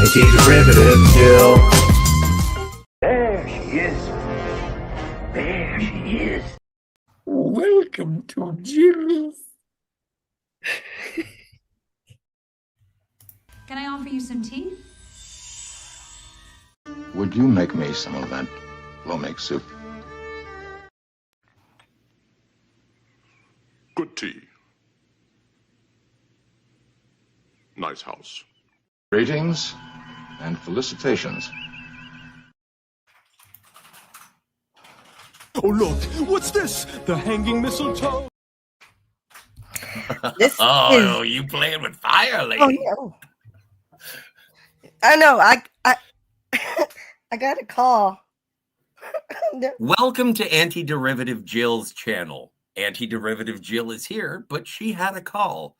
Anti-derivative Jill. There she is. There she is. Welcome to Jill's. Can I offer you some tea? Would you make me some of that Plomeek soup? Good tea. Nice house. Greetings and felicitations. Oh, look, what's this? The hanging mistletoe? Oh, you playing with fire, lady? Oh no! I know. I I got a call. No. Welcome to Anti-Derivative Jill's channel. Anti-Derivative Jill is here, but she had a call.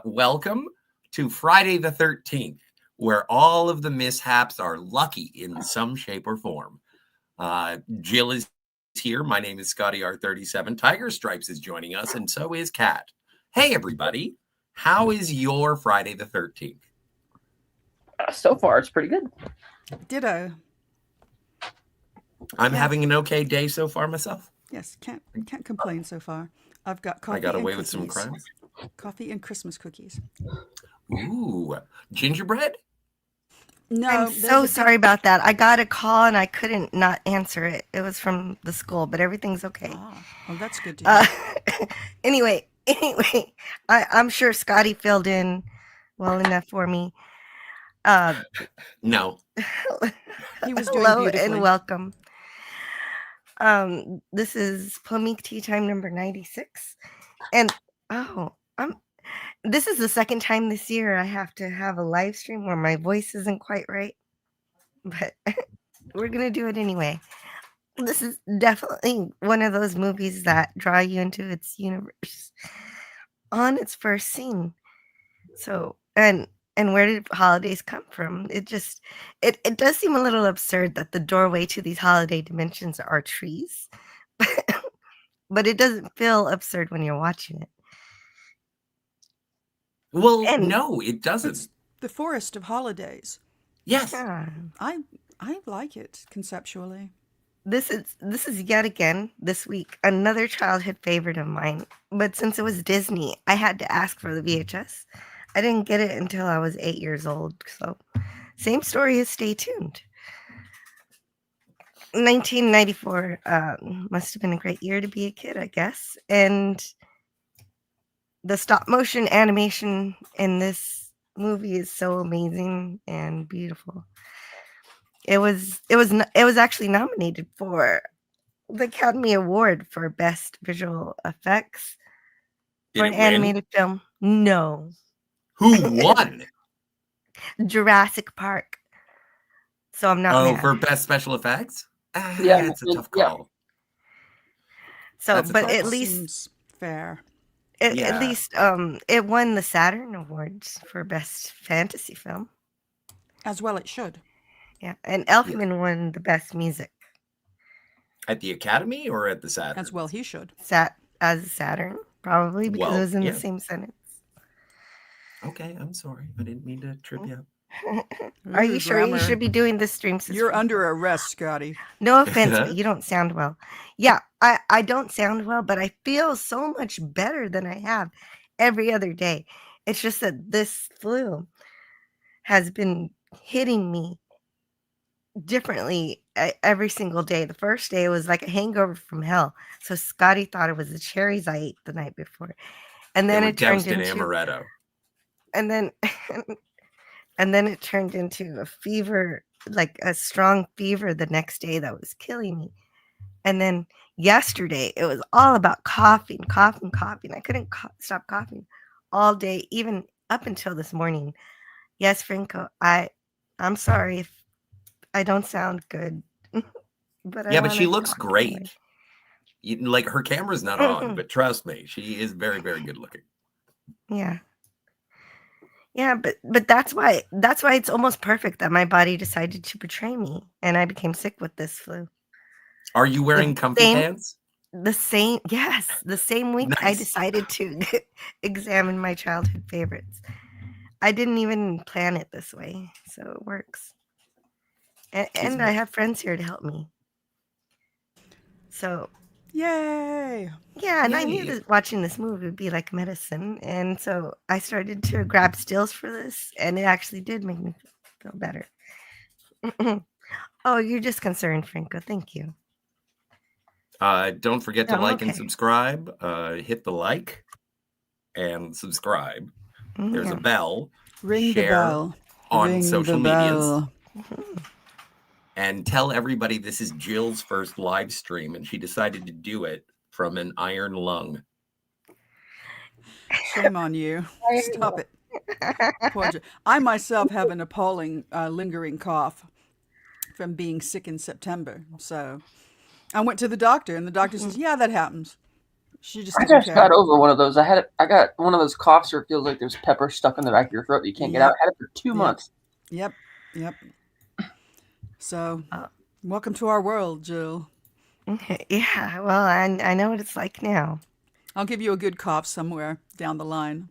Welcome to Friday the 13th, where all of the mishaps are lucky in some shape or form. Jill is here. My name is Scotty R37. Tiger Stripes is joining us, and so is Kat. Hey, everybody. How is your Friday the 13th? So far, it's pretty good. Ditto. I'm having an okay day so far myself. Yes, can't complain so far. I've got coffee. I got away and with some cookies. crimes. Coffee and Christmas cookies. Ooh, gingerbread? No, I'm so sorry about that. I got a call and I couldn't not answer it. It was from the school, but everything's okay. Well, that's good to hear. Anyway, I'm sure Scotty filled in well enough for me. No. He was doing Hello beautifully. and welcome. This is Plomeek Teatime number 96. And this is the second time this year I have to have a live stream where my voice isn't quite right. But we're gonna do it anyway. This is definitely one of those movies that draw you into its universe on its first scene. So and where did holidays come from? It does seem a little absurd that the doorway to these holiday dimensions are trees. But it doesn't feel absurd when you're watching it. Well, no, it doesn't. It's the forest of holidays. Yes. Yeah. I like it conceptually. This is yet again this week another childhood favorite of mine. But since it was Disney, I had to ask for the VHS. I didn't get it until I was 8 years old. So, same story as Stay Tuned. 1994 must have been a great year to be a kid, I guess. And the stop motion animation in this movie is so amazing and beautiful. It was actually nominated for the Academy Award for Best Visual Effects for an animated film. No. Who won? Jurassic Park. So I'm not. Oh, mad. for best special effects? Yeah, it's a tough call. So, but at least seems fair. At least it won the Saturn Awards for Best Fantasy Film. As well it should. Yeah, and Elfman won the Best Music. At the Academy or at the Saturn? As well he should. As Saturn, probably, because it was in the same sentence. Okay, I'm sorry. I didn't mean to trip you up. Are you sure you should be doing this stream? You're under arrest, Scotty. No offense, but you don't sound well. Yeah, I don't sound well, but I feel so much better than I have every other day. It's just that this flu has been hitting me differently every single day. The first day it was like a hangover from hell. So Scotty thought it was the cherries I ate the night before. And then it turned into amaretto. And then it turned into a fever, like a strong fever the next day that was killing me. And then yesterday, it was all about coughing. I couldn't stop coughing all day, even up until this morning. Yes, Franco, I'm sorry if I don't sound good. But she looks great. Like, her camera's not on, but trust me, she is very, very good looking. Yeah. Yeah, but that's why it's almost perfect that my body decided to betray me and I became sick with this flu. Are you wearing comfy pants? The same week I decided to examine my childhood favorites. I didn't even plan it this way, so it works. And Isn't I it? have friends here to help me. So Yay! yeah, and I knew Yay. that watching this movie would be like medicine, and so I started to grab stills for this, and it actually did make me feel better. Oh, you're just concerned, Franco. Thank you. Don't forget to I'm like and okay. subscribe. Hit the like and subscribe. There's a Yeah. bell. Ring the Share bell. on Ring social the medias bell. and tell everybody this is Jill's first live stream, and she decided to do it from an iron lung. Shame on you. Stop it. Poor Jill. I myself have an appalling lingering cough from being sick in September. So I went to the doctor, and the doctor says, "Yeah, that happens." She just I didn't just got care. over one of those. I got one of those coughs where it feels like there's pepper stuck in the back of your throat that you can't get out. Yep. I had it for 2 Yep. months. Yep. Yep. So, Oh. welcome to our world, Jill. Yeah, well, I know what it's like now. I'll give you a good cough somewhere down the line,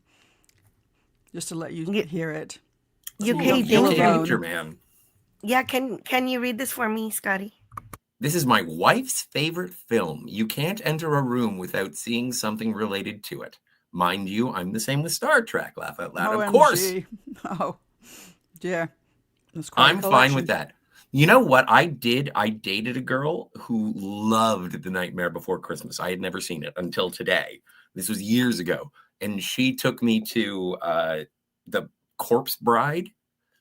just to let you You- hear it. UK You don't UK feel danger. alone. Danger Man. Yeah, can you read this for me, Scotty? This is my wife's favorite film. You can't enter a room without seeing something related to it. Mind you, I'm the same with Star Trek. Laugh out loud. Of course, OMG. Oh, dear. That's quite a I'm fine collection. with that. You know what I did? I dated a girl who loved The Nightmare Before Christmas. I had never seen it until today. This was years ago. And she took me to The Corpse Bride.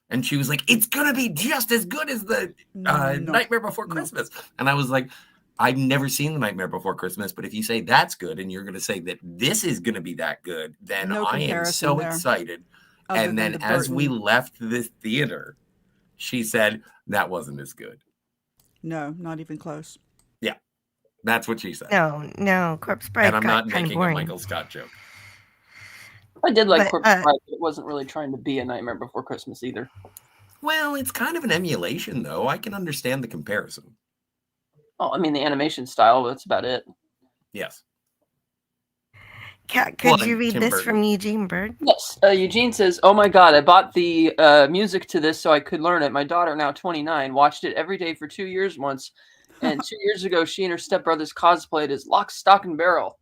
And she was like, it's going to be just as good as the No. Nightmare Before No. Christmas. And I was like, I've never seen The Nightmare Before Christmas, but if you say that's good and you're going to say that this is going to be that good, then No I am comparison so there, excited. other And than then the as we Burton. left this theater, she said, that wasn't as good. No, not even close. Yeah, that's what she said. No, Corpse Bride And I'm got not kind of making a boring. Michael Scott joke. I did like But, Corpse Bride, but it wasn't really trying to be a Nightmare Before Christmas either. Well, it's kind of an emulation, though. I can understand the comparison. Oh, I mean the animation style, but that's about it. Yes. Kat, Well, could you and read Tim this Burton. from Eugene Bird? Yes, Eugene says, "Oh my God, I bought the music to this so I could learn it. My daughter, now 29, watched it every day for 2 years once, and 2 years ago, she and her stepbrothers cosplayed as Lock, Stock, and Barrel."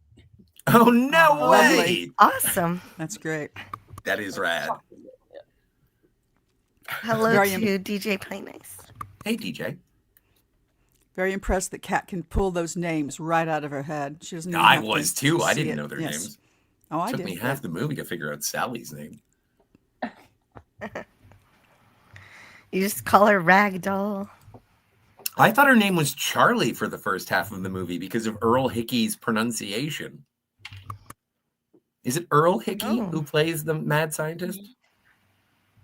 Oh, no Oh, way. lovely. Awesome. That's great. That is rad. Hello Very to DJ Play Nice. Hey, DJ. Very impressed that Kat can pull those names right out of her head. She doesn't even I have was to too. I see didn't it. know their Yes. names. Oh, I Took did. me half the movie to figure out Sally's name. You just call her Ragdoll. I thought her name was Charlie for the first half of the movie because of Earl Hickey's pronunciation. Is it Earl Hickey Oh. who plays the mad scientist?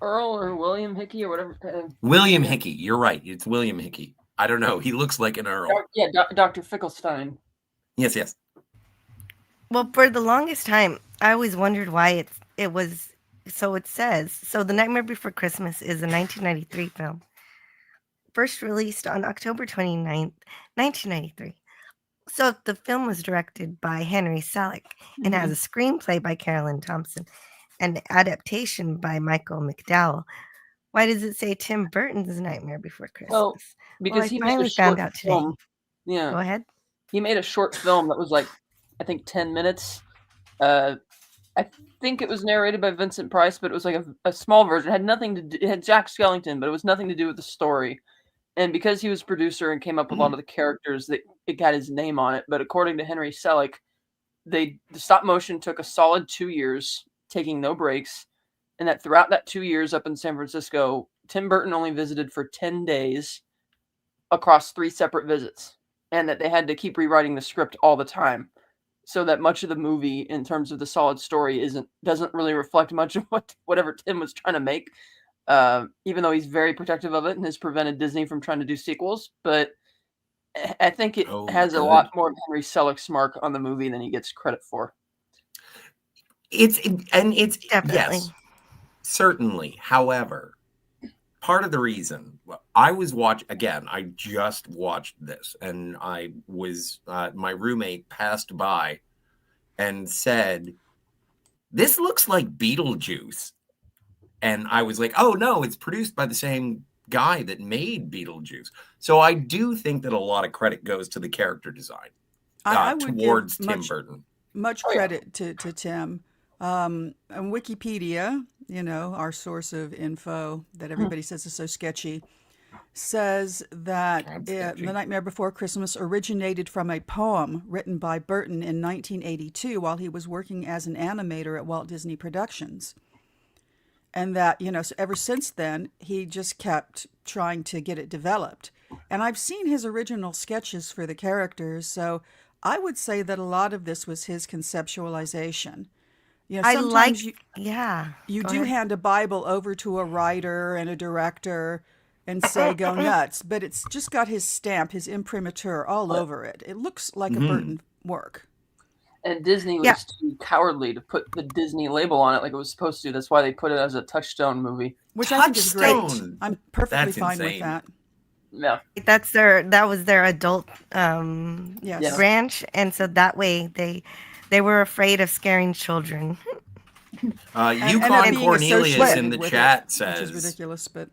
Earl or William Hickey or whatever. William Hickey. You're right. It's William Hickey. I don't know. He looks like an Earl. Yeah, Dr. Finkelstein. Yes, yes. Well, for the longest time, I always wondered why it was. So it says, so The Nightmare Before Christmas is a 1993 film. First released on October 29th, 1993. So the film was directed by Henry Selick and has a screenplay by Carolyn Thompson and adaptation by Michael McDowell. Why does it say Tim Burton's Nightmare Before Christmas? Well, because I he made a finally short found out today. film. Yeah. Go ahead. He made a short film that was like, I think 10 minutes. I think it was narrated by Vincent Price, but it was like a small version. It had nothing to do, it had Jack Skellington, but it was nothing to do with the story. And because he was producer and came up with a lot of the characters, that it got his name on it. But according to Henry Selick, the stop motion took a solid 2 years, taking no breaks. And that throughout that 2 years up in San Francisco, Tim Burton only visited for 10 days across 3 separate visits. And that they had to keep rewriting the script all the time. So that much of the movie, in terms of the solid story, doesn't really reflect much of whatever Tim was trying to make. Even though he's very protective of it and has prevented Disney from trying to do sequels, but I think it has a lot more of Henry Selick's mark on the movie than he gets credit for. It's Definitely. yes, certainly. However, part of the reason I just watched this, and I was my roommate passed by and said, "This looks like Beetlejuice." And I was like, oh no, it's produced by the same guy that made Beetlejuice. So I do think that a lot of credit goes to the character design I would towards give Tim Burton. much credit to Tim. And Wikipedia, our source of info that everybody says is so sketchy, says that The Nightmare Before Christmas originated from a poem written by Burton in 1982 while he was working as an animator at Walt Disney Productions. And that, so ever since then, he just kept trying to get it developed. And I've seen his original sketches for the characters, so I would say that a lot of this was his conceptualization. Sometimes you do hand a Bible over to a writer and a director and say go nuts, but it's just got his stamp, his imprimatur all over it. It looks like a Burton work. And Disney was too cowardly to put the Disney label on it like it was supposed to. That's why they put it as a Touchstone movie. Which I think is great. I'm perfectly fine with that. Yeah. That was their adult branch, and so that way they were afraid of scaring children. Yukon Cornelius in the chat says, which is ridiculous, but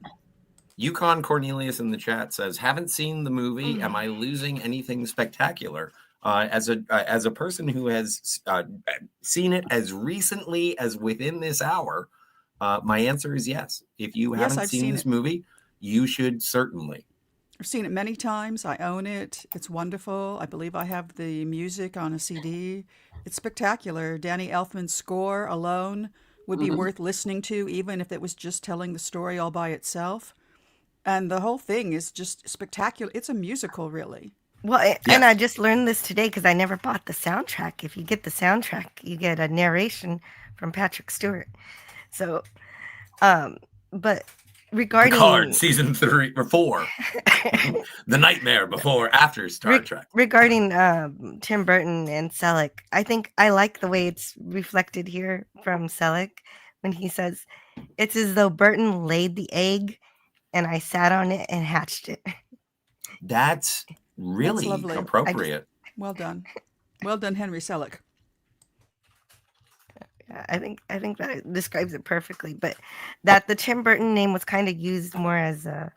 Yukon Cornelius in the chat says, haven't seen the movie. Am I losing anything spectacular? As a person who has seen it as recently as within this hour, my answer is yes. If you haven't seen this movie, you should certainly. I've seen it many times. I own it. It's wonderful. I believe I have the music on a CD. It's spectacular. Danny Elfman's score alone would be worth listening to, even if it was just telling the story all by itself. And the whole thing is just spectacular. It's a musical, really. Well, and I just learned this today because I never bought the soundtrack. If you get the soundtrack, you get a narration from Patrick Stewart. So, but regarding Picard season 3 or 4, The Nightmare Before After Star Trek. Regarding Tim Burton and Selick, I think I like the way it's reflected here from Selick when he says, "It's as though Burton laid the egg, and I sat on it and hatched it." That's really appropriate. Well done, Henry Selick. I think that describes it perfectly. But that the Tim Burton name was kind of used more as a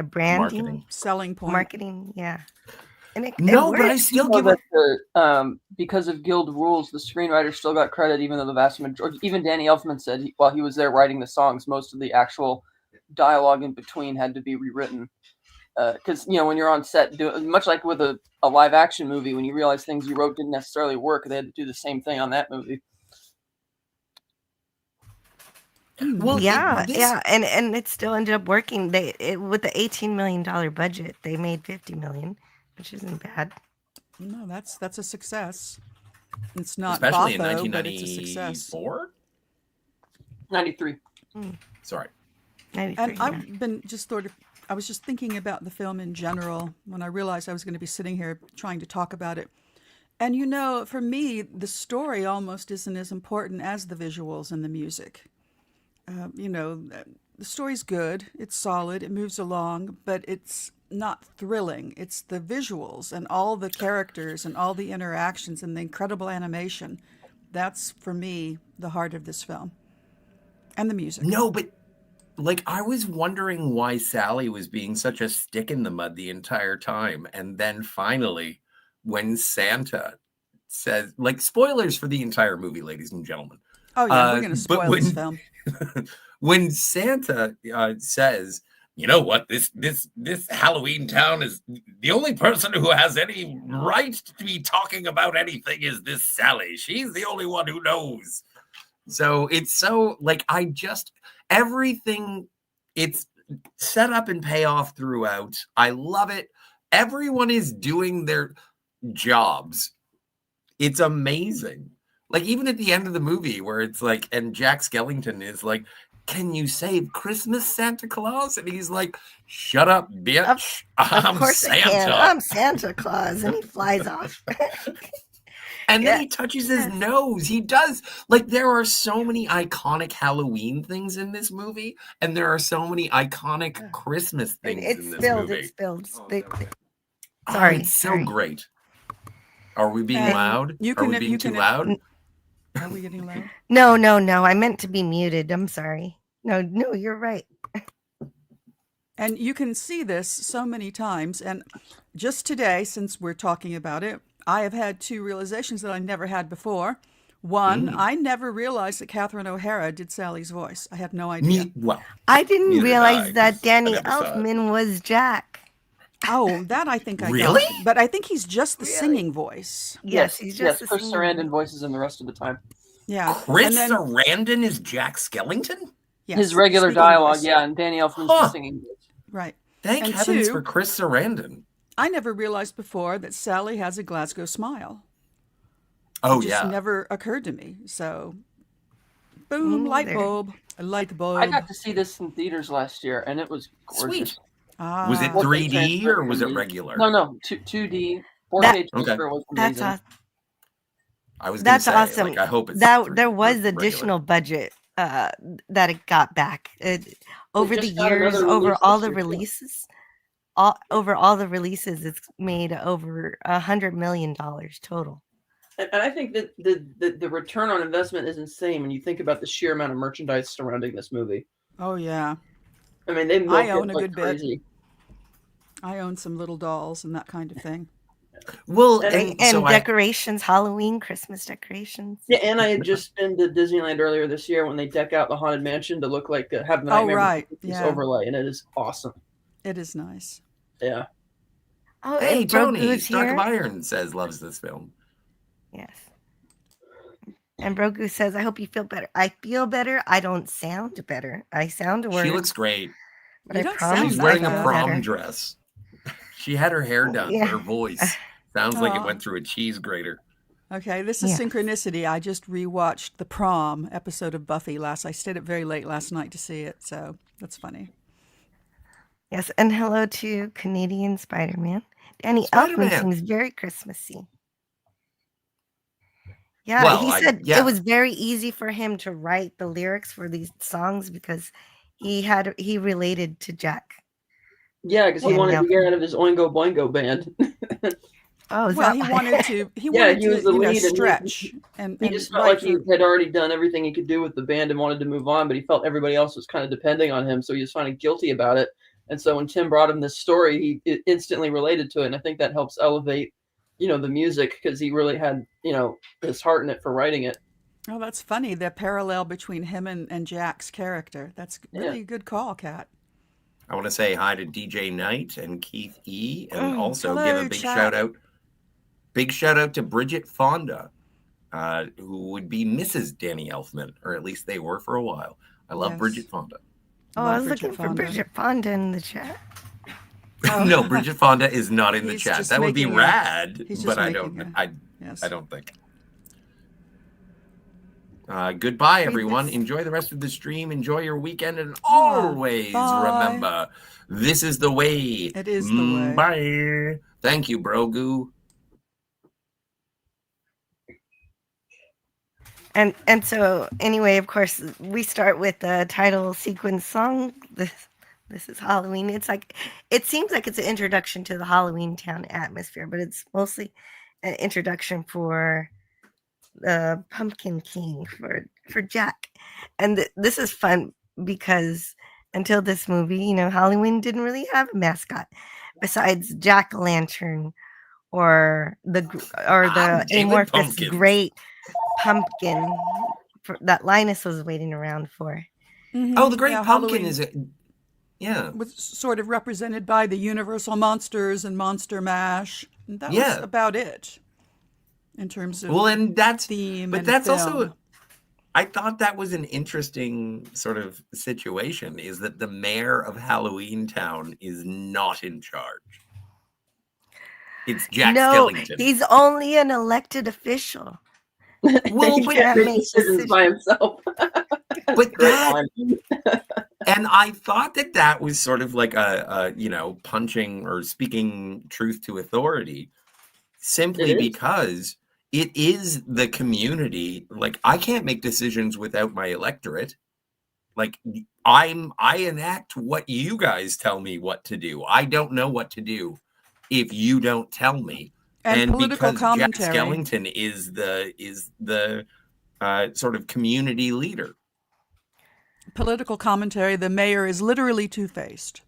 branding selling point, marketing. Yeah. And but I still give it because of guild rules. The screenwriter still got credit, even though the vast majority. Even Danny Elfman said while he was there writing the songs, most of the actual dialogue in between had to be rewritten. Because when you're on set, much like with a live action movie, when you realize things you wrote didn't necessarily work, they had to do the same thing on that movie. Well, and it still ended up working. With the $18 million budget, they made $50 million, which isn't bad. No, that's a success. It's not especially in Botho, but it's a success. 1994. 93. Sorry. 93, and I've been I was just thinking about the film in general when I realized I was going to be sitting here trying to talk about it. And for me, the story almost isn't as important as the visuals and the music. The story's good, it's solid, it moves along, but it's not thrilling. It's the visuals and all the characters and all the interactions and the incredible animation. That's, for me, the heart of this film. And the music. No, but I was wondering why Sally was being such a stick in the mud the entire time. And then finally, when Santa says, spoilers for the entire movie, ladies and gentlemen. Oh, yeah, we're going to spoil this film. When Santa says, you know what, this Halloween town is the only person who has any right to be talking about anything is this Sally. She's the only one who knows. So it's so everything, it's set up and pay off throughout. I love it. Everyone is doing their jobs. It's amazing. Even at the end of the movie where it's and Jack Skellington is like, can you save Christmas, Santa Claus? And he's like, shut up, bitch. Of course Santa. I can. I'm Santa Claus. And he flies off. And then he touches his nose. He does. There are so many iconic Halloween things in this movie, and there are so many iconic Christmas things in this movie. It's spilled. Sorry. It's so great. Are we being loud? Are we being too loud? Are we getting loud? No. I meant to be muted. I'm sorry. No, you're right. And you can see this so many times. And just today, since we're talking about it, I have had two realizations that I never had before. One, I never realized that Catherine O'Hara did Sally's voice. I had no idea. I didn't neither did realize I, that 'cause I Danny never saw it. Elfman was Jack. Oh, that I think I Really? got. But I think he's just the Really? singing voice. Yes, he's just Chris singing. Sarandon voices him the rest of the time. Yeah. Chris And then, Sarandon is Jack Skellington? yes, His regular speaking dialogue, voice. yeah, and Danny Elfman's Huh. the singing voice. Right. Thank And heavens two, for Chris Sarandon. I never realized before that Sally has a Glasgow smile. Oh, It just yeah. never occurred to me. So, boom, Me light neither. bulb. A light bulb. I got to see this in theaters last year, and it was gorgeous. Sweet. Ah, Was it 4K 3D or was it regular? No, 2D. 4K That- transfer was That's amazing. I was going to That's say, awesome. like, I hope it's that 3D there or was regular. additional budget that it got back over the just got years, another over release all this the year, too. releases. Over all the releases, it's made over $100 million total. And I think that the return on investment is insane when you think about the sheer amount of merchandise surrounding this movie. oh yeah. I mean, they milk I it own a like good bit. crazy. I own some little dolls and that kind of thing. Well, And- And so decorations, Halloween, Christmas decorations. Yeah, and I had just been to Disneyland earlier this year when they deck out the Haunted Mansion to look like have the Oh, Nightmare right. Before Christmas Yeah. overlay, and it is awesome. It is nice. Yeah. Oh, Hey, and Tony, Brogu's Stock here. of Iron says loves this film. Yes. And Brogu says, I hope you feel better. I feel better. I don't sound better. I sound worse. She looks great. but You I don't promise sound She's that wearing a bad. prom better. dress. She had her hair done, Yeah. but her voice sounds like it Aw. went through a cheese grater. Okay, this is Yeah. synchronicity. I just rewatched the prom episode of Buffy I stayed up very late last night to see it, so that's funny. Yes, and hello to Canadian Spider-Man. Danny Spider-Man. Elfman seems very Christmassy. Yeah, Well, he I- said yeah. it was very easy for him to write the lyrics for these songs because he related to Jack. Yeah, because he Yeah, wanted no. to get out of his Oingo Boingo band. Oh, is Well, that he why? wanted to. He Yeah, wanted he was to, the you know, lead and he- stretch and He just felt write like he for- had already done everything he could do with the band and wanted to move on, but he felt everybody else was kind of depending on him, so he was kind of guilty about it. And so when Tim brought him this story, he instantly related to it, and I think that helps elevate, the music because he really had, his heart in it for writing it. Oh, that's funny. The parallel between him and Jack's character. That's really a good call, Kat. I want to say hi to DJ Knight and Keith E. And Oh, also hello, give a big chat. shout out. Big shout out to Bridget Fonda, who would be Mrs. Danny Elfman, or at least they were for a while. I love Yes. Bridget Fonda. Oh, Love I was Bridget looking for Fonda. Bridget Fonda in the chat. Oh. No, Bridget Fonda is not in the He's chat. just That would be making a- rad, he's just but I making don't. a- Yes. I don't think. Goodbye, Read everyone. this. Enjoy the rest of the stream. Enjoy your weekend, and Aw, always bye. remember, this is the way. It is the way. Bye. Thank you, Brogu. And so anyway, of course, we start with the title sequence song. This is Halloween. It seems like it's an introduction to the Halloween Town atmosphere, but it's mostly an introduction for the Pumpkin King for Jack. And this is fun because until this movie, Halloween didn't really have a mascot besides Jack-o'-lantern or the David amorphous Pumpkins. great pumpkin that Linus was waiting around for. Mhm. Oh, the Great Yeah, Pumpkin Halloween is a. Yeah. was sort of represented by the Universal Monsters and Monster Mash. And that Yeah. was about it in terms of Well, and that's. theme But and that's film. also. I thought that was an interesting sort of situation, is that the mayor of Halloween Town is not in charge. It's Jack No, Skellington. he's only an elected official. Well, he but- can't make make decisions by himself. But Great that, line. and I thought that was sort of like a punching or speaking truth to authority, simply It is. because it is the community. Like, I can't make decisions without my electorate. Like, I enact what you guys tell me what to do. I don't know what to do if you don't tell me. And political because commentary. Jack Skellington is the sort of community leader. political commentary, the mayor is literally two-faced.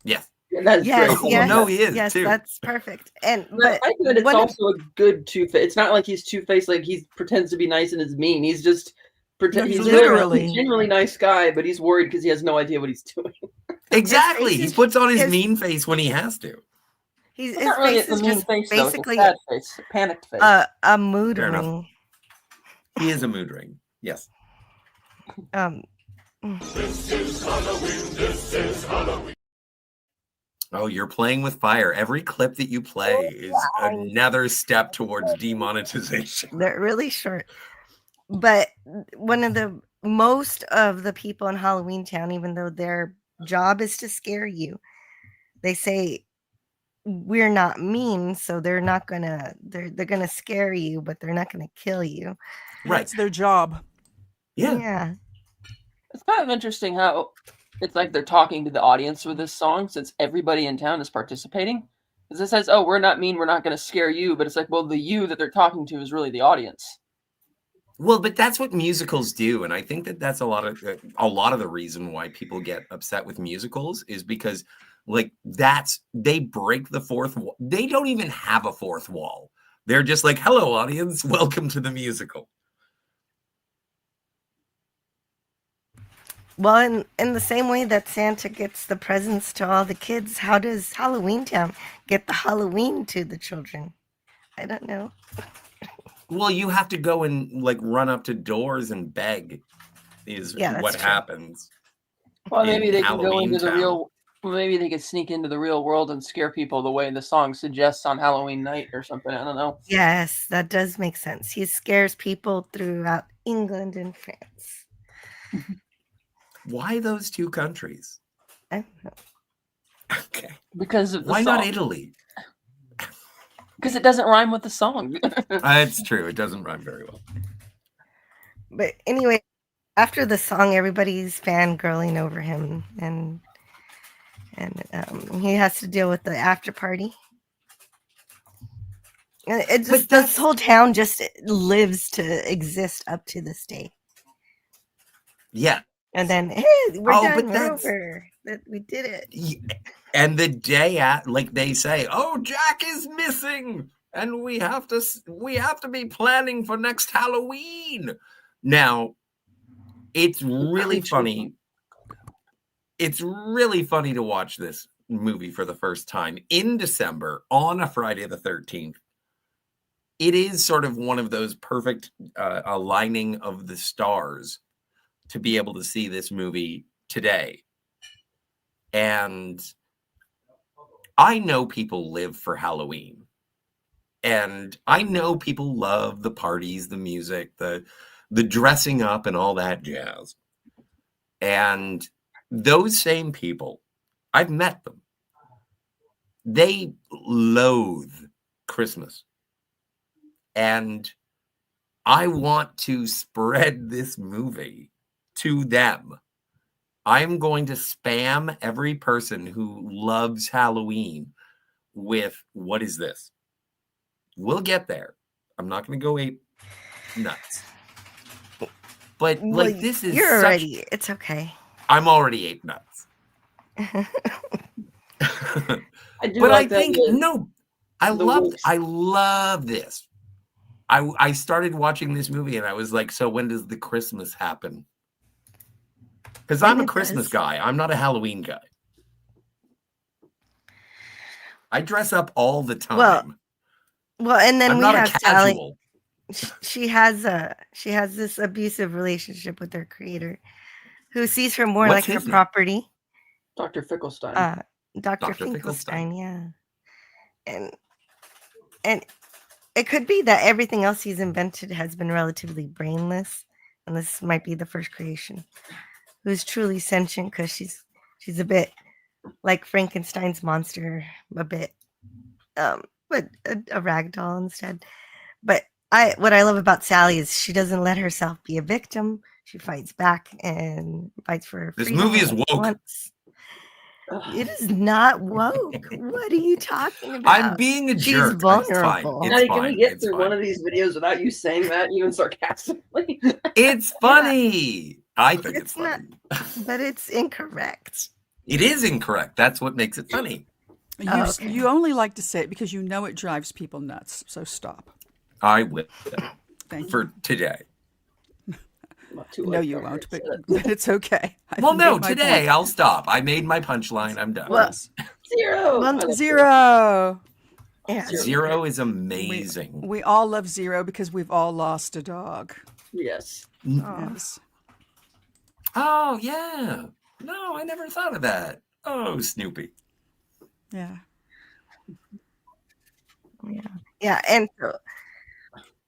Yes. Yeah, that's Yes, great. yes, No, he is, yes, too. that's perfect. And But but I think that it's one of- also a good two-faced. It's not like he's two-faced, like he pretends to be nice and is mean. He's just No, he's he's literally- a genuinely nice guy, but he's worried because he has no idea what he's doing. Exactly. He puts on his his- mean face when he has to. his It's not really face a is mean just face, though. It's a basically sad face, a panicked face. a mood Fair enough. ring. He is a mood ring. Yes. Oh, you're playing with fire. Every clip that you play is another step towards demonetization. They're really short. But most of the people in Halloween Town, even though their job is to scare you, they say we're not mean, so they're gonna scare you, but they're not gonna kill you. Right. That's their job. Yeah. It's kind of interesting how it's like they're talking to the audience with this song, since everybody in town is participating. Because it says, "Oh, we're not mean, we're not going to scare you," but it's like, well, the you that they're talking to is really the audience. Well, but that's what musicals do, and I think that that's a lot of the reason why people get upset with musicals is because, like, they break the fourth wall. They don't even have a fourth wall. They're just like, "Hello, audience, welcome to the musical." Well, in the same way that Santa gets the presents to all the kids, how does Halloween Town get the Halloween to the children? I don't know. Well, you have to go and like run up to doors and beg is what true. happens. Well, maybe in they can go Halloween into the Town. real. Well, maybe they could sneak into the real world and scare people the way the song suggests on Halloween night or something. I don't know. Yes, that does make sense. He scares people throughout England and France. Why those two countries? I don't know. Okay. Because of the Why song. not Italy? Because it doesn't rhyme with the song. It's true. It doesn't rhyme very well. But anyway, after the song, everybody's fangirling over him, and he has to deal with the after party. And it just this whole town just lives to exist up to this day. Yeah. And then, hey, we're done. We're over. We did it. And the day like they say, "Oh, Jack is missing, and we have to be planning for next Halloween." Now, it's really funny. It's really funny to watch this movie for the first time in December on a Friday the 13th. It is sort of one of those perfect aligning of the stars to be able to see this movie today. And I know people live for Halloween. And I know people love the parties, the music, the dressing up and all that jazz. And those same people, I've met them. They loathe Christmas. And I want to spread this movie to them. I'm going to spam every person who loves Halloween with, what is this? We'll get there. I'm not going to go ape nuts. But like, this is you're already, it's okay. I'm already ape nuts. I think, no, I love this. I started watching this movie and I was like, so when does the Christmas happen? Because I'm a Christmas guy. I'm not a Halloween guy. I dress up all the time. Well, and then we have Sally. She has this abusive relationship with her creator, who sees her more like her property. Dr. Finkelstein. Dr. Finkelstein, yeah. And it could be that everything else he's invented has been relatively brainless, and this might be the first creation who's truly sentient, because she's a bit like Frankenstein's monster, a bit, but a rag doll instead. But what I love about Sally is she doesn't let herself be a victim. She fights back and fights for her freedom. This movie is woke. It is not woke. What are you talking about? I'm being a jerk. She's vulnerable. It's fine. Can we get through one of these videos without you saying that, even sarcastically? It's funny. I think it's It's not, funny. but it's incorrect. It is incorrect. That's what makes it funny. You only like to say it because you know it drives people nuts. So stop. I will Thank you. for today. No, you won't, but it's okay. Well, no, made my today point. I'll stop. I made my punchline. I'm done. Well, Zero. Well, I love Zero. yeah. Zero is amazing. We all love Zero because we've all lost a dog. Yes. Yes. Oh, yeah. No, I never thought of that. Oh, Snoopy. Yeah. Yeah, and so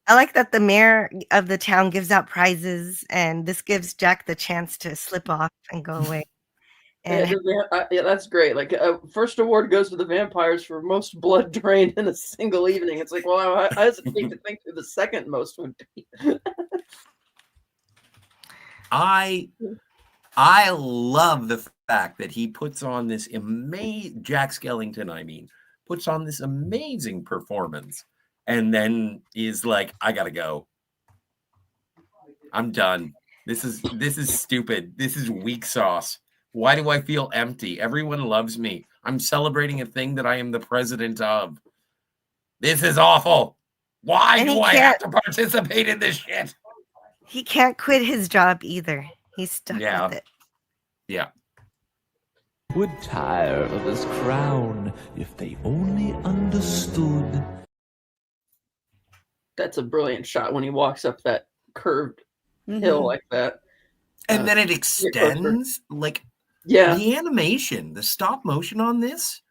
I like that the mayor of the town gives out prizes, and this gives Jack the chance to slip off and go away. And Yeah, that's great. Like, first award goes to the vampires for most blood drained in a single evening. It's like, well, I hesitate to think who the second most would be. I love the fact that he puts on this amazing Jack Skellington, I mean, puts on this amazing performance and then is like, I gotta go. I'm done. This is stupid. This is weak sauce. Why do I feel empty? Everyone loves me. I'm celebrating a thing that I am the president of. This is awful. Why And do he I have can't- to participate in this shit? he can't quit his job either. He's stuck Yeah. with it. Yeah. Would tire of this crown if they only understood. That's a brilliant shot when he walks up that curved hill like that. And then it extends. Like, Yeah. the animation, the stop motion on this.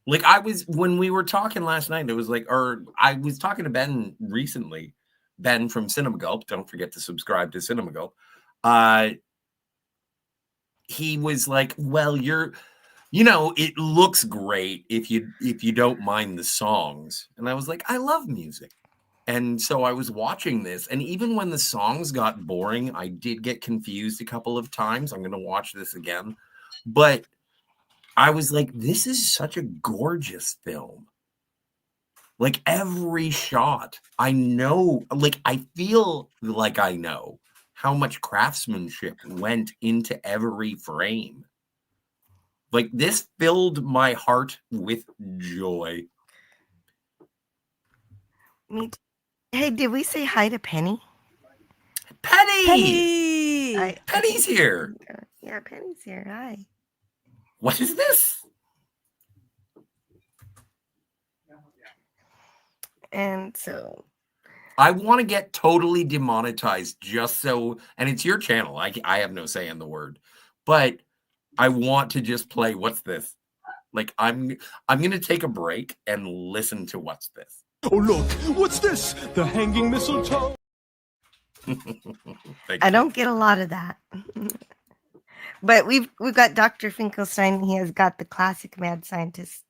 Like, when we were talking last night, it was like, or I was talking to Ben recently, Ben from Cinema Gulp. Don't forget to subscribe to Cinema Gulp. He was like, well, it looks great if you don't mind the songs. And I was like, I love music. And so I was watching this, and even when the songs got boring, I did get confused a couple of times. I'm going to watch this again. But I was like, this is such a gorgeous film. Like, every shot, I know, like, I feel like I know how much craftsmanship went into every frame. Like, this filled my heart with joy. Hey, did we say hi to Penny? Penny! Penny's here. Yeah, Penny's here. Hi. What is this? And so I want to get totally demonetized just so, and it's your channel. I have no say in the word, but I want to just play What's This? Like, I'm going to take a break and listen to What's This? Oh, look, what's this? The hanging mistletoe? I don't get a lot of that. But we've got Dr. Finkelstein. He has got the classic mad scientist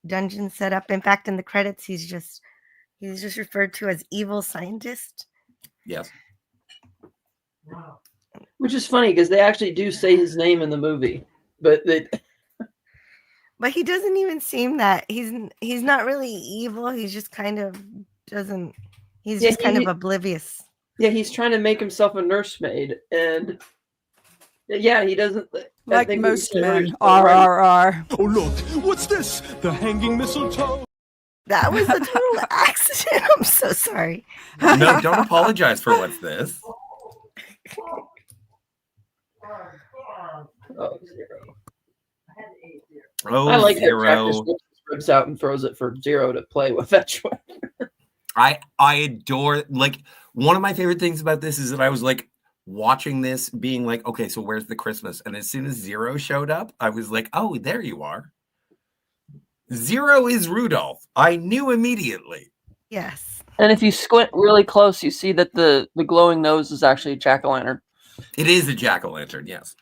dungeon set up. In fact, in the credits, he's just referred to as evil scientist. Yes. Which is funny because they actually do say his name in the movie, but But he doesn't even seem that he's not really evil. He's just kind of doesn't. He's just kind of oblivious. Yeah, he's trying to make himself a nursemaid, and yeah, he doesn't. Like most men. R. Oh, look, what's this? The hanging mistletoe? That was a total accident. I'm so sorry. No, don't apologize for What's This. Oh, Zero. Oh, I like Zero. how Jack just whips his ribs out and throws it for Zero to play with. That I adore, like, one of my favorite things about this is that I was like watching this being like, okay, so where's the Christmas? And as soon as Zero showed up, I was like, oh, there you are. Zero is Rudolph. I knew immediately. Yes. And if you squint really close, you see that the glowing nose is actually a jack-o'-lantern. It is a jack-o'-lantern, yes.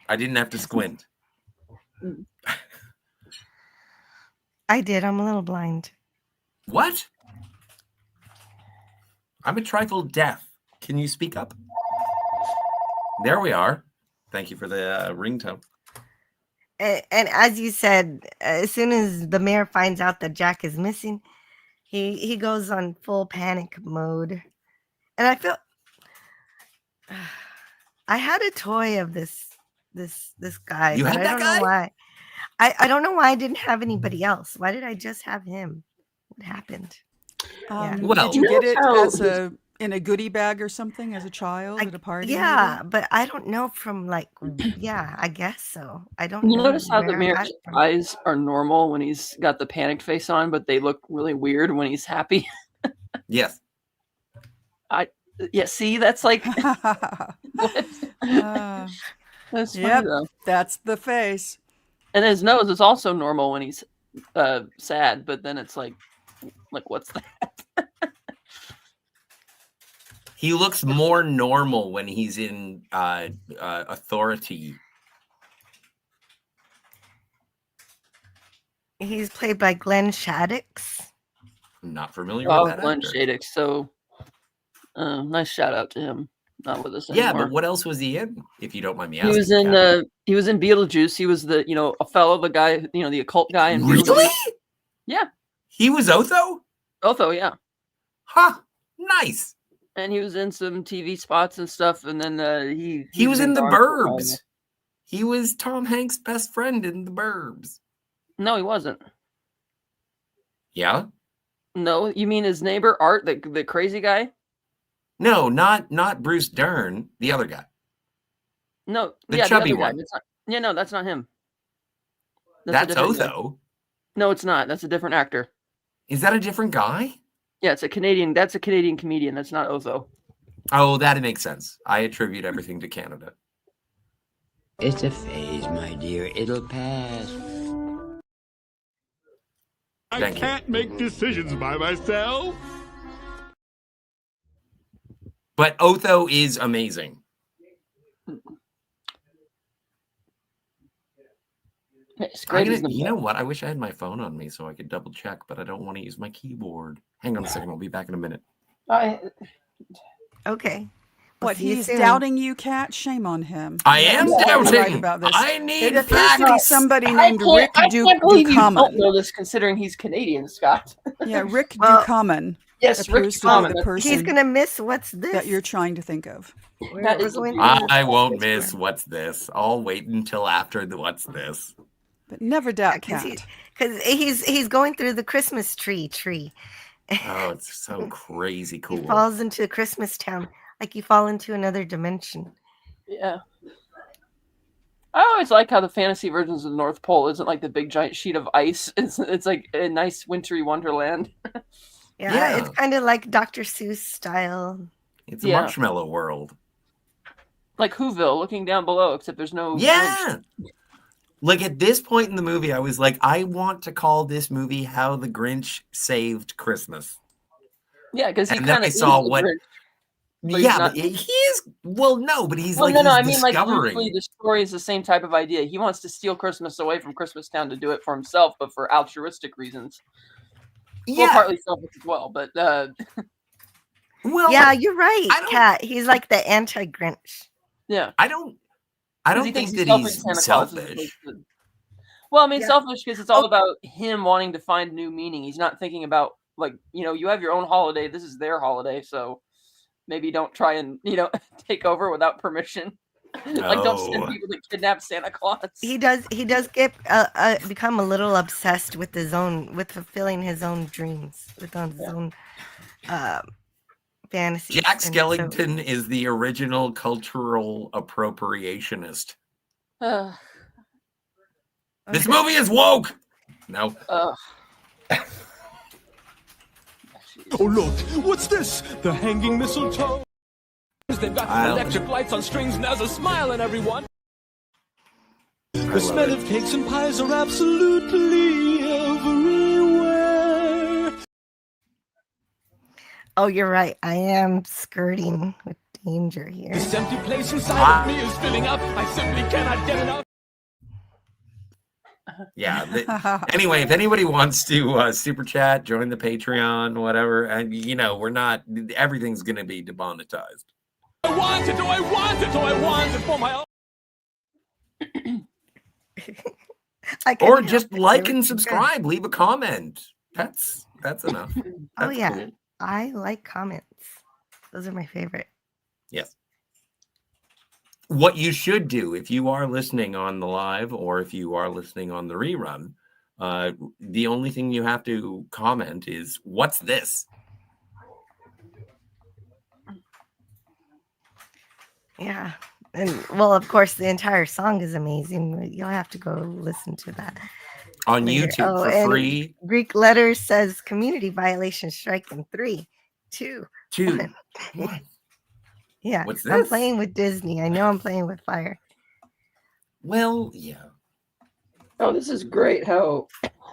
I didn't have to squint. I did. I'm a little blind. What? I'm a trifle deaf. Can you speak up? There we are. Thank you for the ringtone. And as you said, as soon as the mayor finds out that Jack is missing, he goes on full panic mode. And I feel I had a toy of this guy, You but had I that don't guy? know why. I don't know why I didn't have anybody else. Why did I just have him? What happened? Yeah. Well, Did you get it how as in a goodie bag or something as a child at a party? Yeah, but I don't know from like yeah, I guess so. I don't You know notice how the where I got mayor's it from. eyes are normal when he's got the panicked face on, but they look really weird when he's happy? yes. Yeah, see, that's like Maybe? what? That's funny Yep, though. that's the face. And his nose is also normal when he's sad, but then it's like what's that? He looks more normal when he's in authority. He's played by Glenn Shaddix. I'm not familiar Oh, with that Glenn actor. Shadix. So nice shout out to him. Not with us Yeah, anymore. but what else was he in? If you don't mind me He asking. was in Kat? he was in Beetlejuice. He was the Othello, the guy, the occult guy in Really? Beetlejuice. Yeah. He was Otho? Otho, yeah. Huh. Nice. And he was in some TV spots and stuff, and then He was been in The gone for a while Burbs. He was Tom Hanks' best friend in The Burbs. now. No, he wasn't. Yeah? No, you mean his neighbor Art, the crazy guy? No, not Bruce Dern, the other guy. No, The yeah, chubby the other guy. one. That's not, yeah, no, that's not him. a That's different guy. Otho. No, it's not. That's a different actor. Is that a different guy? Yeah, it's a Canadian. That's a Canadian comedian. That's not Otho. Oh, that makes sense. I attribute everything to Canada. It's a phase, my dear. It'll pass. I Thank you. can't make decisions by myself. But Otho is amazing. It's great. You know what? I wish I had my phone on me so I could double check, but I don't want to use my keyboard. Hang on a second. I'll be back in a minute. Okay. What, see you he's soon. doubting you, Kat? Shame on him. I am You're doubting. right about this. I need It appears to be facts. somebody named Rick I can't believe you don't Ducommun. know this, considering he's Canadian, Scott. Yeah, Rick Well, Ducommun Yes, Rick appears to Ducommun. be the person He's gonna miss what's this? that you're trying to think of. That is going a- through I this won't process miss what's this. I'll wait until after the what's this. But never doubt because Kat. he's going through the Christmas tree. Oh, it's so crazy cool. He falls into Christmas town, like you fall into another dimension. Yeah. I always like how the fantasy versions of the North Pole isn't like the big giant sheet of ice. It's like a nice wintry wonderland. Yeah, it's kind of like Dr. Seuss style. It's a marshmallow world. Like Whoville, looking down below, except there's no. Yeah. Like at this point in the movie, I was like, I want to call this movie "How the Grinch Saved Christmas." Yeah, because he And then kind I of saw what. But Yeah, not- but he is. Well, no, but he's Well, like no, I he's mean, like discovering. loosely, the story is the same type of idea. He wants to steal Christmas away from Christmas Town to do it for himself, but for altruistic reasons. Yeah. Well, partly selfish as well, but Well, Yeah, you're right, Kat. He's like the anti-Grinch. yeah. I don't He thinks think that selfish he's Santa Claus as selfish. opposed to- Well, I mean, Yeah. selfish because it's all about him wanting to find new meaning. He's not thinking about like you have your own holiday. This is their holiday, so maybe don't try and take over without permission. Like don't send No. people to kidnap Santa Claus. He does get become a little obsessed with fulfilling his own dreams, with his own fantasies. Jack And so- Skellington is the original cultural appropriationist. This movie is woke. No. Oh, look, what's this? The hanging mistletoe. They've got electric lights on strings and there's a smile on everyone. The smell of cakes and pies are absolutely everywhere. Oh, you're right. I am skirting with danger here. This empty place inside of me is filling up. I simply cannot get enough. Yeah. Anyway, if anybody wants to super chat, join the Patreon, whatever, and we're not. Everything's going to be demonetized. I want it, oh, I want it, oh, I want it for my own. Or just like and subscribe, leave a comment. That's enough. Oh That's yeah, cool. I like comments. Those are my favorite. Yes. What you should do if you are listening on the live or if you are listening on the rerun, the only thing you have to comment is, what's this? Yeah. And well, of course, the entire song is amazing. You'll have to go listen to that On later. YouTube for and free. Greek letters says community violation strike in 3, 2, 2. 1. What? Yeah. What's I'm this? playing with Disney. I know I'm playing with fire. Well, yeah. Oh, this is great. How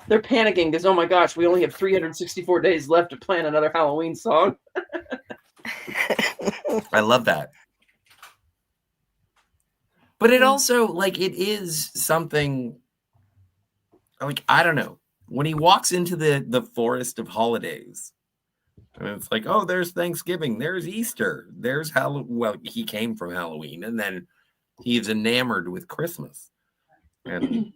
they're panicking because, oh my gosh, we only have 364 days left to plan another Halloween song. I love that. But it also, like, it is something, like, I don't know. When he walks into the forest of holidays, and it's like, oh, there's Thanksgiving, there's Easter, there's Halloween. Well, he came from Halloween, and then he's enamored with Christmas. And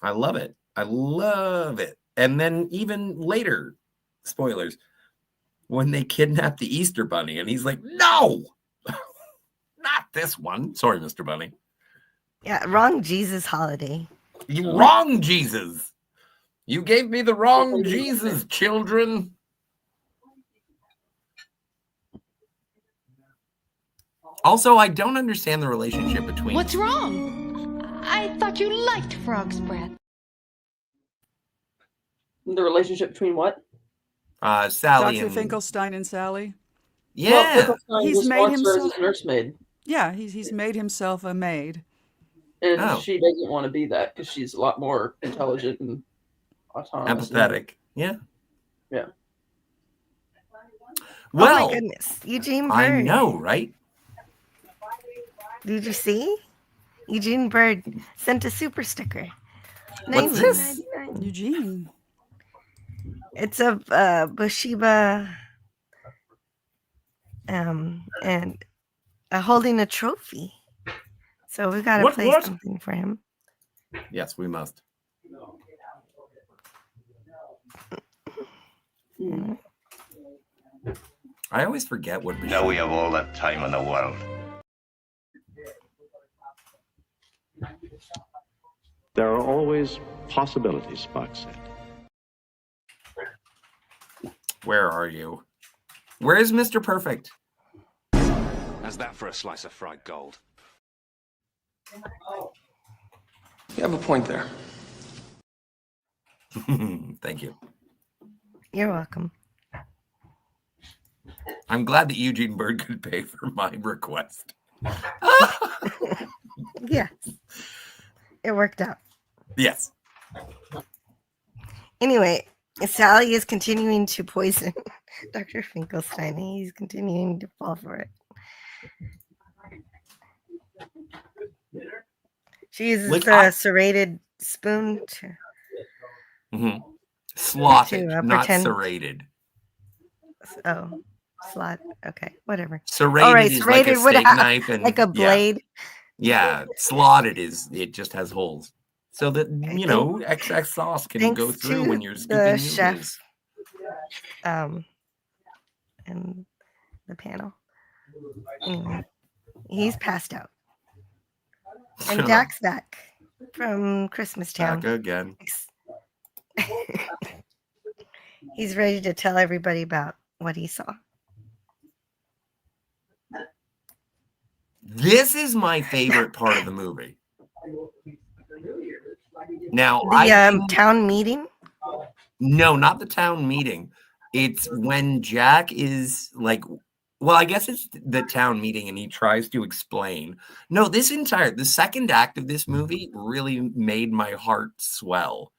I love it. I love it. And then even later, spoilers, when they kidnap the Easter Bunny, and he's like, no, not this one. Sorry, Mr. Bunny. Yeah, wrong Jesus holiday. You wrong Jesus. You gave me the wrong Jesus, children. Also, I don't understand the relationship between... What's wrong? I thought you liked frog's breath. The relationship between what? Sally Dr. and... Finkelstein and Sally. Yeah. Well, Finkelstein He's just made wants her as himself- his nursemaid. Yeah, he's made himself a maid. And she doesn't want to be that because she's a lot more intelligent and autonomous. Empathetic. Yeah. Yeah. Well, oh my goodness. Eugene Bird. I know, right? Did you see? Eugene Bird sent a super sticker. What's this? $19.99. Eugene. It's a Bushiba and holding a trophy. So we got to play something for him. Yes, we must. I always forget what... Now we have all that time in the world. There are always possibilities, Spock said. Where are you? Where is Mr. Perfect? How's that for a slice of fried gold? You have a point there. Thank you. You're welcome. I'm glad that Eugene Bird could pay for my request. Yes. It worked out. Yes. Anyway, Sally is continuing to poison Dr. Finkelstein. He's continuing to fall for it. She uses a serrated spoon to... Slotted, to, not pretend- serrated. Oh, slot. Okay, whatever. Serrated, All right, is serrated like a steak have, knife, and like a blade. Yeah, slotted is, it just has holes, so that XX sauce can go through when you're scooping the chef, noodles. And the panel. Anyway, he's passed out, and Jack's back from Christmas Town. Back again. He's ready to tell everybody about what he saw. This is my favorite part of the movie. Now, the town meeting? No, not the town meeting. It's when Jack is like, well, I guess it's the town meeting and he tries to explain. No, the second act of this movie really made my heart swell.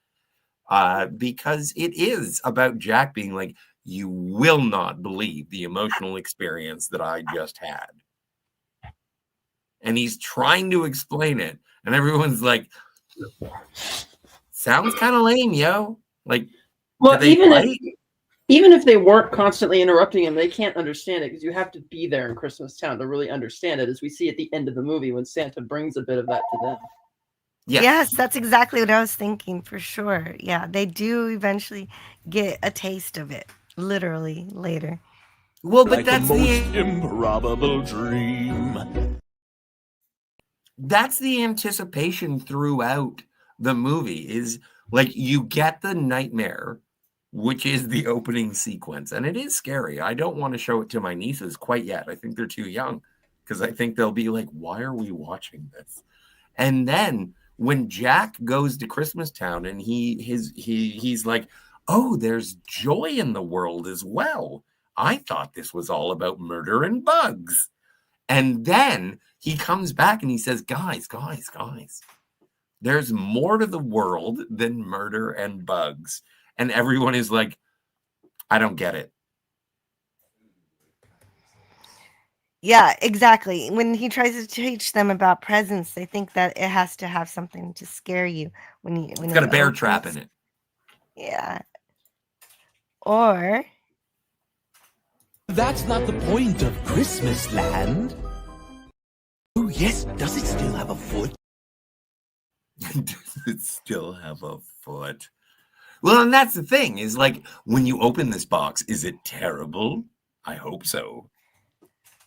Because it is about Jack being like, you will not believe the emotional experience that I just had. And he's trying to explain it. And everyone's like, sounds kind of lame, yo. Like, well, even if they weren't constantly interrupting him, they can't understand it because you have to be there in Christmas Town to really understand it, as we see at the end of the movie when Santa brings a bit of that to them. Yes, that's exactly what I was thinking, for sure. Yeah, they do eventually get a taste of it, literally, later. Well, but like that's the most improbable dream. That's the anticipation throughout the movie is like you get the nightmare, which is the opening sequence, and it is scary. I don't want to show it to my nieces quite yet. I think they're too young because I think they'll be like, why are we watching this? And then when Jack goes to Christmas Town and he's like, oh, there's joy in the world as well. I thought this was all about murder and bugs. And then he comes back and he says, guys, there's more to the world than murder and bugs. And everyone is like, I don't get it. Yeah, exactly. When he tries to teach them about presents, they think that it has to have something to scare you when It's got a bear opens. trap in it. Yeah. Or That's not the point of Christmas Land. Oh, yes. Does it still have a foot? Does it still have a foot? Well, and that's the thing is like when you open this box, is it terrible? I hope so.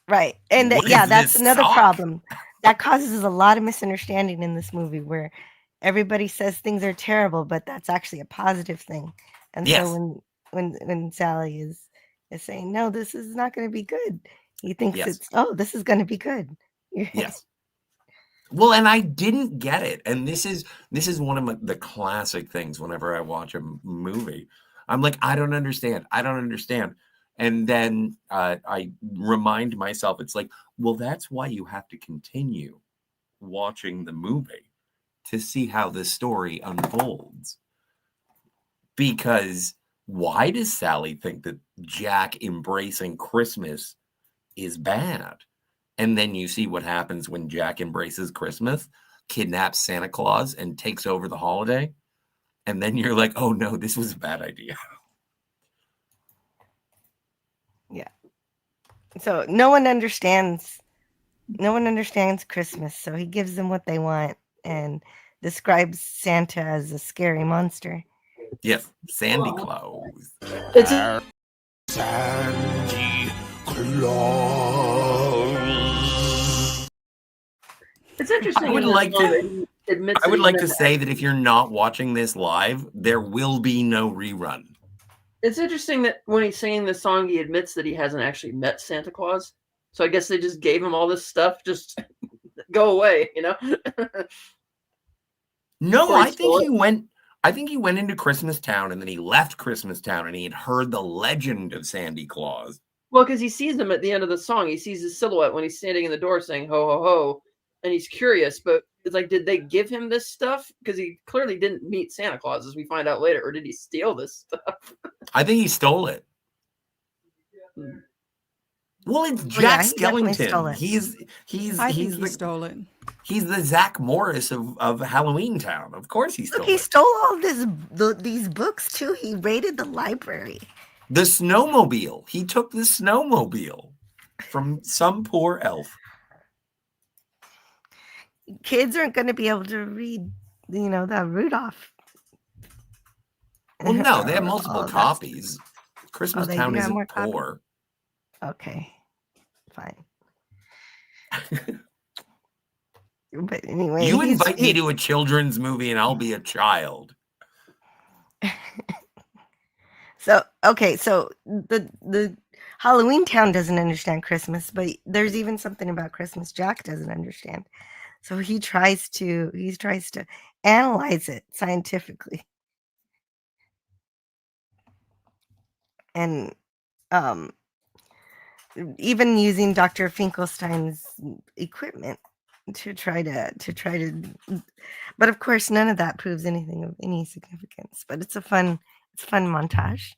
right. And What yeah, is that's this another sock? problem. That causes a lot of misunderstanding in this movie where everybody says things are terrible, but that's actually a positive thing. And Yes. so when Sally is saying, no, this is not going to be good, he thinks Yes. it's, oh, this is going to be good. Yes. Well, and I didn't get it. And this is one of the classic things whenever I watch a movie. I'm like, I don't understand. And then I remind myself, it's like, well, that's why you have to continue watching the movie to see how this story unfolds. Because why does Sally think that Jack embracing Christmas is bad? And then you see what happens when Jack embraces Christmas, kidnaps Santa Claus, and takes over the holiday. And then you're like, oh no, this was a bad idea. Yeah. So no one understands Christmas. So he gives them what they want and describes Santa as a scary monster. Yes, Sandy Claus. It's Sandy Claus. It's interesting. I would in this like song that to. he admits I that would he like met to the say that if you're not watching this live, there will be no rerun. It's interesting that when he's singing this song, he admits that he hasn't actually met Santa Claus. So I guess they just gave him all this stuff, just go away, you know? No, Or he I think stole he it. went. I think he went into Christmas Town and then he left Christmas Town and he had heard the legend of Sandy Claus. Well, because he sees him at the end of the song. He sees his silhouette when he's standing in the door saying ho ho ho, and he's curious. But it's like, did they give him this stuff? Because he clearly didn't meet Santa Claus, as we find out later, or did he steal this stuff? I think he stole it. Well, it's Jack he definitely stole Skellington. it. He stole it. He's the Zach Morris of Halloween Town. Of course he stole Look, he it. stole all these books too. He raided the library. The snowmobile. He took the snowmobile from some poor elf. Kids aren't going to be able to read, the Rudolph. Well, no, they have multiple copies. Christmas they Town do have isn't more copies? poor. Okay, fine. But anyway, You invite me to a children's movie and I'll be a child. So the Halloween Town doesn't understand Christmas, but there's even something about Christmas Jack doesn't understand. So he tries to analyze it scientifically. And even using Dr. Finkelstein's equipment to try to but of course none of that proves anything of any significance, but it's a fun montage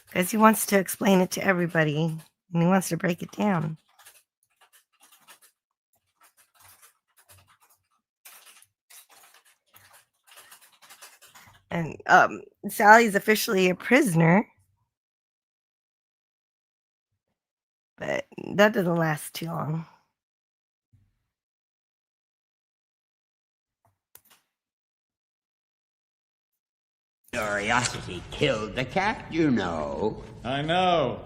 because he wants to explain it to everybody and he wants to break it down. And Sally's officially a prisoner, but that doesn't last too long. Curiosity killed the cat, you know. I know.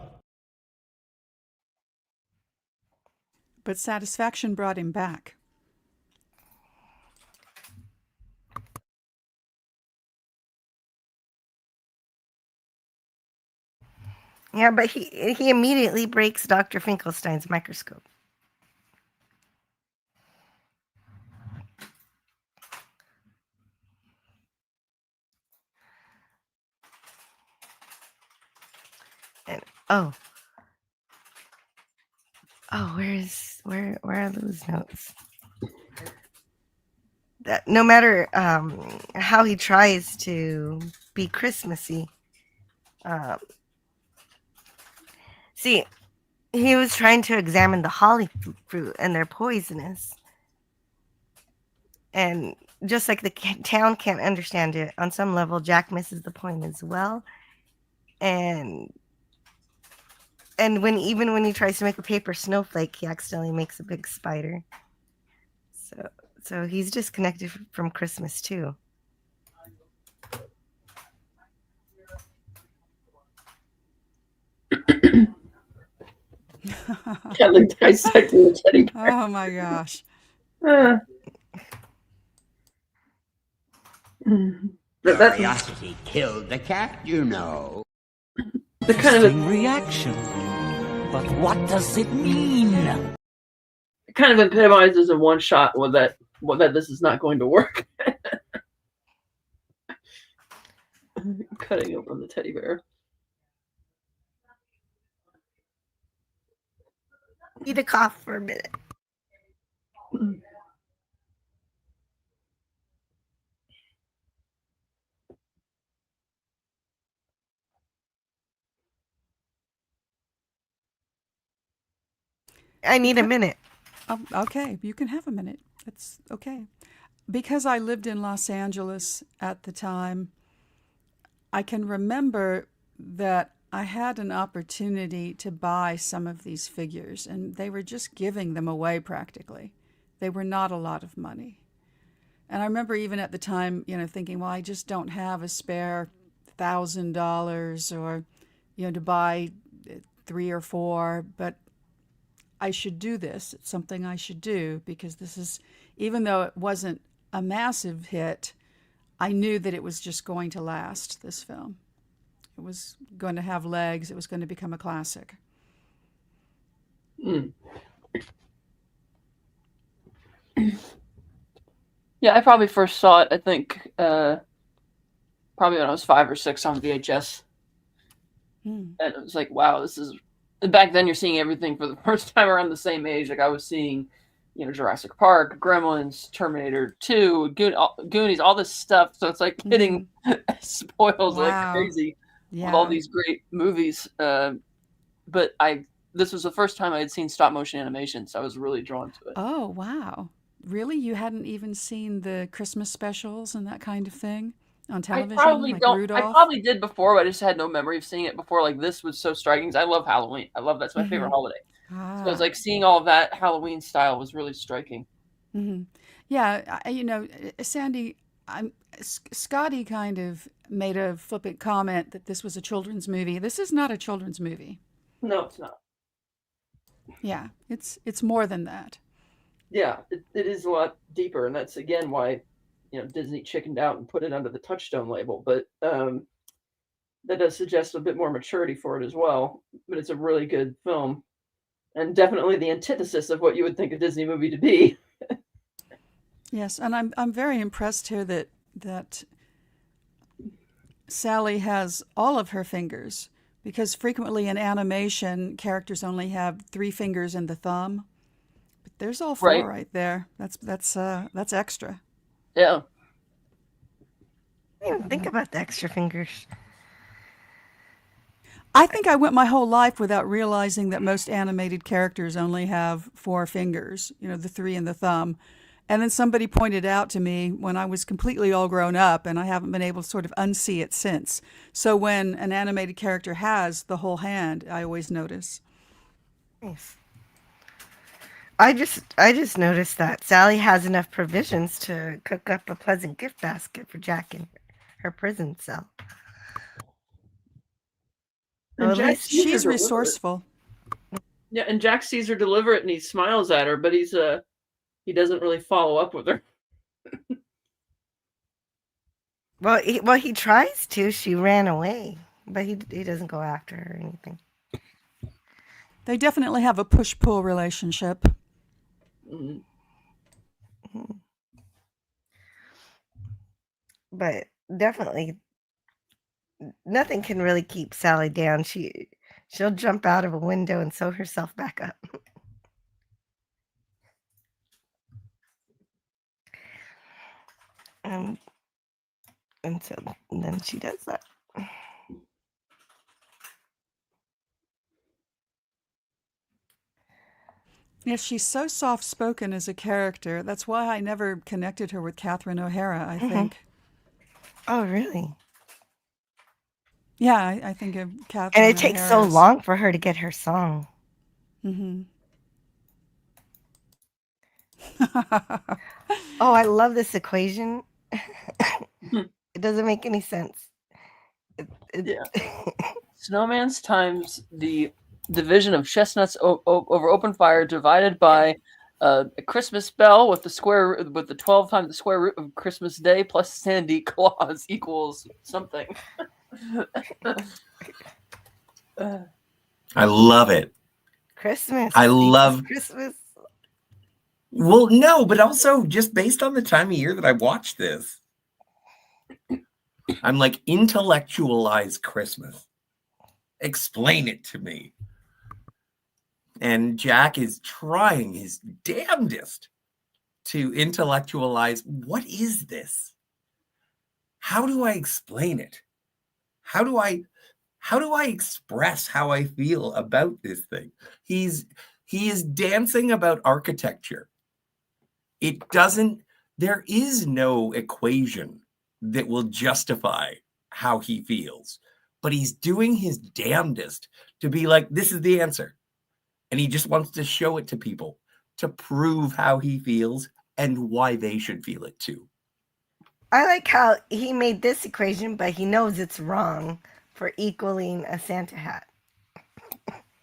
But satisfaction brought him back. Yeah, but he immediately breaks Dr. Finkelstein's microscope. And where are those notes? That no matter how he tries to be Christmassy, see, he was trying to examine the holly fruit, and they're poisonous. And just like the town can't understand it, on some level, Jack misses the point as well. And even when he tries to make a paper snowflake, he accidentally makes a big spider. So he's disconnected from Christmas too. Kelly dissecting the teddy bear. Oh my gosh. Curiosity killed the cat, you know. The kind of reaction. But what does it mean? It kind of epitomizes in one shot that this is not going to work. Cutting open the teddy bear. Need to cough for a minute. I need a minute. Okay, you can have a minute. It's okay. Because I lived in Los Angeles at the time, I can remember that I had an opportunity to buy some of these figures, and they were just giving them away practically. They were not a lot of money. And I remember even at the time, thinking, well, I just don't have a spare $1,000 or, to buy 3 or 4, but I should do this. It's something I should do because this is, even though it wasn't a massive hit, I knew that it was just going to last, this film. It was going to have legs. It was going to become a classic. Yeah, I probably first saw it, I think, probably when I was 5 or 6 on VHS. And it was like, wow, this is... Back then, you're seeing everything for the first time around the same age. Like, I was seeing, Jurassic Park, Gremlins, Terminator 2, Goonies, all this stuff. So it's like getting spoiled like crazy with all these great movies. But this was the first time I had seen stop motion animation, so I was really drawn to it. Oh, wow. Really? You hadn't even seen the Christmas specials and that kind of thing on television? I probably did before, but I just had no memory of seeing it before. Like, this was so striking. I love Halloween. That's my favorite holiday. So it was like seeing all of that Halloween style was really striking. Yeah, Sandy, Scotty kind of made a flippant comment that this was a children's movie. This is not a children's movie. No, it's not. Yeah, it's more than that. Yeah, it is a lot deeper, and that's again why Disney chickened out and put it under the Touchstone label, but that does suggest a bit more maturity for it as well. But it's a really good film, and definitely the antithesis of what you would think a Disney movie to be. Yes, and I'm very impressed here that Sally has all of her fingers, because frequently in animation characters only have 3 fingers and the thumb, but there's all 4 right there. That's extra. Yeah. I didn't even think about the extra fingers. I think I went my whole life without realizing that most animated characters only have 4 fingers, the 3 and the thumb. And then somebody pointed out to me when I was completely all grown up, and I haven't been able to sort of unsee it since. So when an animated character has the whole hand, I always notice. Nice. I just noticed that Sally has enough provisions to cook up a pleasant gift basket for Jack in her prison cell. And at Jack least sees her She's deliver it. resourceful. Yeah, and Jack sees her deliver it, and he smiles at her, but he doesn't really follow up with her. Well, he tries to. She ran away, but he doesn't go after her or anything. They definitely have a push-pull relationship. Mm-hmm. But definitely, nothing can really keep Sally down. She'll jump out of a window and sew herself back up. And so then she does that. Yes, she's so soft-spoken as a character. That's why I never connected her with Catherine O'Hara, I think. Oh, really? Yeah, I think of Catherine And it takes so O'Hara's- long for her to get her song. Mm-hmm. Oh, I love this equation. It doesn't make any sense. Yeah. Snowman's times the division of chestnuts over open fire divided by a Christmas bell with the 12 times the square root of Christmas Day plus Sandy Claus equals something. I love it. Christmas. I love Christmas. Well, no, but also just based on the time of year that I watched this, I'm like, intellectualize Christmas. Explain it to me. And Jack is trying his damnedest to intellectualize, what is this? How do I explain it? How do I express how I feel about this thing? He is dancing about architecture. There is no equation that will justify how he feels, but he's doing his damnedest to be like, this is the answer. And he just wants to show it to people to prove how he feels and why they should feel it too. I like how he made this equation, but he knows it's wrong for equaling a Santa hat.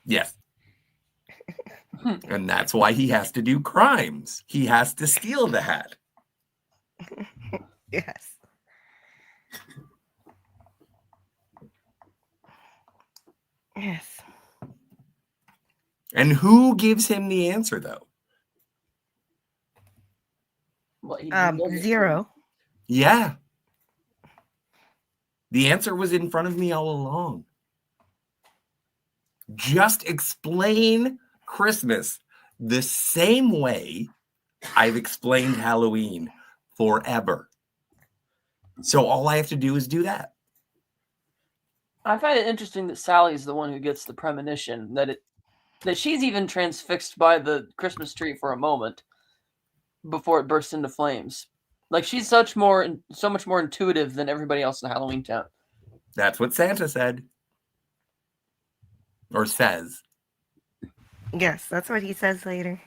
Yes. And that's why he has to do crimes. He has to steal the hat. Yes. Yes. And who gives him the answer, though? Zero. Yeah. The answer was in front of me all along. Just explain Christmas the same way I've explained Halloween forever. So all I have to do is do that. I find it interesting that Sally's the one who gets the premonition that she's even transfixed by the Christmas tree for a moment before it bursts into flames. Like, she's so much more intuitive than everybody else in Halloween Town. That's what Santa said. Or says. Yes, that's what he says later.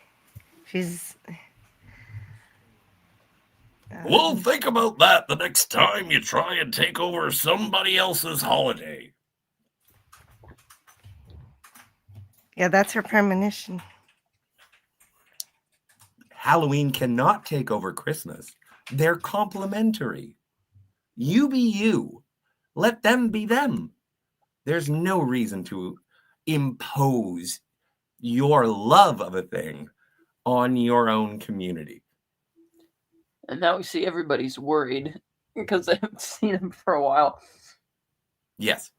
She's... Well, think about that the next time you try and take over somebody else's holiday. Yeah, that's her premonition. Halloween cannot take over Christmas. They're complementary. You be you. Let them be them. There's no reason to impose your love of a thing on your own community. And now we see everybody's worried because they haven't seen him for a while. Yes.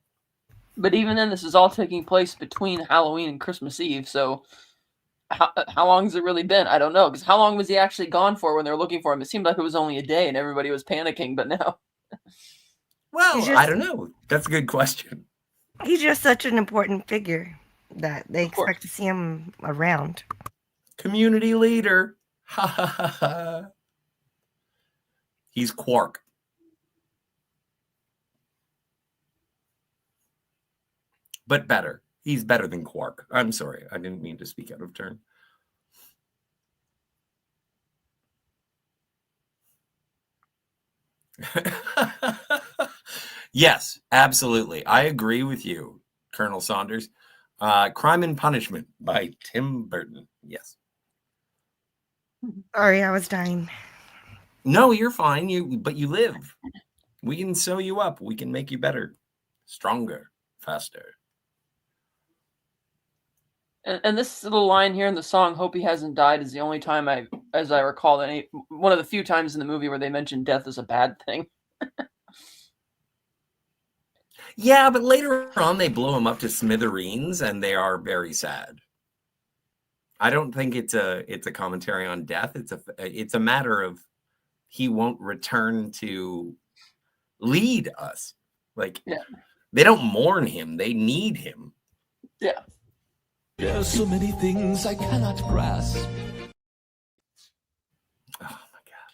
But even then, this is all taking place between Halloween and Christmas Eve, so how long has it really been? I don't know, because how long was he actually gone for when they were looking for him? It seemed like it was only a day and everybody was panicking, but now... Well, I don't know. That's a good question. He's just such an important figure that they expect to see him around. Community leader. Ha ha ha ha. He's Quark. But better. He's better than Quark. I'm sorry. I didn't mean to speak out of turn. Yes, absolutely. I agree with you Colonel Saunders. Crime and Punishment by Tim Burton. Yes. Sorry, I was dying. No, you're fine. But you live. We can sew you up. We can make you better, stronger, faster. And this little line here in the song, "Hope He Hasn't Died," is the only time as I recall, one of the few times in the movie where they mention death as a bad thing. Yeah, but later on they blow him up to smithereens, and they are very sad. I don't think it's a commentary on death. It's a matter of he won't return to lead us. Like, they don't mourn him; they need him. Yeah. There's so many things I cannot grasp. Oh my God.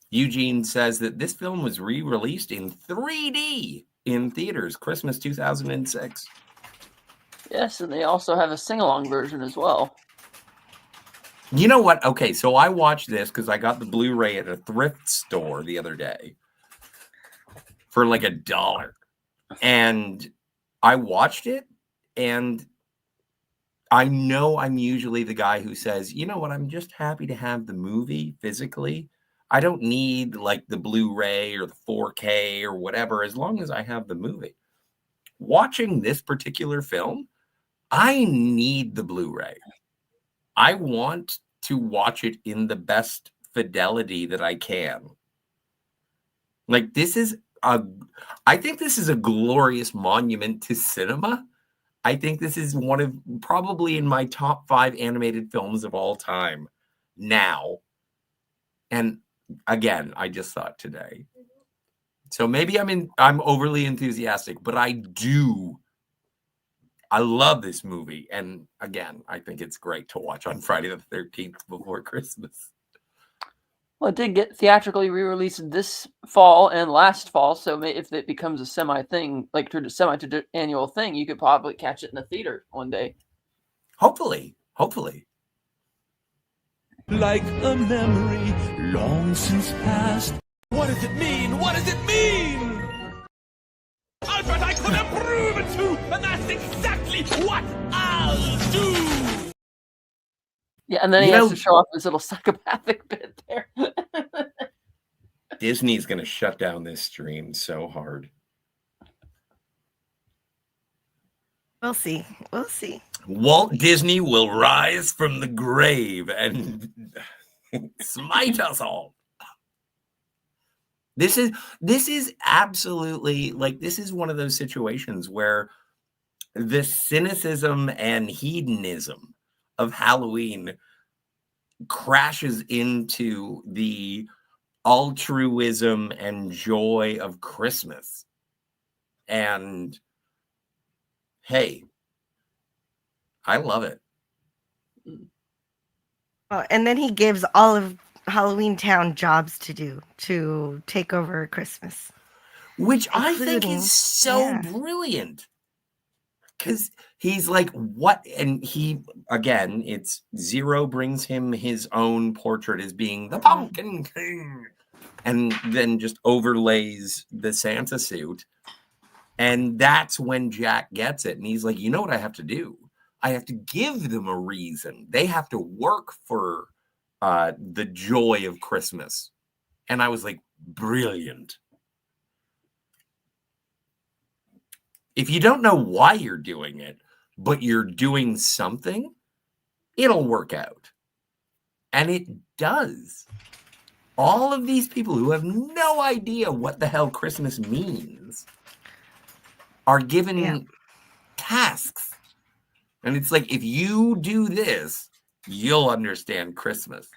Eugene says that this film was re-released in 3D in theaters, Christmas 2006. Yes, and they also have a sing-along version as well. You know what? Okay, so I watched this because I got the Blu-ray at a thrift store the other day for like $1. And I watched it, and I know I'm usually the guy who says, you know what, I'm just happy to have the movie physically. I don't need like the Blu-ray or the 4K or whatever, as long as I have the movie. Watching this particular film, I need the Blu-ray. I want to watch it in the best fidelity that I can. Like, I think this is a glorious monument to cinema. I think this is one of probably in my top 5 animated films of all time now. And again, I just thought today. So maybe I'm overly enthusiastic, but I love this movie. And again, I think it's great to watch on Friday the 13th before Christmas. Well, it did get theatrically re-released this fall and last fall, so if it becomes a semi-thing, like semi-annual thing, you could probably catch it in the theater one day. Hopefully. Like a memory long since past. What does it mean? What does it mean? Alfred, I couldn't prove it to, and that's exactly what I'll do. Yeah, and then he has to show off his little psychopathic bit there. Disney's going to shut down this stream so hard. We'll see. Walt Disney will rise from the grave and smite us all. This is absolutely, like, this is one of those situations where the cynicism and hedonism of Halloween crashes into the altruism and joy of Christmas. And hey, I love it. Oh, and then he gives all of Halloween Town jobs to do to take over Christmas, which I think is so brilliant. Because he's like, what? And he, again, it's Zero brings him his own portrait as being the Pumpkin King, and then just overlays the Santa suit. And that's when Jack gets it. And he's like, you know what I have to do? I have to give them a reason. They have to work for the joy of Christmas. And I was like, brilliant. If you don't know why you're doing it, but you're doing something, it'll work out. And it does. All of these people who have no idea what the hell Christmas means are given tasks. And it's like, if you do this, you'll understand Christmas.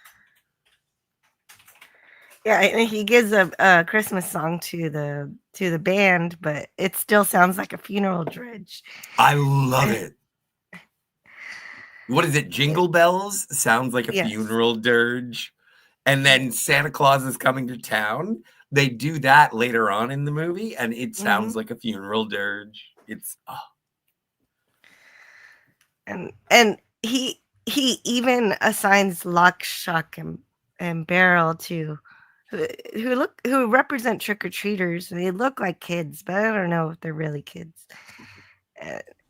Yeah, and he gives a Christmas song to the band, but it still sounds like a funeral dirge. I love it. What is it? Jingle Bells sounds like a funeral dirge. And then Santa Claus is coming to town. They do that later on in the movie, and it sounds like a funeral dirge. It's and he even assigns Lock, Shock, and Barrel to who represent trick-or-treaters. They look like kids, but I don't know if they're really kids.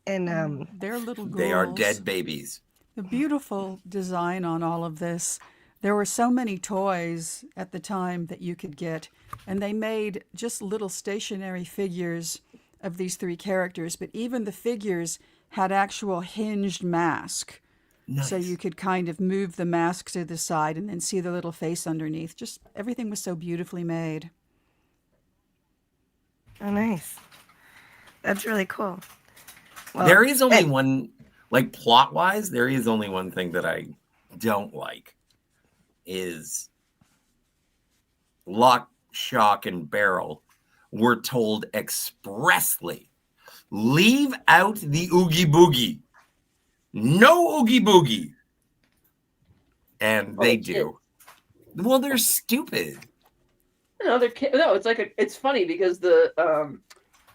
And they're little girls. They are dead babies. The beautiful design on all of this. There were so many toys at the time that you could get, and they made just little stationary figures of these three characters, but even the figures had actual hinged mask. Nice. So you could kind of move the mask to the side and then see the little face underneath. Just everything was so beautifully made. Oh, nice. That's really cool. Well, there is only one, like plot-wise, there is only one thing that I don't like is Lock, Shock, and Barrel were told expressly, leave out the Oogie Boogie. No Oogie Boogie. And they do. Well, they're stupid. No, it's like it's funny because the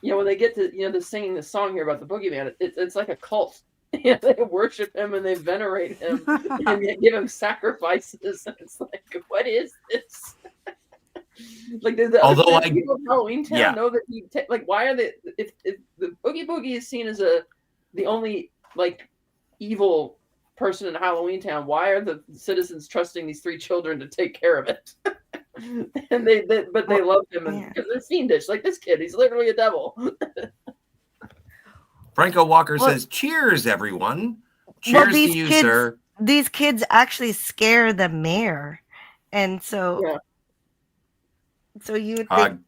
when they get to the singing the song here about the boogeyman, it's like a cult. They worship him and they venerate him and give him sacrifices. And it's like, what is this? Like, the although people of Halloween Town know that why are they? If the Oogie Boogie is seen as the only like evil person in Halloween Town, why are the citizens trusting these three children to take care of it? And they love him because they're fiendish. Like this kid, he's literally a devil. Franco Walker says, cheers, everyone. Cheers to you, sir. These kids actually scare the mayor. And so, you would think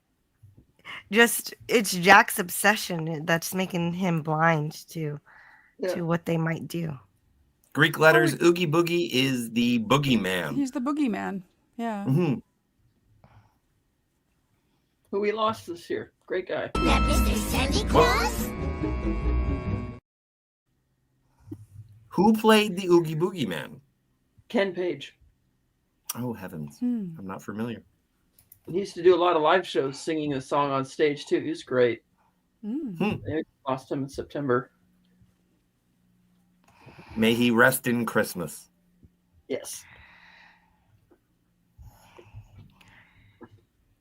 it's Jack's obsession that's making him blind to what they might do. Greek letters, Oogie Boogie is the boogeyman. He's the boogeyman. Yeah. Mm-hmm. Who we lost this year. Great guy. Mr. Santa Claus? Who played the Oogie Boogie Man? Ken Page. Oh, heavens. I'm not familiar. He used to do a lot of live shows singing a song on stage, too. He was great. I lost him in September. May he rest in Christmas. Yes.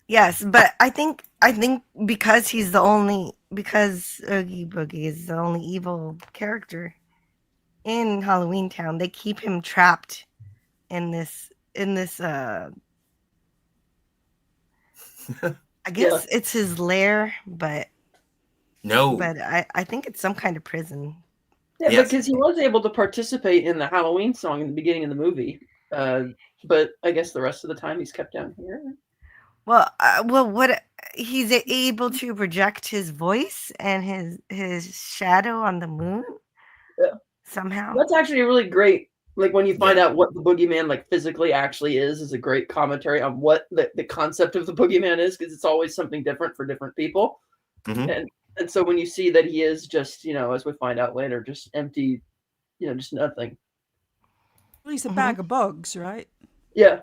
Yes, but I think because Oogie Boogie is the only evil character in Halloween Town, they keep him trapped in this I guess it's his lair, but I think it's some kind of prison. Yeah, because he was able to participate in the Halloween song in the beginning of the movie, but I guess the rest of the time he's kept down here. Well, what he's able to project his voice and his shadow on the moon. Somehow. That's actually a really great. Like when you find out what the boogeyman like physically actually is a great commentary on what the concept of the boogeyman is, because it's always something different for different people. And so when you see that he is just, as we find out later, just empty, just nothing. At least a bag of bugs, right? Yeah.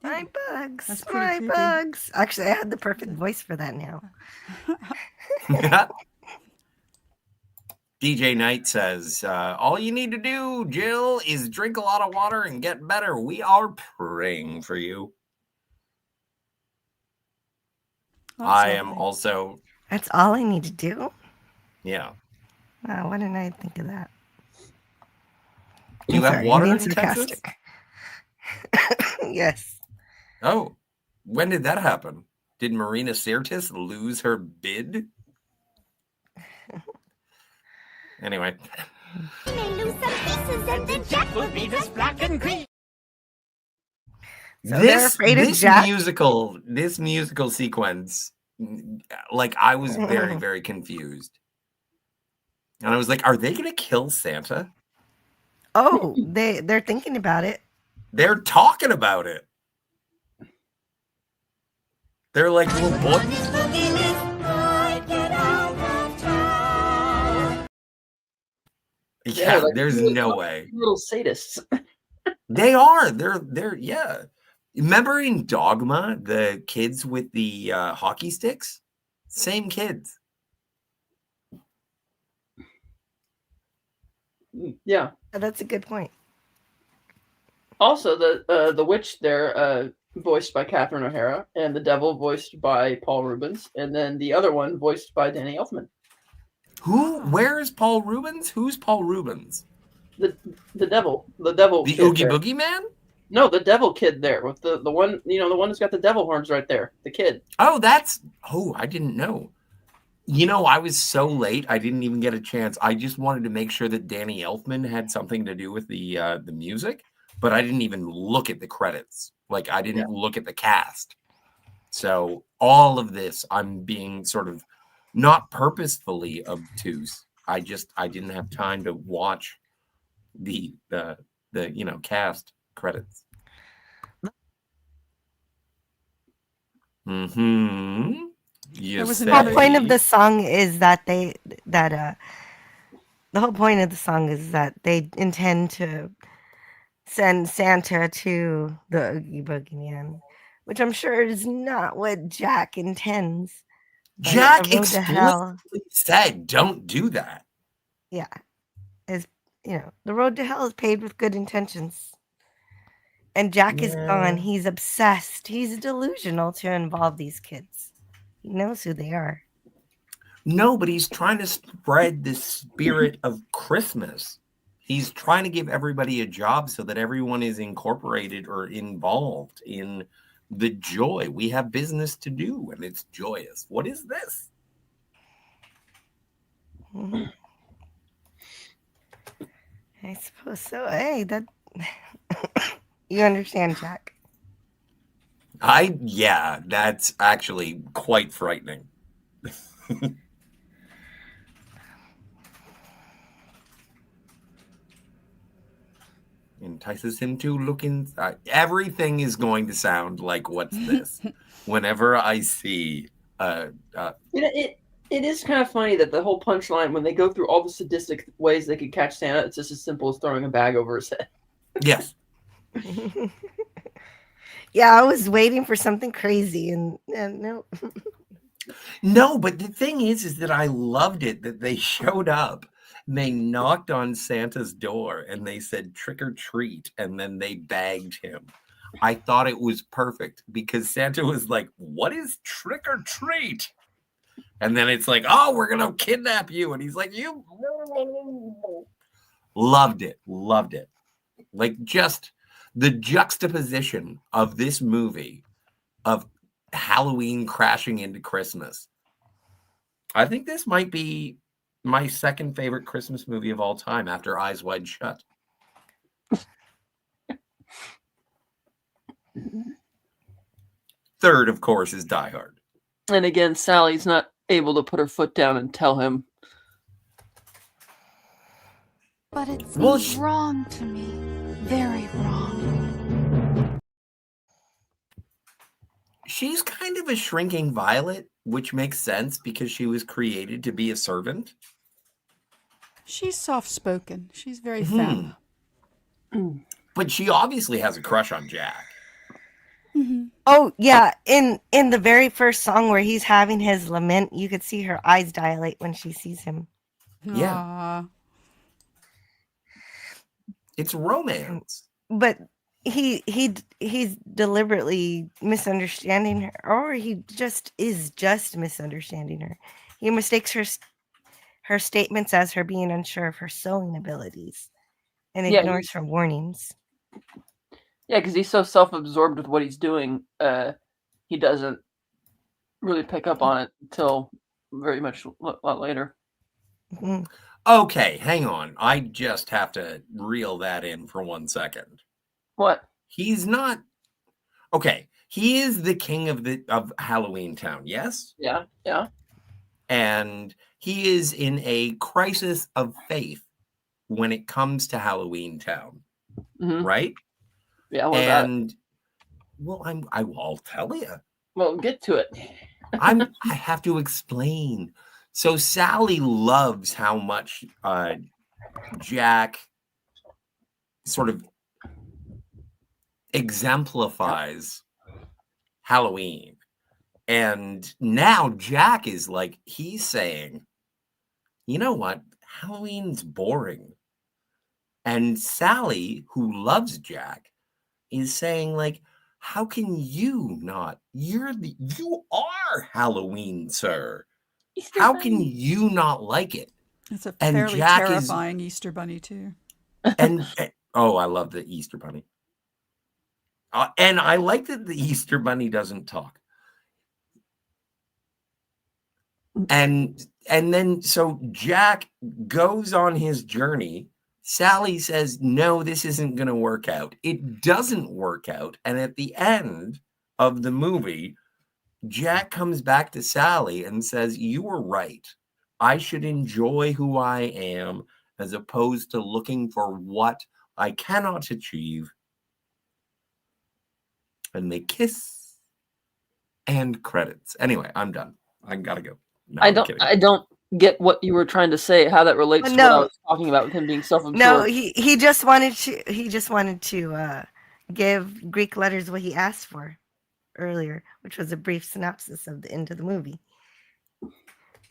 My bugs. That's My creepy. bugs. Actually, I had the perfect voice for that now. DJ Knight says, all you need to do, Jill, is drink a lot of water and get better. We are praying for you. I am also... That's all I need to do? Yeah. Wow, why didn't I think of that? You have water in Texas? Yes. Oh, when did that happen? Did Marina Sirtis lose her bid? Anyway. You may lose some pieces and then Jack will be this black and green. So this musical sequence, like I was very, very confused. And I was like, are they going to kill Santa? Oh, they're thinking about it. They're talking about it. They're like, little boy. Yeah, like there's no way. Little sadists. They are. They're yeah. Remember in Dogma, the kids with the hockey sticks? Same kids. Yeah. That's a good point. Also, the witch there, voiced by Catherine O'Hara, and the devil voiced by Paul Rubens, and then the other one voiced by Danny Elfman. Where is Paul Rubens? Who's Paul Rubens? The devil. The Oogie Boogie Man? No, the devil kid there with the one, the one who's got the devil horns right there. The kid. Oh, I didn't know. I was so late, I didn't even get a chance. I just wanted to make sure that Danny Elfman had something to do with the music, but I didn't even look at the credits. Like, I didn't look at the cast. So all of this, I'm being sort of not purposefully obtuse. I didn't have time to watch the cast credits. Yes. The whole point of the song is that the whole point of the song is that they intend to send Santa to the Oogie Boogie Man, which I'm sure is not what Jack intends. Jack explicitly said, "Don't do that." Yeah, the road to hell is paved with good intentions. And Jack is gone. He's obsessed. He's delusional to involve these kids. He knows who they are. No, but he's trying to spread the spirit of Christmas. He's trying to give everybody a job so that everyone is incorporated or involved in the joy. We have business to do, and it's joyous. What is this? Mm-hmm. I suppose so. Hey, that you understand, Jack? That's actually quite frightening. Entices him to look inside. Everything is going to sound like, what's this? Whenever I see it is kind of funny that the whole punchline, when they go through all the sadistic ways they could catch Santa, it's just as simple as throwing a bag over his head. Yes. Yeah, I was waiting for something crazy, and no. No, but the thing is that I loved it that they showed up. They knocked on Santa's door and they said trick or treat, and then they bagged him. I thought it was perfect because Santa was like, "What is trick or treat?" And then it's like, "Oh, we're gonna kidnap you," and he's like, "You." Loved it. Like, just the juxtaposition of this movie of Halloween crashing into Christmas. I think this might be my second favorite Christmas movie of all time after Eyes Wide Shut. Third, of course, is Die Hard. And again, Sally's not able to put her foot down and tell him. But it seems wrong to me. Very wrong. She's kind of a shrinking violet, which makes sense because she was created to be a servant. She's soft-spoken. She's very femme. But she obviously has a crush on Jack. Mm-hmm. Oh, yeah. In the very first song where he's having his lament, you could see her eyes dilate when she sees him. Yeah. Aww. It's romance. But he's deliberately misunderstanding her, or he just misunderstanding her. He mistakes her statements as her being unsure of her sewing abilities and ignores her warnings. Yeah, because he's so self-absorbed with what he's doing, he doesn't really pick up on it until very much a lot later. Mm-hmm. Okay, hang on. I just have to reel that in for 1 second. What? He's not. Okay, he is the king of Halloween Town, yes? Yeah. And he is in a crisis of faith when it comes to Halloween Town, right? Yeah, I'll tell you. Well, get to it. I have to explain. So Sally loves how much Jack sort of exemplifies Halloween. And now Jack is like, he's saying, you know what? Halloween's boring. And Sally, who loves Jack, is saying, like, how can you not? You are Halloween, sir. Easter How bunny. can you not like it? It's a And fairly Jack terrifying Easter bunny too. and oh, I love the Easter bunny. And I like that the Easter bunny doesn't talk. And then so Jack goes on his journey. Sally says, no, this isn't going to work out. It doesn't work out. And at the end of the movie, Jack comes back to Sally and says, you were right. I should enjoy who I am as opposed to looking for what I cannot achieve. And they kiss and credits. Anyway, I'm done. I gotta go. No, I don't get what you were trying to say, how that relates to what I was talking about with him being self-absorbed. No, he just wanted to give Greek letters what he asked for earlier, which was a brief synopsis of the end of the movie.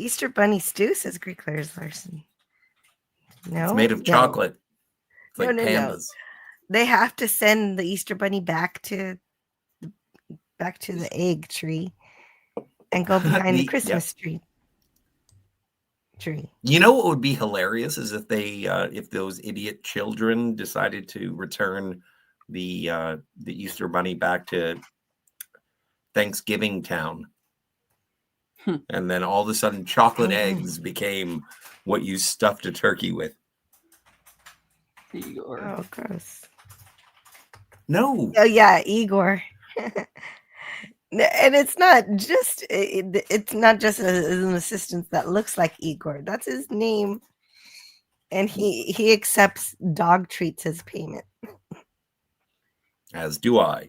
Easter Bunny stew says Greek letters, Larson. No, it's made of chocolate. It's like no. pandas. They have to send the Easter Bunny back to the egg tree and go behind the Christmas tree. You know what would be hilarious is if they if those idiot children decided to return the Easter Bunny back to Thanksgiving Town. And then all of a sudden chocolate eggs became what you stuffed a turkey with. Igor. Oh, gross. No. Oh yeah, Igor. And it's not just an assistant that looks like Igor. That's his name, and he accepts dog treats as payment. As do I.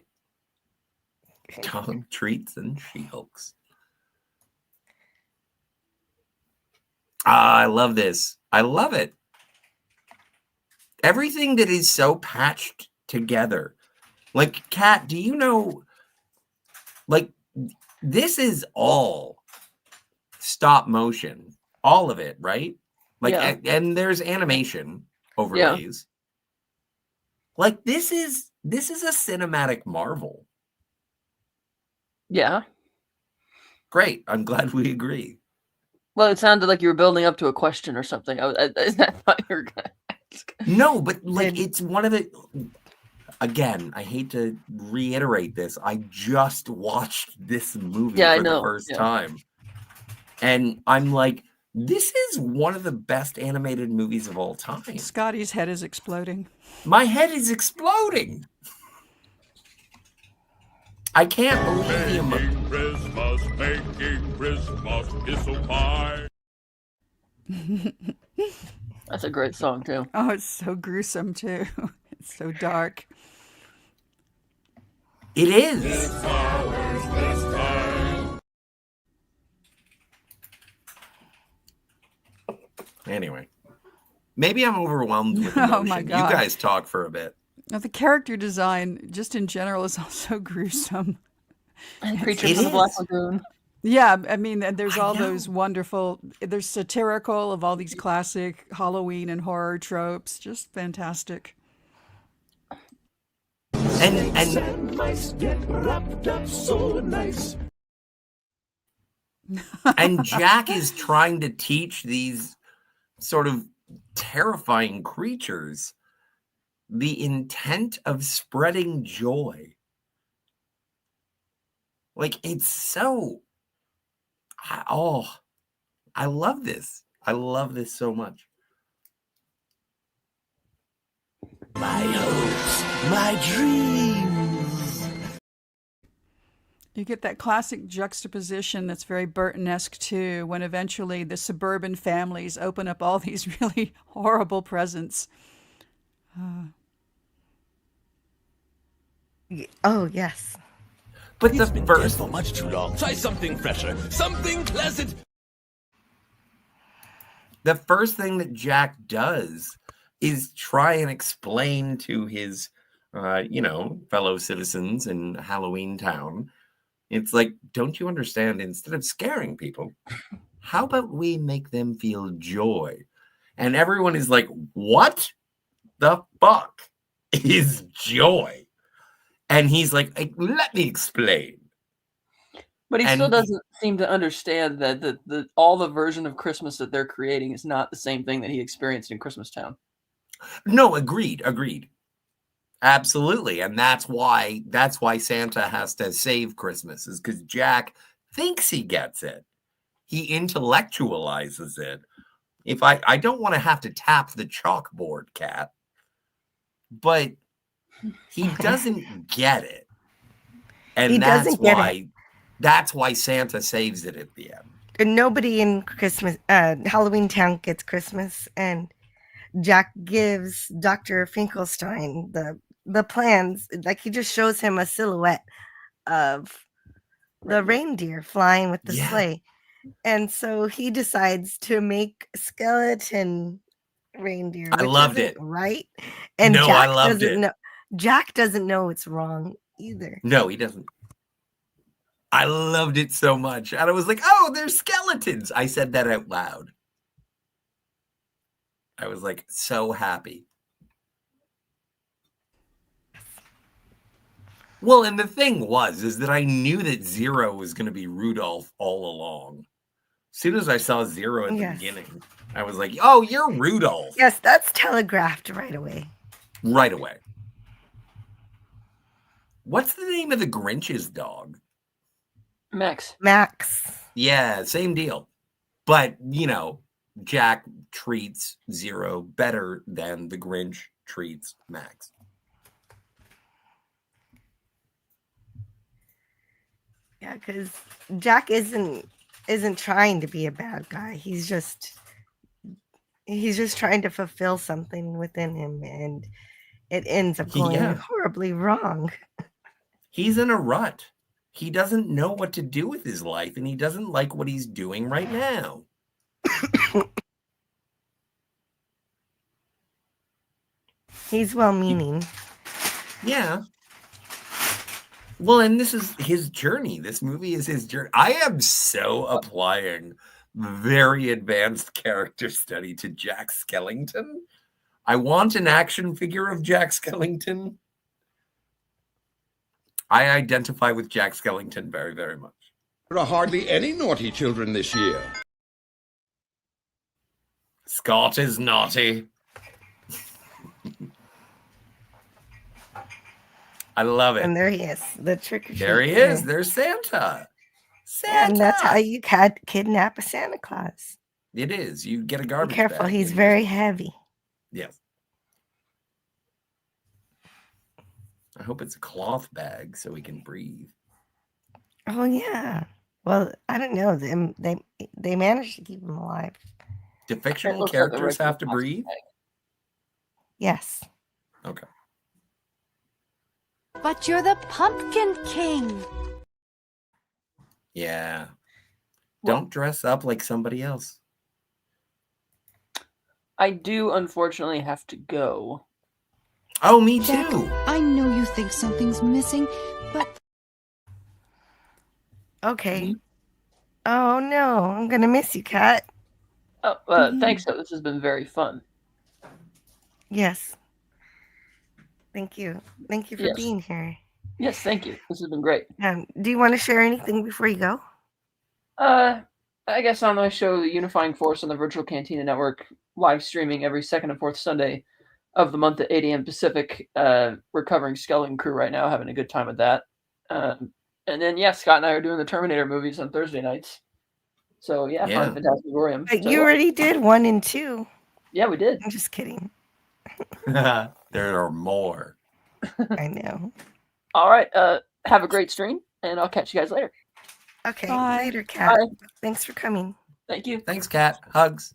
Dog treats and She-Hulks. I love this. I love it. Everything that is so patched together. Like, Kat, do you know? Like, this is all stop motion, all of it, right? Like, and there's animation overlays. Yeah. Like, this is a cinematic marvel. Yeah. Great. I'm glad we agree. Well, it sounded like you were building up to a question or something. I thought you were gonna ask. No, but like, it's one of the. Again, I hate to reiterate this. I just watched this movie for the first time. And I'm like, this is one of the best animated movies of all time. Scotty's head is exploding. My head is exploding. I can't believe the emotion. Making Christmas is so fine. That's a great song, too. Oh, it's so gruesome, too. It's so dark. It is. Anyway, maybe I'm overwhelmed with emotion. Oh my God. You guys talk for a bit. Now, the character design, just in general, is also gruesome. And Creatures of the Black Lagoon. Yeah, I mean, there's all those wonderful, there's satirical of all these classic Halloween and horror tropes. Just fantastic. And mice get wrapped up so nice. And Jack is trying to teach these sort of terrifying creatures the intent of spreading joy. Like, it's so... I love this. I love this so much. My hopes, my dreams. You get that classic juxtaposition that's very Burton-esque too, when eventually the suburban families open up all these really horrible presents. Oh, yes. But it's been dead for much too long. Try something fresher, something pleasant. The first thing that Jack does is try and explain to his, fellow citizens in Halloween Town. It's like, don't you understand? Instead of scaring people, how about we make them feel joy? And everyone is like, what the fuck is joy? And he's like, let me explain. But he And still doesn't seem to understand that all the version of Christmas that they're creating is not the same thing that he experienced in Christmastown. No, agreed. Absolutely. And that's why Santa has to save Christmas, is because Jack thinks he gets it. He intellectualizes it. If I don't want to have to tap the chalkboard, Cat, but he doesn't get it. And He doesn't get it. That's why Santa saves it at the end. And nobody in Christmas, Halloween Town gets Christmas, and Jack gives Dr. Finkelstein the plans. Like, he just shows him a silhouette of the reindeer flying with the sleigh. And so he decides to make skeleton reindeer, I which loved isn't it. right. And No, I loved doesn't it. know. Jack doesn't know it's wrong either. No, he doesn't. I loved it so much. And I was like, oh, they're skeletons. I said that out loud. I was like so happy. Well, and the thing is that I knew that Zero was going to be Rudolph all along. As soon as I saw Zero at the beginning, I was like, oh, you're Rudolph. Yes, that's telegraphed right away. Right away. What's the name of the Grinch's dog? Max. Yeah, same deal. But, Jack treats Zero better than the Grinch treats Max. Yeah, because Jack isn't trying to be a bad guy. He's just trying to fulfill something within him, and it ends up going horribly wrong. He's in a rut. He doesn't know what to do with his life, and he doesn't like what he's doing right now. He's well-meaning. Yeah. Well, and this is his journey. This movie is his journey. I am so applying very advanced character study to Jack Skellington. I want an action figure of Jack Skellington. I identify with Jack Skellington very, very much. There are hardly any naughty children this year. Scott is naughty. I love it. And there he is, the trick-or-treat. There he is. There's Santa. And that's how you kidnap a Santa Claus. It is. You get a garbage Be careful, bag. he's very heavy. Yes. I hope it's a cloth bag so he can breathe. Oh yeah. Well, I don't know. They managed to keep him alive. Do fictional characters have to breathe? Yes. Okay. But you're the Pumpkin King. Yeah. Don't dress up like somebody else. I do unfortunately have to go. Oh, me Jack, too. I know you think something's missing, but... Okay. Oh no, I'm gonna miss you, Kat. Oh, thanks. This has been very fun. Yes. Thank you. Thank you for being here. Yes, thank you. This has been great. Do you want to share anything before you go? I guess on my show, The Unifying Force on the Virtual Cantina Network, live streaming every second and fourth Sunday of the month at 8 a.m. Pacific. We're covering Skeleton Crew right now, having a good time with that. And then, Scott and I are doing the Terminator movies on Thursday nights. So, fun Phantasmagorium. But you already did 1 and 2. Yeah, we did. I'm just kidding. There are more. I know. All right. Have a great stream, and I'll catch you guys later. Okay. Bye. Later, Kat. Bye. Thanks for coming. Thank you. Thanks, Kat. Hugs.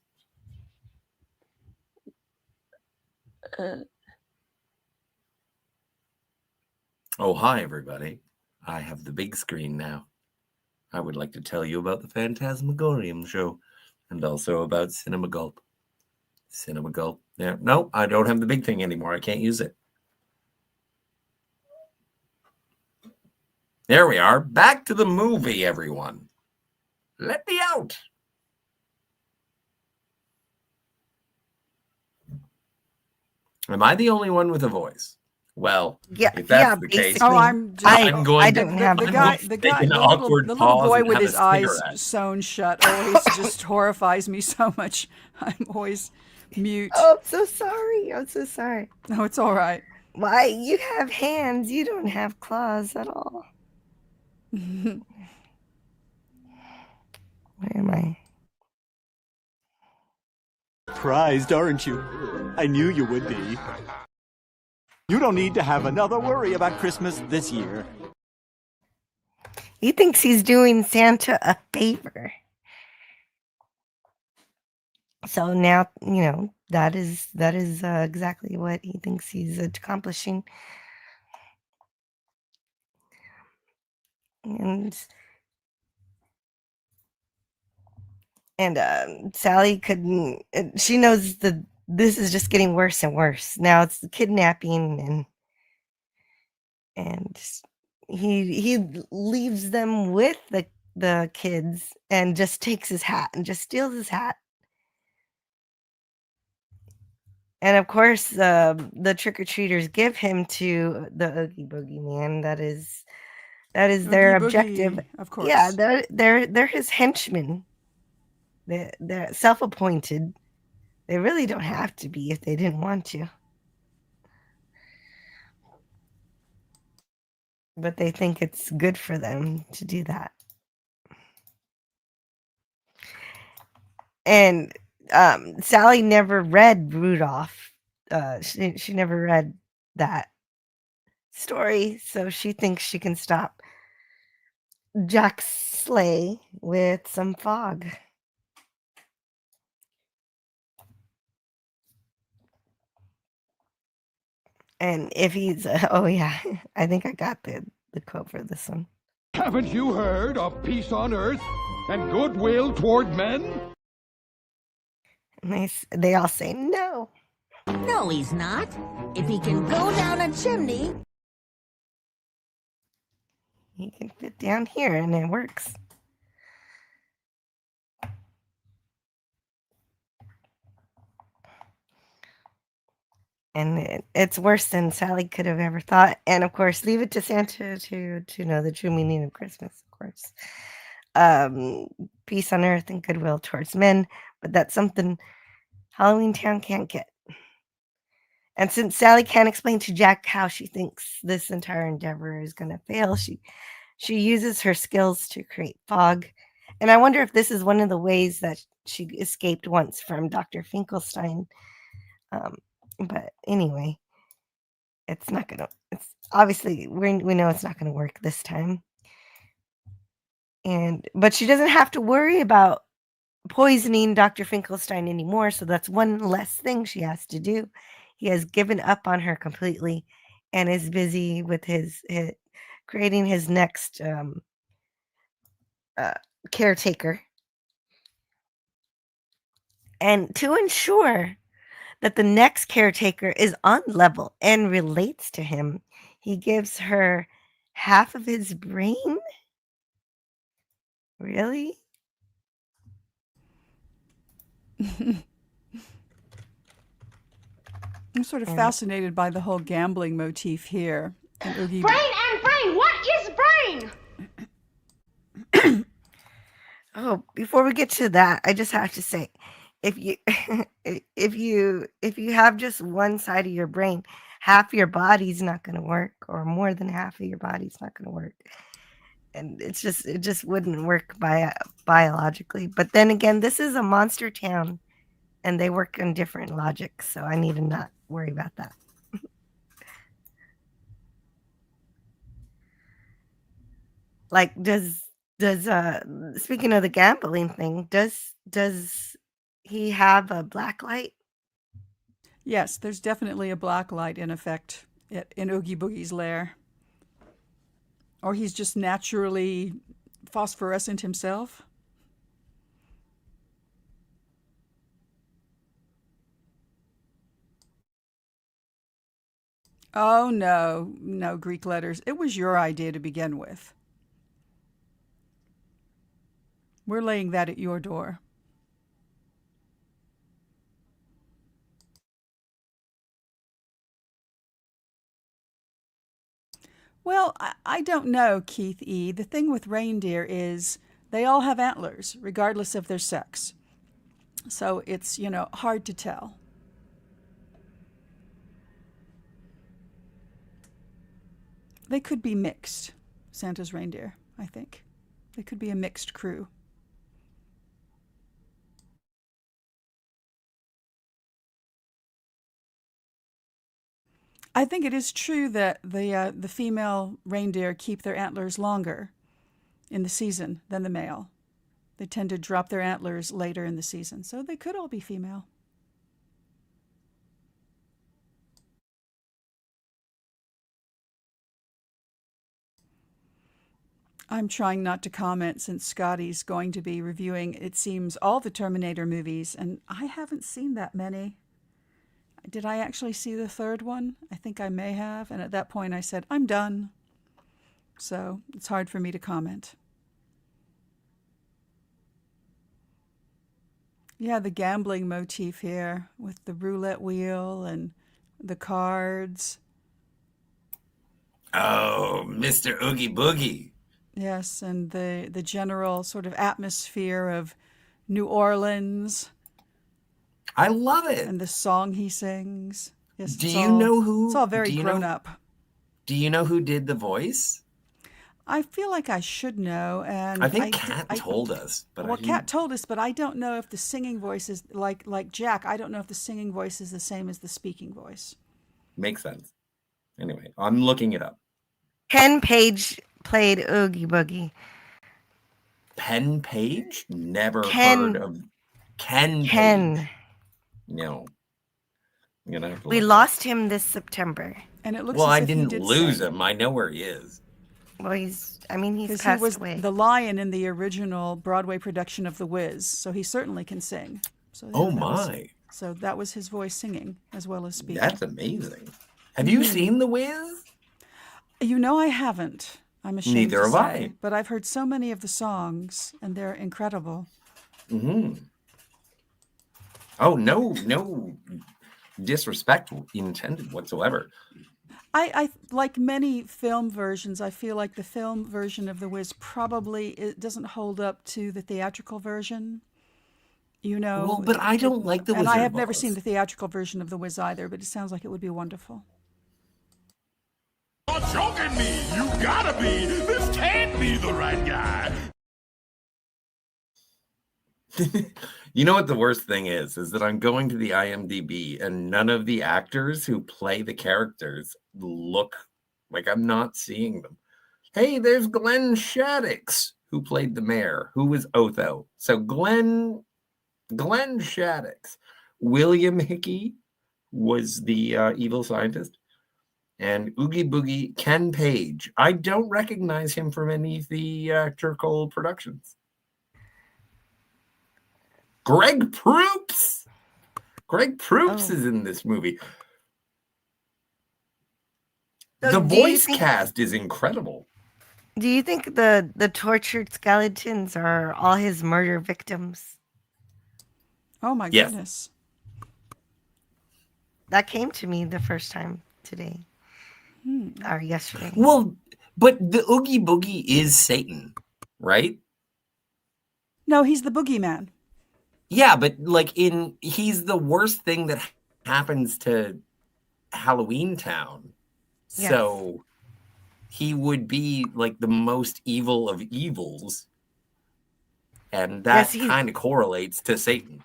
Oh, hi, everybody. I have the big screen now. I would like to tell you about the Phantasmagorium show and also about Cinema Gulp. Cinema Gulp. Yeah, no, I don't have the big thing anymore. I can't use it. There we are. Back to the movie, everyone. Let me out. Am I the only one with a voice? Well, Yeah, if that's yeah, the case, Oh, basically. I'm just. I'm going to. don't have the I'm guy, going to the take guy, an awkward the little pause boy and with have his a eyes cigarette. sewn shut always just horrifies me so much. I'm always mute. Oh, I'm so sorry. I'm so sorry. No, it's all right. Why? You have hands. You don't have claws at all. Where am I? Surprised, aren't you? I knew you would be. You don't need to have another worry about Christmas this year. He thinks he's doing Santa a favor. So now, that is exactly what he thinks he's accomplishing. And Sally couldn't. She knows that this is just getting worse and worse. Now it's the kidnapping, and he leaves them with the kids and just takes his hat and just steals his hat. And of course, the trick or treaters give him to the Oogie Boogie Man. That is their Oogie objective. Boogie, of course. Yeah, they're his henchmen. They're self-appointed. They really don't have to be if they didn't want to. But they think it's good for them to do that. And Sally never read Rudolph. She never read that story, so she thinks she can stop Jack's sleigh with some fog. And if he's, oh yeah, I think I got the quote for this one. Haven't you heard of peace on earth and goodwill toward men? And they all say no. No, he's not. If he can go down a chimney, He can fit down here and it works. And it's worse than Sally could have ever thought. And of course, leave it to Santa to know the true meaning of Christmas, of course. Peace on earth and goodwill towards men, but that's something Halloween Town can't get. And since Sally can't explain to Jack how she thinks this entire endeavor is going to fail, she uses her skills to create fog. And I wonder if this is one of the ways that she escaped once from Dr. Finkelstein. But anyway, it's not going to, it's obviously, we know it's not going to work this time. But she doesn't have to worry about poisoning Dr. Finkelstein anymore. So that's one less thing she has to do. He has given up on her completely and is busy with his creating his next caretaker. And to ensure that the next caretaker is on level and relates to him, he gives her half of his brain. Really? I'm sort of fascinated by the whole gambling motif here. brain and brain. What is brain? Oh, before we get to that, I just have to say, if you if you have just one side of your brain, half your body's not going to work, or more than half of your body's not going to work, and it just wouldn't work biologically. But then again, this is a monster town, and they work on different logic, so I need to not worry about that. Like, does speaking of the gambling thing, does he have a black light? Yes, there's definitely a black light in effect in Oogie Boogie's lair. Or he's just naturally phosphorescent himself. Oh, no Greek letters. It was your idea to begin with. We're laying that at your door. Well, I don't know, Keith E. The thing with reindeer is they all have antlers, regardless of their sex. So it's, hard to tell. They could be mixed, Santa's reindeer, I think. They could be a mixed crew. I think it is true that the female reindeer keep their antlers longer in the season than the male. They tend to drop their antlers later in the season, so they could all be female. I'm trying not to comment since Scotty's going to be reviewing, it seems, all the Terminator movies, and I haven't seen that many. Did I actually see the third one? I think I may have, and at that point I said, I'm done. So it's hard for me to comment. Yeah, the gambling motif here with the roulette wheel and the cards. Oh, Mr. Oogie Boogie. Yes, and the general sort of atmosphere of New Orleans. I love it. And the song he sings. Yes, do you know who? It's all very grown up. Do you know who did the voice? I feel like I should know, and I think Kat told us. But Kat told us, but I don't know if the singing voice is like Jack. I don't know if the singing voice is the same as the speaking voice. Makes sense. Anyway, I'm looking it up. Ken Page played Oogie Boogie. Pen Page? Never heard of Ken Page. No. We lost him this September. And it looks well, as I if didn't he did lose sing. him. I know where he is. Well, he's passed he was away. the lion in the original Broadway production of The Wiz, so he certainly can sing. So oh my! So that was his voice singing as well as speaking. That's amazing. Have you seen The Wiz? I haven't. I'm ashamed Neither to have say, I. but I've heard so many of the songs, and they're incredible. Mm-hmm. Oh no disrespect intended whatsoever. I like many film versions. I feel like the film version of The Wiz probably it doesn't hold up to the theatrical version. Well, but I don't like The Wizard and I have of never Oz. seen the theatrical version of The Wiz either. But it sounds like it would be wonderful. You're joking me! You gotta be! This can't be the right guy! You know what the worst thing is that I'm going to the IMDb and none of the actors who play the characters look like I'm not seeing them. Hey, there's Glenn Shaddix who played the mayor, who was Otho. So Glenn Shaddix. William Hickey was the evil scientist. And Oogie Boogie, Ken Page. I don't recognize him from any theatrical productions. Greg Proops. Greg Proops is in this movie. So the voice cast is incredible. Do you think the tortured skeletons are all his murder victims? Oh my goodness. That came to me the first time today. Or yesterday. Well, but the Oogie Boogie is Satan, right? No, he's the boogeyman. Yeah, but he's the worst thing that happens to Halloween Town. Yes. So he would be like the most evil of evils. And that kind of correlates to Satan.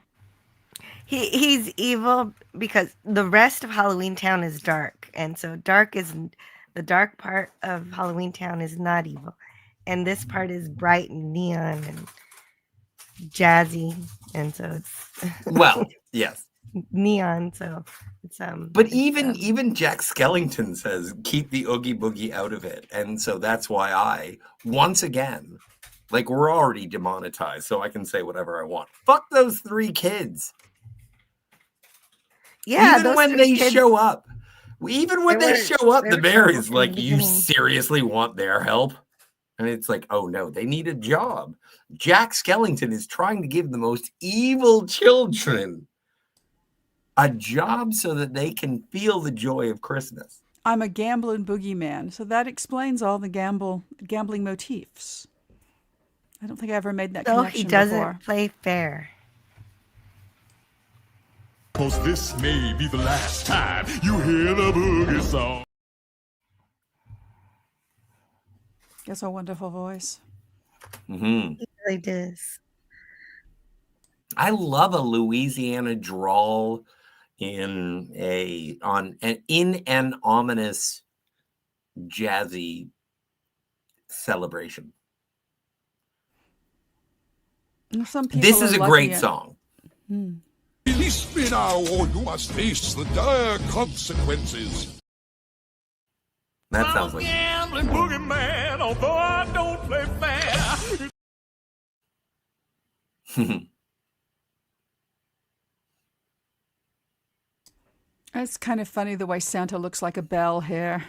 He's evil because the rest of Halloween Town is dark. And so the dark part of Halloween Town is not evil. And this part is bright and neon and jazzy. And so it's well, yes. Neon, so it's But even Jack Skellington says keep the Oogie Boogie out of it. And so that's why I once again, we're already demonetized, so I can say whatever I want. Fuck those 3 kids. Yeah, even when they show up. Even when they show up, the mayor is like, you seriously want their help? And it's like, oh no, they need a job. Jack Skellington is trying to give the most evil children a job so that they can feel the joy of Christmas. I'm a gambling boogeyman, so that explains all the gambling motifs. I don't think I ever made that So connection he doesn't before. play fair. Cause this may be the last time you hear the boogie song. Guess a wonderful voice. Mm-hmm. He really does. I love a Louisiana drawl in an ominous jazzy celebration. Some people This is are a lucky great at- song. Release me now, or you must face the dire consequences. That sounds like Gambling boogeyman, although I don't play fair. It's kind of funny the way Santa looks like a bell here.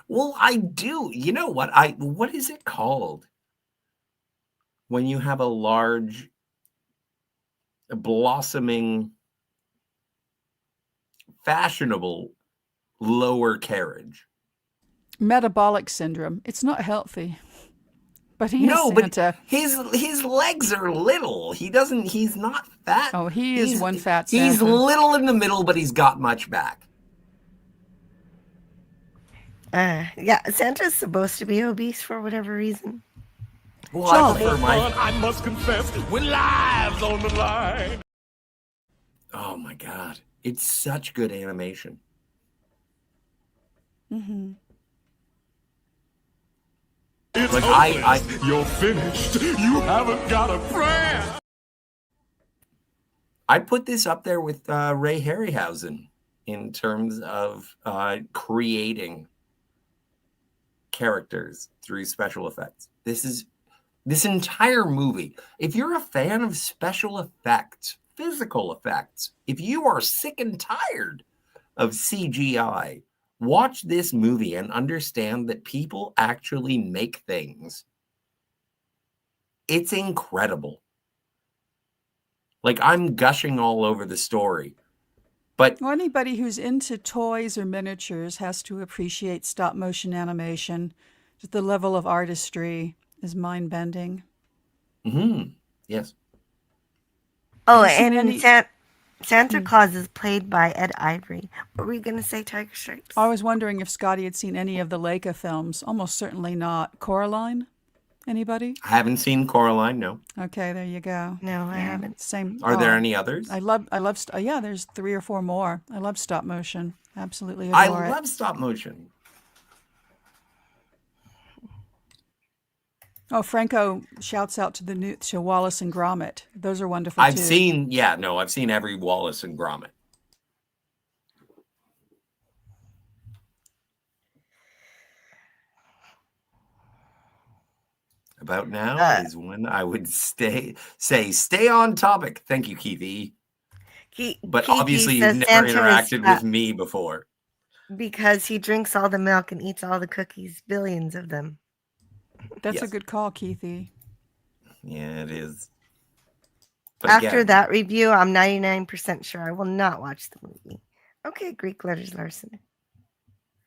Well, I do. You know what? What is it called? When you have a large blossoming fashionable lower carriage. Metabolic syndrome. It's not healthy. But he is No, Santa. but his legs are little. He's not fat. Oh, he is one fat He's Santa. little in the middle, but he's got much back. Yeah, Santa's supposed to be obese for whatever reason. Well, I prefer I must confess, with lives on the line. Oh my god, it's such good animation. Mm-hmm. It's Like, hopeless. You're finished. You haven't got a prayer. I put this up there with Ray Harryhausen in terms of creating characters through special effects. This entire movie. If you're a fan of special effects, physical effects, if you are sick and tired of CGI, watch this movie and understand that people actually make things. It's incredible. Like, I'm gushing all over the story. But well, anybody who's into toys or miniatures has to appreciate stop motion animation. Just the level of artistry is mind bending. Mm-hmm. Yes. Oh, Have you seen and any- Santa Claus is played by Ed Ivory. What were you going to say, Tiger Stripes? I was wondering if Scotty had seen any of the Leica films. Almost certainly not. Coraline? Anybody? I haven't seen Coraline, no. Okay, there you go. No, I haven't. Same. Are there any others? I love. Yeah, there's 3 or 4 more. I love stop motion. Absolutely I adore it. love stop motion. Oh, Franco shouts out to Wallace and Gromit. Those are wonderful I've too. I've seen every Wallace and Gromit. About now is when I would stay on topic. Thank you, Keithy. But obviously you've never interacted with me before. Because he drinks all the milk and eats all the cookies, billions of them. That's a good call, Keithy. Yeah, it is. But After again, that review, I'm 99% sure I will not watch the movie. Okay, Greek letters, Larson.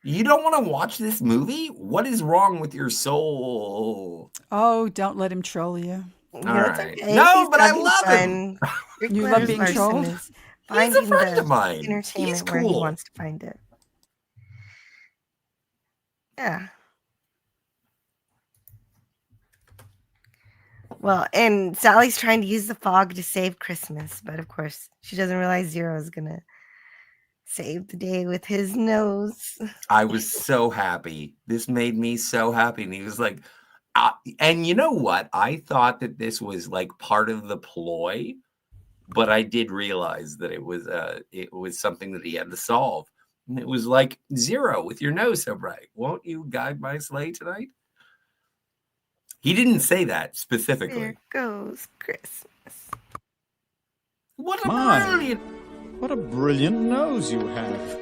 you don't want to watch this movie? What is wrong with your soul? Oh, don't let him troll you. All right. Okay. No, He's but I having love fun. him. Greek You love letters, being Larson trolled? is He's a finding friend the of mine. entertainment He's where he cool. wants to find it. Yeah. Well, and Sally's trying to use the fog to save Christmas, but of course she doesn't realize Zero is gonna save the day with his nose. I was so happy. This made me so happy. And he was like, and you know what? I thought that this was like part of the ploy, but I did realize that it was something that he had to solve. And it was like, Zero, with your nose so bright, won't you guide my sleigh tonight? He didn't say that specifically. There goes Christmas. What a My. brilliant. What a brilliant nose you have.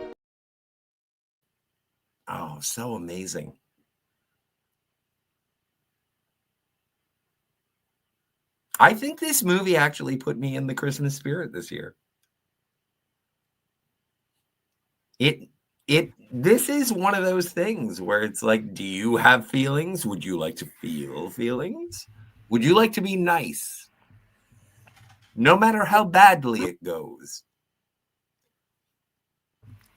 Oh, so amazing. I think this movie actually put me in the Christmas spirit this year. This is one of those things where it's like, do you have feelings? Would you like to feel feelings? Would you like to be nice? No matter how badly it goes.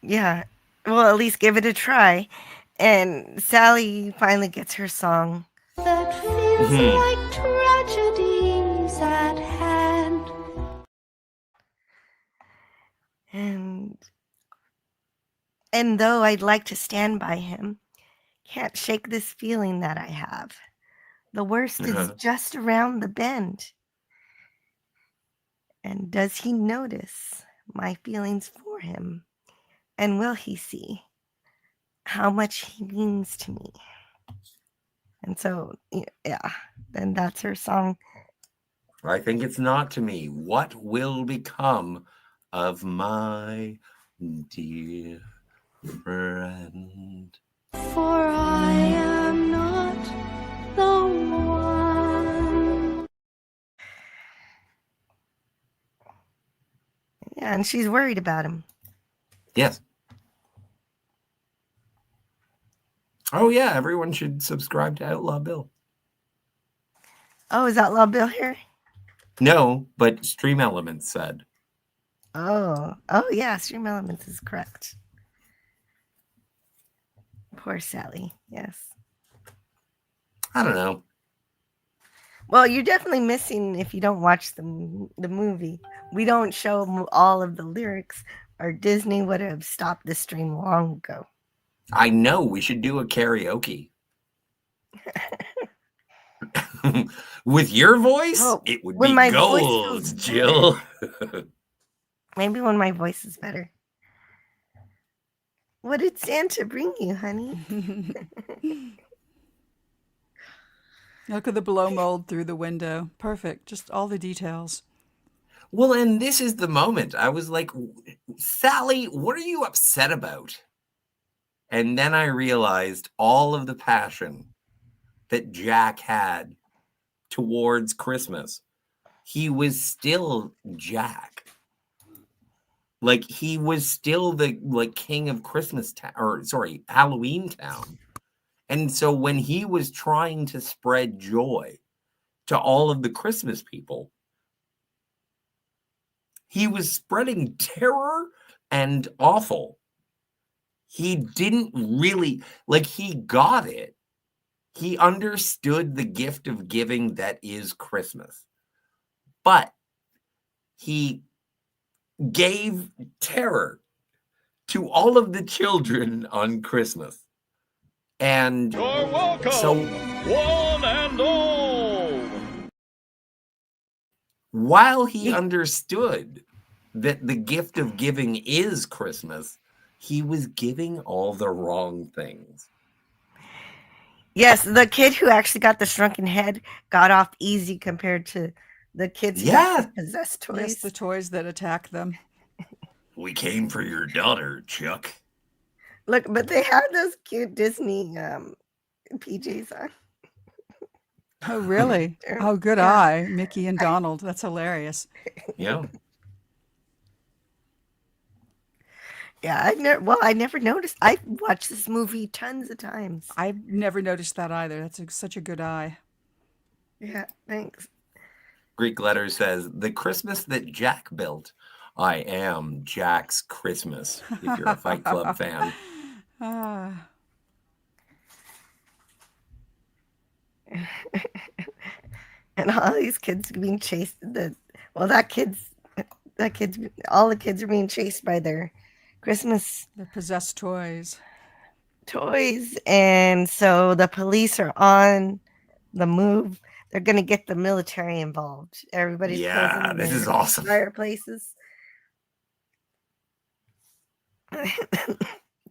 Yeah. Well, at least give it a try. And Sally finally gets her song. That feels like tragedies at hand. And though I'd like to stand by him, can't shake this feeling that I have. The worst is just around the bend. And does he notice my feelings for him? And will he see how much he means to me? And so, yeah, then that's her song. I think it's not to me. What will become of my dear friend? For I am not the one. Yeah, and she's worried about him. Yes. Oh, yeah, everyone should subscribe to Outlaw Bill. Oh, is Outlaw Bill here? No, but Stream Elements said. Oh, yeah, Stream Elements is correct. Poor Sally, yes. I don't know. Well, you're definitely missing if you don't watch the movie. We don't show all of the lyrics, or Disney would have stopped the stream long ago. I know, we should do a karaoke. With your voice, it would be gold, Jill. Maybe when my voice is better. What did Santa bring you, honey? Look at the blow mold through the window. Perfect. Just all the details. Well, and this is the moment. I was like, Sally, what are you upset about? And then I realized all of the passion that Jack had towards Christmas. He was still Jack. Like, he was still the king of Christmas town, or sorry, Halloween town. And so when he was trying to spread joy to all of the Christmas people, he was spreading terror and awful. He didn't really, he got it. He understood the gift of giving that is Christmas. But he gave terror to all of the children on Christmas. And you're welcome, so one and all. While he understood that the gift of giving is Christmas, he was giving all the wrong things. Yes, the kid who actually got the shrunken head got off easy compared to the kids who got the possessed toys. Yes, the toys that attack them. We came for your daughter, Chuck. Look, but they had those cute Disney PJs on. Oh, really? Oh, good eye. Mickey and Donald. That's hilarious. Yeah. Yeah, I never noticed. I watched this movie tons of times. I've never noticed that either. That's such a good eye. Yeah, thanks. Greek Letter says, the Christmas that Jack built. I am Jack's Christmas, if you're a Fight Club fan. And all these kids being chased. All the kids are being chased by their Christmas. The possessed toys. And so the police are on the move. They're going to get the military involved. Everybody's closing this is their awesome. fireplaces.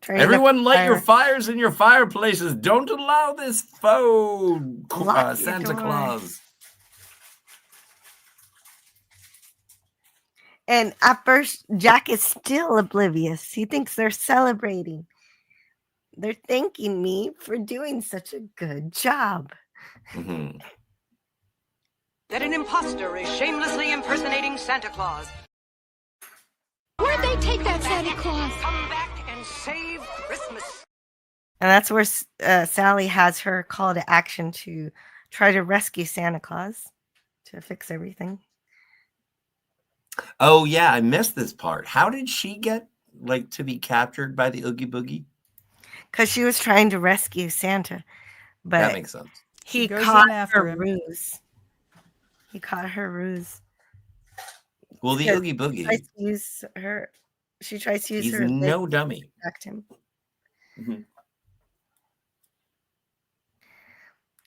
Everyone light your fires in your fireplaces. Don't allow this faux Santa Claus. And at first, Jack is still oblivious. He thinks they're celebrating. They're thanking me for doing such a good job. Mm-hmm. That an imposter is shamelessly impersonating Santa Claus. Where'd they take that Santa Claus? Come back and and save Christmas. And that's where Sally has her call to action to try to rescue Santa Claus to fix everything. Oh yeah, I missed this part. How did she get to be captured by the Oogie Boogie? Because she was trying to rescue Santa, but that makes sense. He goes caught in after her him. ruse. He caught her ruse. Well, the Because Oogie Boogie, she tries to use he's her ability no to dummy. protect him. Mhm.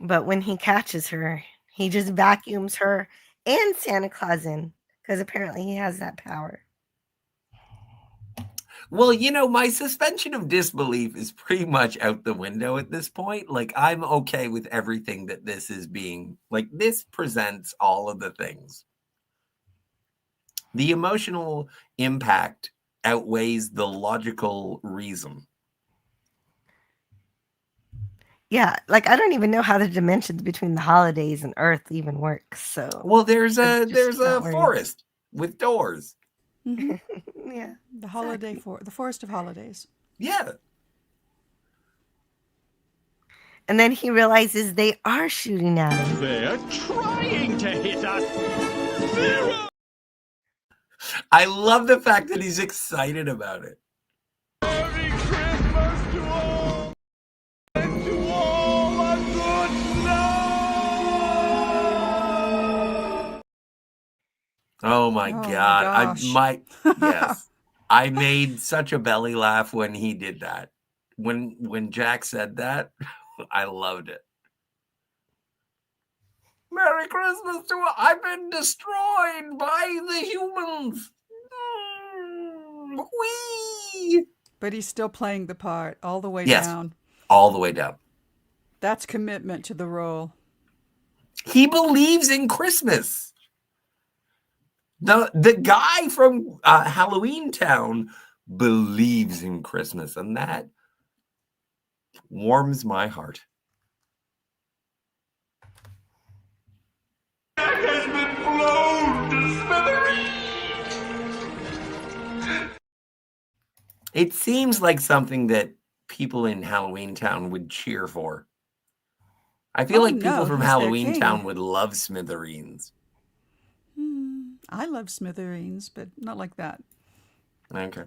But when he catches her, he just vacuums her and Santa Claus in because apparently he has that power. Well, my suspension of disbelief is pretty much out the window at this point. I'm okay with everything that this is being this presents all of the things. The emotional impact outweighs the logical reason. Yeah, I don't even know how the dimensions between the holidays and Earth even work. So, Well, there's I'm just a not worried. forest with doors. Mhm. Yeah, The the Forest of Holidays. Yeah. And then he realizes they are shooting at him. They're trying to hit us. I love the fact that he's excited about it. Merry Christmas to all, and to all a good night. Oh my Oh my God. gosh. Yes. I made such a belly laugh when he did that. When Jack said that, I loved it. Merry Christmas to all. I've been destroyed by the humans. Whee! But he's still playing the part all the way Yes. down. All the way down. That's commitment to the role. He believes in Christmas. The guy from Halloween Town believes in Christmas, and that warms my heart. Jack has been blown to smithereens. It seems like something that people in Halloween Town would cheer for. I feel Oh, like people no, from he's their Halloween king. Town would love Smithereens. I love Smithereens, but not like that. Okay.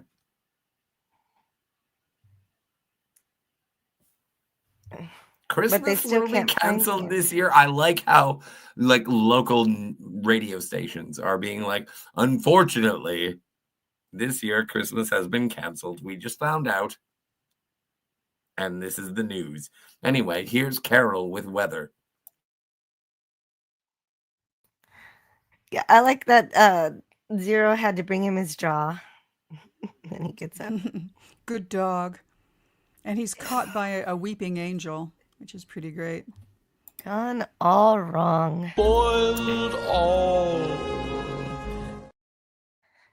But they Christmas still will be can't find canceled Santa. this year. I like how local radio stations are being like, unfortunately, this year Christmas has been canceled. We just found out. And this is the news. Anyway, here's Carol with weather. Yeah, I like that Zero had to bring him his jaw. Then he gets up. Good dog. And he's caught by a weeping angel, which is pretty great. Gone all wrong. Boiled all.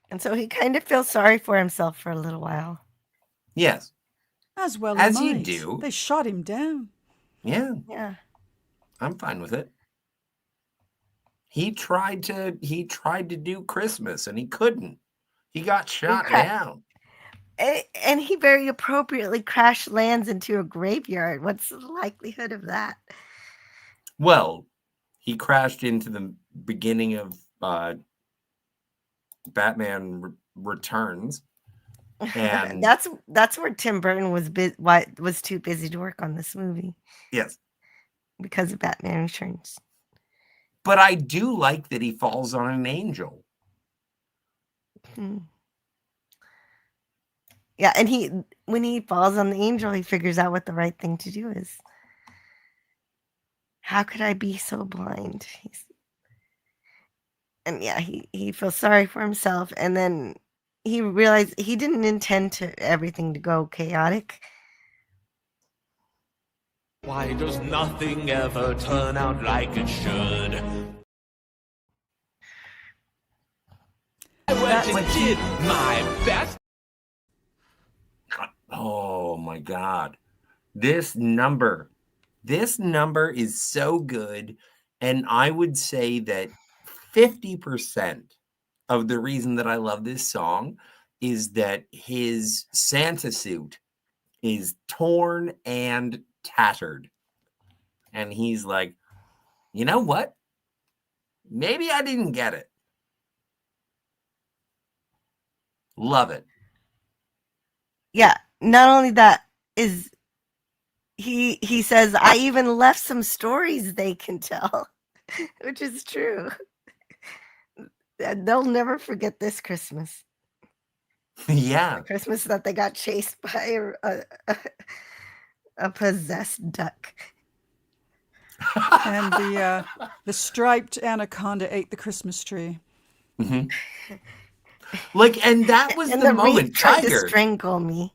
And so he kind of feels sorry for himself for a little while. Yes. As well As he you might. do. They shot him down. Yeah. Yeah. I'm fine with it. He tried to do Christmas and he couldn't. He got shot down. And he very appropriately crash lands into a graveyard. What's the likelihood of that? Well, he crashed into the beginning of Batman Returns. And that's where Tim Burton was too busy to work on this movie. Yes. Because of Batman Returns. But I do like that he falls on an angel. Yeah, and when he falls on the angel, he figures out what the right thing to do is. How could I be so blind? And yeah, he feels sorry for himself, and then he realized he didn't intend everything to go chaotic. Why does nothing ever turn out like it should? I went and did my best. Oh my God. This number is so good. And I would say that 50% of the reason that I love this song is that his Santa suit is torn and tattered. And he's like, you know what? Maybe I didn't get it. Love it. Yeah. Not only that, is he says, I even left some stories they can tell, which is true. They'll never forget this Christmas. Yeah. The Christmas that they got chased by a possessed duck. And the striped anaconda ate the Christmas tree. Mm-hmm. Like, and that was and the the moment. wreath tried to Tiger. strangle me.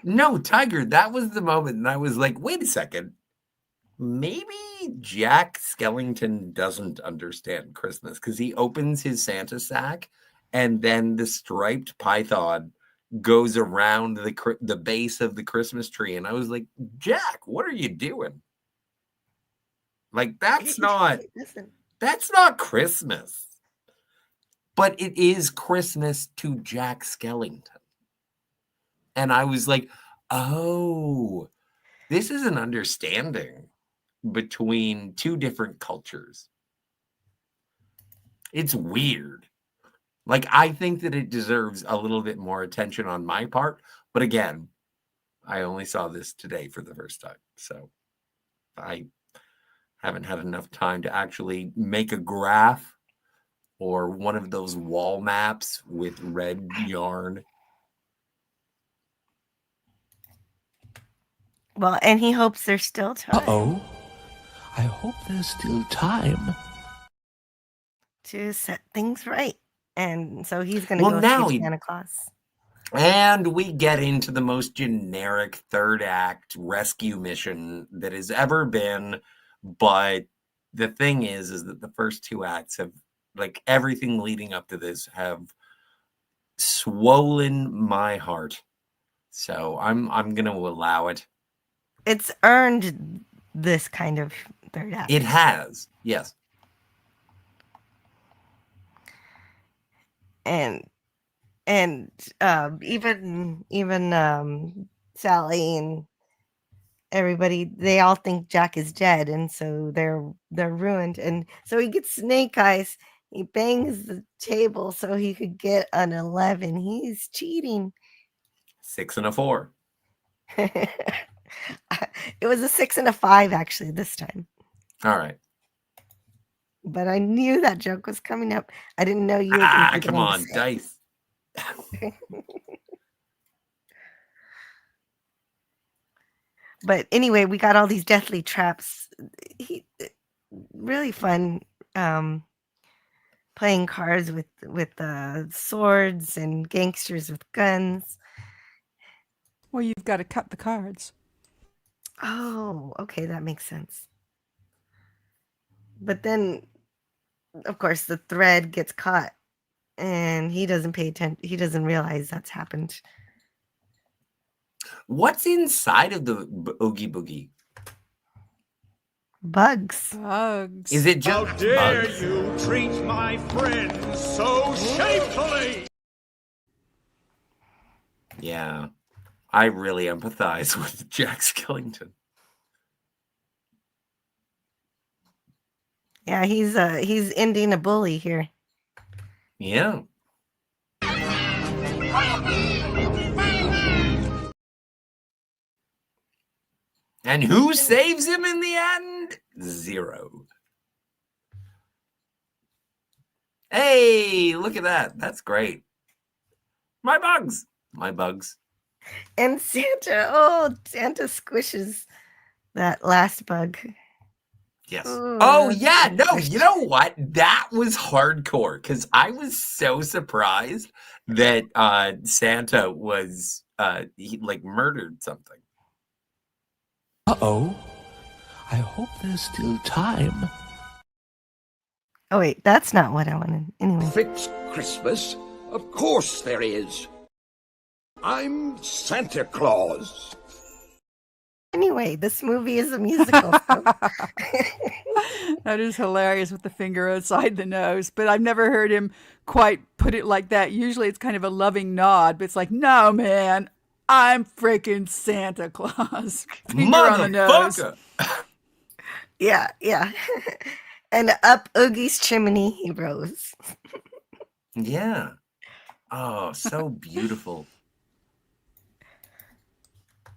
No, Tiger, that was the moment. And I was like, wait a second. Maybe Jack Skellington doesn't understand Christmas because he opens his Santa sack and then the striped python goes around the base of the Christmas tree. And I was like, Jack, what are you doing? Like, that's not Christmas. But it is Christmas to Jack Skellington. And I was like, oh, this is an understanding between two different cultures. It's weird. Like, I think that it deserves a little bit more attention on my part. But again, I only saw this today for the first time. So I haven't had enough time to actually make a graph or one of those wall maps with red yarn. Well, and he hopes there's still time. Uh-oh. I hope there's still time to set things right. And so he's going to go chase Santa Claus. And we get into the most generic third act rescue mission that has ever been. But the thing is that the first two acts have, like, everything leading up to this have swollen my heart. So I'm going to allow it. It's earned this kind of third act. It has, yes. And even Sally and everybody, they all think Jack is dead, and so they're ruined. And so he gets snake eyes. He bangs the table so he could get an 11. He's cheating. 6 and a 4. It was a 6 and a 5 actually this time. All right. But I knew that joke was coming up. I didn't know you were going to come on, dice. But anyway, we got all these deathly traps. Really fun playing cards with swords and gangsters with guns. Well, you've got to cut the cards. Oh, okay, that makes sense. But then, of course, the thread gets caught, and he doesn't pay attention. He doesn't realize that's happened. What's inside of the Oogie Boogie? Bugs. Bugs. Is it just How dare bugs? you treat my friends so shamefully? Yeah, I really empathize with Jack Skellington. Yeah, he's ending a bully here. Yeah. And who saves him in the end? 0. Hey, look at that. That's great. My bugs. My bugs. And Santa squishes that last bug. Yes. Ooh, Oh, yeah. No, you know what? That was hardcore because I was so surprised that Santa was he murdered something. Uh-oh. I hope there's still time. Oh, wait, that's not what I wanted. Anyway. Fix Christmas? Of course there is. I'm Santa Claus. anyway. This movie is a musical. So. That is hilarious with the finger outside the nose, but I've never heard him quite put it like that. Usually it's kind of a loving nod, but it's like, no, man, I'm freaking Santa Claus. Finger on the nose. Yeah. And up Oogie's chimney he rose. Yeah. Oh, so beautiful.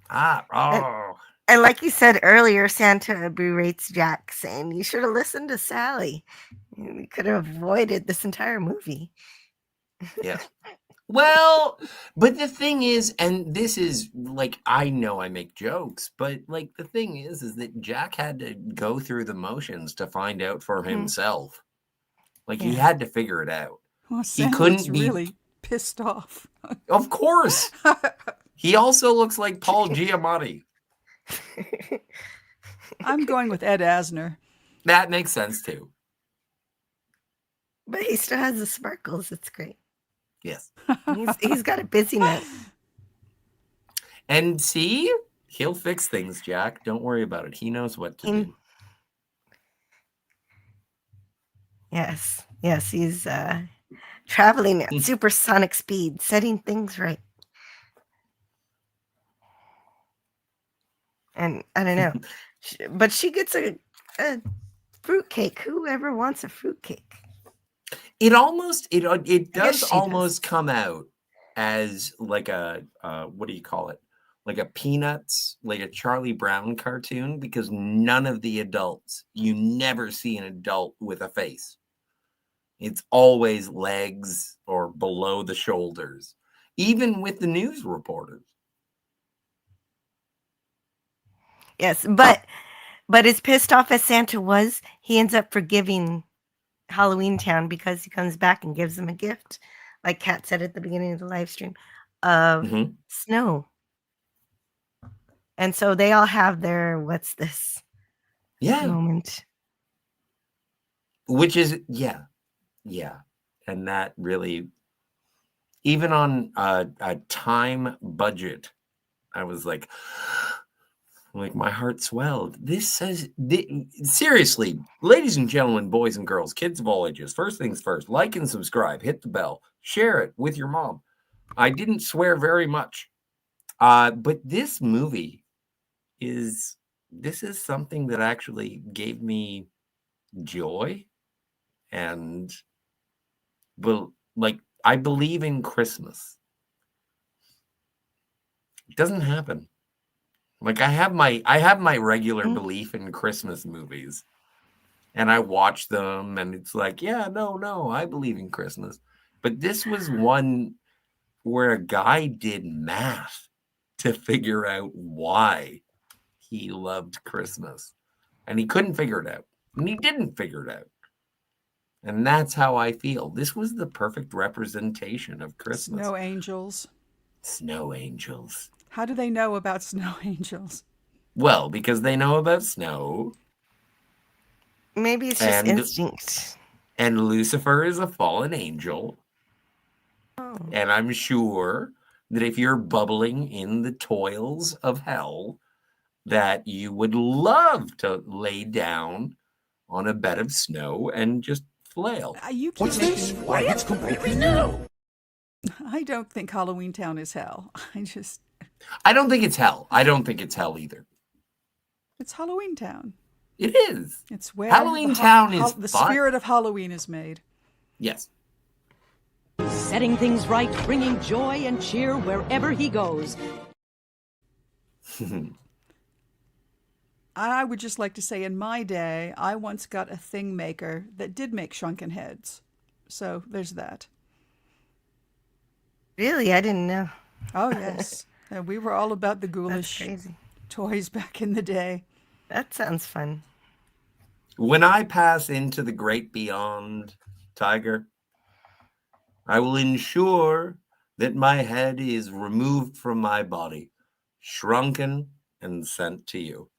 And like you said earlier, Santa berates Jack, saying, "You should have listened to Sally. We could have avoided this entire movie." Yeah. Well, but the thing is, and this is like, I know I make jokes, but like the thing is that Jack had to go through the motions to find out for himself. Like he had to figure it out. Well, He Santa couldn't looks be really pissed off. Of course. He also looks like Paul Giamatti. I'm going with Ed Asner. That makes sense too. But he still has the sparkles. It's great. Yes. He's got a busy note. And see, he'll fix things, Jack. Don't worry about it. He knows what to do. Yes, he's traveling at supersonic speed, setting things right. And I don't know, but she gets a fruitcake. Whoever wants a fruitcake? It does almost come out as like a what do you call it? Like a Peanuts, like a Charlie Brown cartoon, because none of the adults, you never see an adult with a face. It's always legs or below the shoulders, even with the news reporters. Yes, but as pissed off as Santa was, he ends up forgiving Halloween Town because he comes back and gives them a gift, like Kat said at the beginning of the live stream, of snow. And so they all have their what's this moment. Which is, yeah. And that really, even on a time budget, I was like my heart swelled. This says, seriously, ladies and gentlemen, boys and girls, kids of all ages, first things first, like and subscribe, hit the bell, share it with your mom. I didn't swear very much. But this movie is something that actually gave me joy. And I believe in Christmas. It doesn't happen. Like I have my regular belief in Christmas movies, and I watch them, and it's like, yeah, no, I believe in Christmas. But this was one where a guy did math to figure out why he loved Christmas, and he couldn't figure it out, and he didn't figure it out. And that's how I feel. This was the perfect representation of Christmas. Snow angels. Snow angels. How do they know about snow angels? Well, because they know about snow. Maybe it's just instinct. And Lucifer is a fallen angel. Oh. And I'm sure that if you're bubbling in the toils of hell, that you would love to lay down on a bed of snow and just flail. What's this? Why, it's completely new. I don't think Halloween Town is hell. I don't think it's hell. I don't think it's hell either. It's Halloween Town. It is. It's where Halloween Town is the spirit of Halloween is made. Yes. Setting things right, bringing joy and cheer wherever he goes. I would just like to say, in my day, I once got a thing maker that did make shrunken heads. So there's that. Really? I didn't know. Oh, yes. We were all about the ghoulish toys back in the day. That sounds fun. When I pass into the great beyond, Tiger, I will ensure that my head is removed from my body, shrunken and sent to you.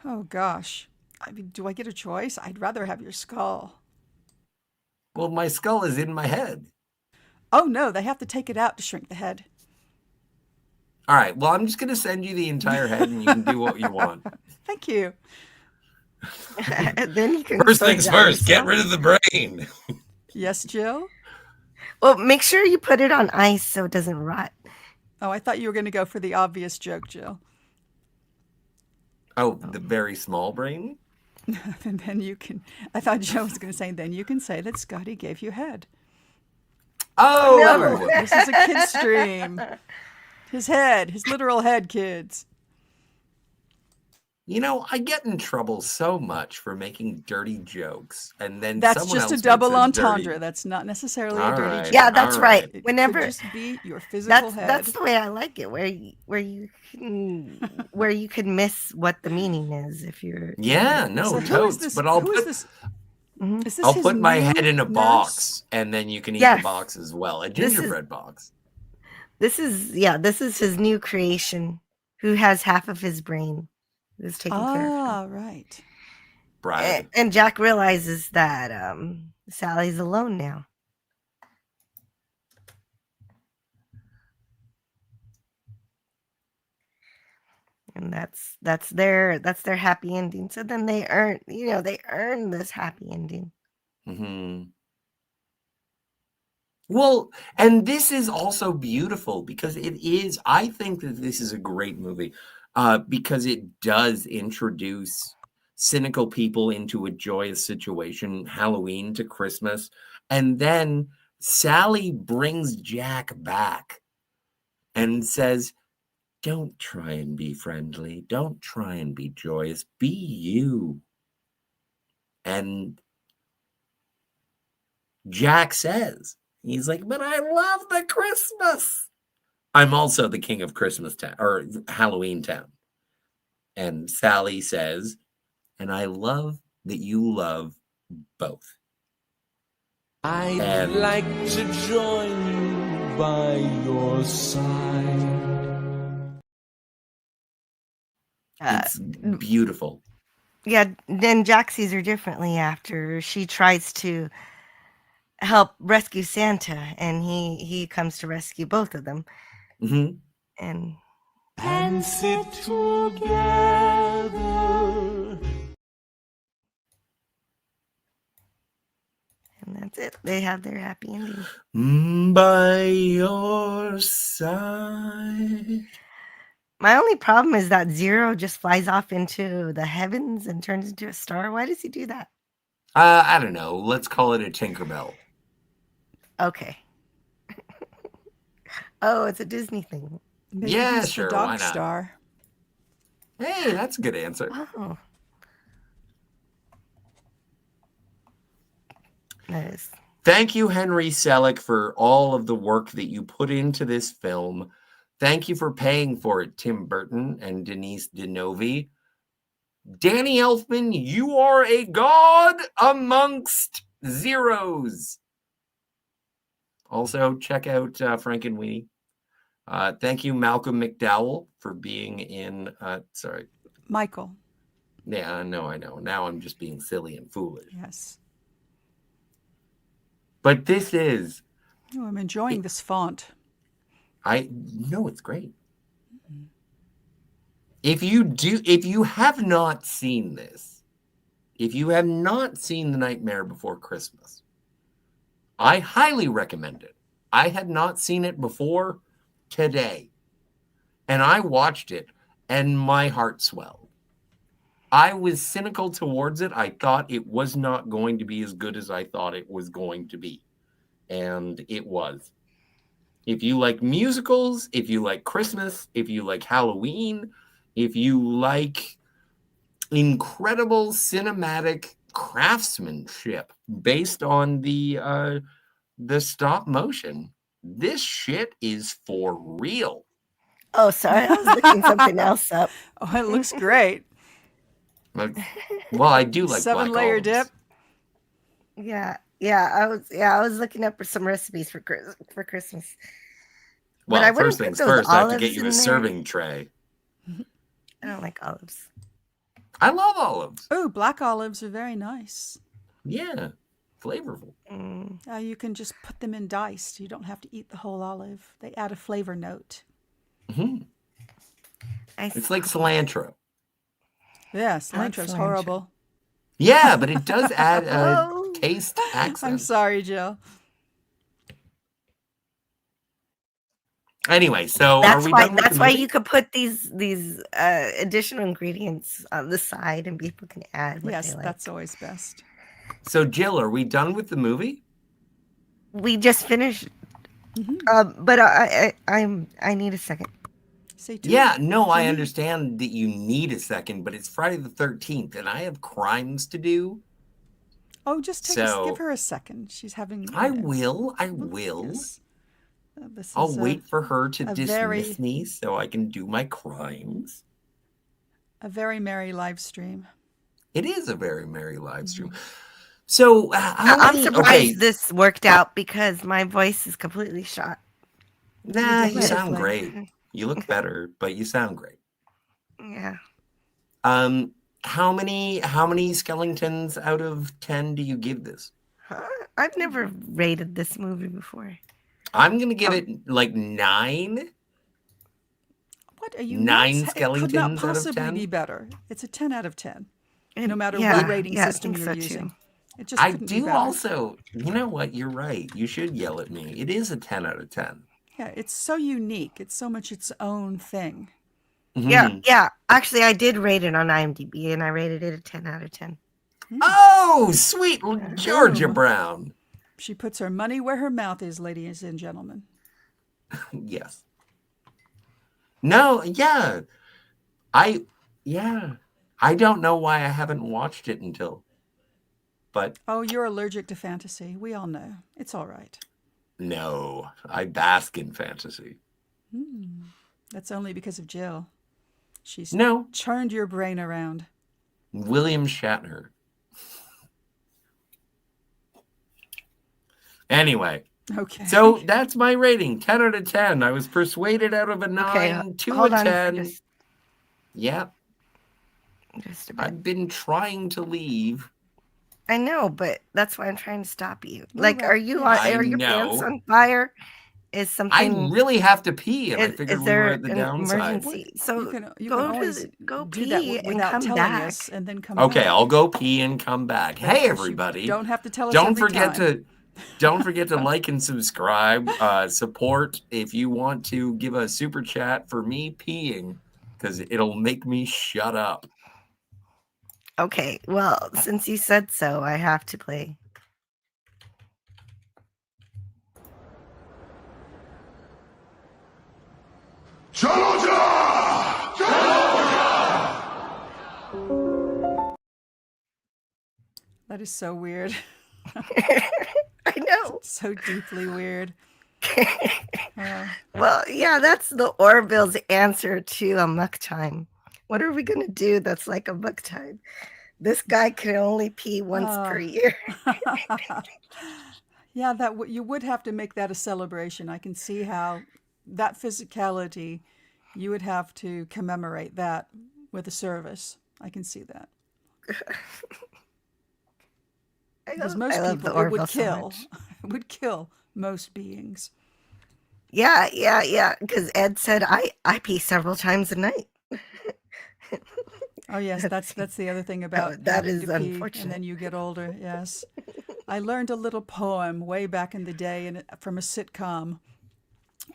Oh, gosh. I mean, do I get a choice? I'd rather have your skull. Well, my skull is in my head. Oh, no, they have to take it out to shrink the head. All right. Well, I'm just going to send you the entire head, and you can do what you want. Thank you. And then you can First sort things it out first, get yourself. rid of the brain. Yes, Jill? Well, make sure you put it on ice so it doesn't rot. Oh, I thought you were going to go for the obvious joke, Jill. Oh, the very small brain? And then you can, I thought Joe was going to say, then you can say that Scotty gave you head. Oh, Remember, this is a kid's stream. His head, his literal head, kids. You know, I get in trouble so much for making dirty jokes, and then That's someone just else a double makes a entendre. dirty... That's not necessarily All a dirty right, joke. Yeah, that's all right. right. Whenever Could just be your physical head. that's the way I like it, where you can miss what the meaning is if you're. Yeah, no, So totes. But I'll put Is this I'll his put my new head in a nurse? box, and then you can eat Yes. the box as well. A This is- gingerbread box. This is his new creation, who has half of his brain, who's taking care of him. Ah, right. Bride. And Jack realizes that Sally's alone now. And that's their happy ending. So then they earn this happy ending. Mm-hmm. Well, and this is also beautiful because I think that this is a great movie because it does introduce cynical people into a joyous situation, Halloween to Christmas. And then Sally brings Jack back and says, don't try and be friendly. Don't try and be joyous. Be you. And Jack says, he's like, but I love the Christmas. I'm also the king of Christmas Town or Halloween Town. And Sally says, and I love that you love both. I'd like to join you by your side. It's beautiful. Yeah, then Jack sees her differently after she tries to help rescue Santa, and he comes to rescue both of them. Mm-hmm. And sit together. And that's it. They have their happy ending. By your side. My only problem is that Zero just flies off into the heavens and turns into a star. Why does he do that? I don't know. Let's call it a Tinkerbell. Okay. Oh, it's a Disney thing. Maybe Yeah, he's sure. the dog Why not? star. Hey, that's a good answer. Oh. Nice. Thank you, Henry Selick, for all of the work that you put into this film. Thank you for paying for it, Tim Burton and Denise DeNovi. Danny Elfman, you are a god amongst zeros. Also, check out Frank and Weenie. Thank you, Malcolm McDowell, for being in... sorry. Michael. Yeah, I know. Now I'm just being silly and foolish. Yes. But this is... Oh, I'm enjoying this font. I know it's great. If you have not seen this, if you have not seen The Nightmare Before Christmas, I highly recommend it. I had not seen it before today, and I watched it, and my heart swelled. I was cynical towards it. I thought it was not going to be as good as I thought it was going to be, and it was. If you like musicals, if you like Christmas, if you like Halloween, if you like incredible cinematic craftsmanship based on the stop motion, this shit is for real. Oh, sorry. I was looking something else up. Oh, it looks great. Well, I do like 7-layer dip. Yeah. I was looking up for some recipes for Christmas. Well, but I wouldn't first things put those first, I have to olives get you in a there. serving tray. I don't like olives. I love olives. Oh, black olives are very nice. Yeah, flavorful. You can just put them in diced. You don't have to eat the whole olive. They add a flavor note. Mm-hmm. It's like cilantro. Yeah, I like cilantro's cilantro. horrible. Yeah, but it does add a Oh. taste accent. I'm sorry, Jill. Anyway, so That's are we why. done with That's the why movie? you could put these additional ingredients on the side, and people can add what Yes, they like. that's always best. So Jill, are we done with the movie? We just finished, but I need a second. Say two. Yeah, no, I me. understand that you need a second, but it's Friday the 13th, and I have crimes to do. Oh, just give her a second. She's having. I will. Yes. This I'll is wait for her to a dismiss me so I can do my crimes. a very merry live stream. It is a very merry live stream. So I'm surprised this worked out because my voice is completely shot. Nah, you But- sound great. You look better, but you sound great. Yeah. How many skeletons out of 10 do you give this? I've never rated this movie before. I'm gonna give it like 9. What are you? 9 nuts? It could not skeletons out of possibly 10. be better. It's a 10 out of 10. No matter yeah, what rating yeah, I system think you're so, too. using. It just I couldn't be do better. also. You know what? You're right. You should yell at me. It is a 10 out of 10. Yeah, it's so unique. It's so much its own thing. Yeah. Actually, I did rate it on IMDb, and I rated it a 10 out of 10. Oh, sweet Georgia Boom. Brown. She puts her money where her mouth is, ladies and gentlemen. Yes. No, yeah. I don't know why I haven't watched it until. But Oh, you're allergic to fantasy. We all know. It's all right. no, I bask in fantasy. That's only because of Jill. She's No. churned your brain around. William Shatner. Anyway. Okay. So that's my rating, 10 out of 10. I was persuaded out of a 9 Okay, to hold a on 10. Yeah. Just a bit. I've been trying to leave. I know, but that's why I'm trying to stop you. No, Like, that- are you I are your pants know. on fire? Is I something? really have to pee, and I Is figured we there were at the an downside. emergency? So you can go always go do pee that and without come telling back. us and then come Okay, back. I'll go pee and come back. That's Hey, what you everybody! don't have to tell us Don't every forget time. don't forget to like and subscribe. Support if you want to give a super chat for me peeing, because it'll make me shut up. Okay, well, since you said so, I have to play. That is so weird. I know. So deeply weird. Well, yeah, that's the Orville's answer to a muck time. What are we gonna do that's like a muck time? This guy can only pee once per year. Yeah, you would have to make that a celebration. I can see how that physicality, you would have to commemorate that with a service. I can see that. Because most I love people, the it would Orville so kill. much. It would kill most beings. Yeah. Because Ed said I pee several times a night. Oh yes, that's the other thing about that having is to pee, unfortunate. and then you get older. Yes, I learned a little poem way back in the day, from a sitcom.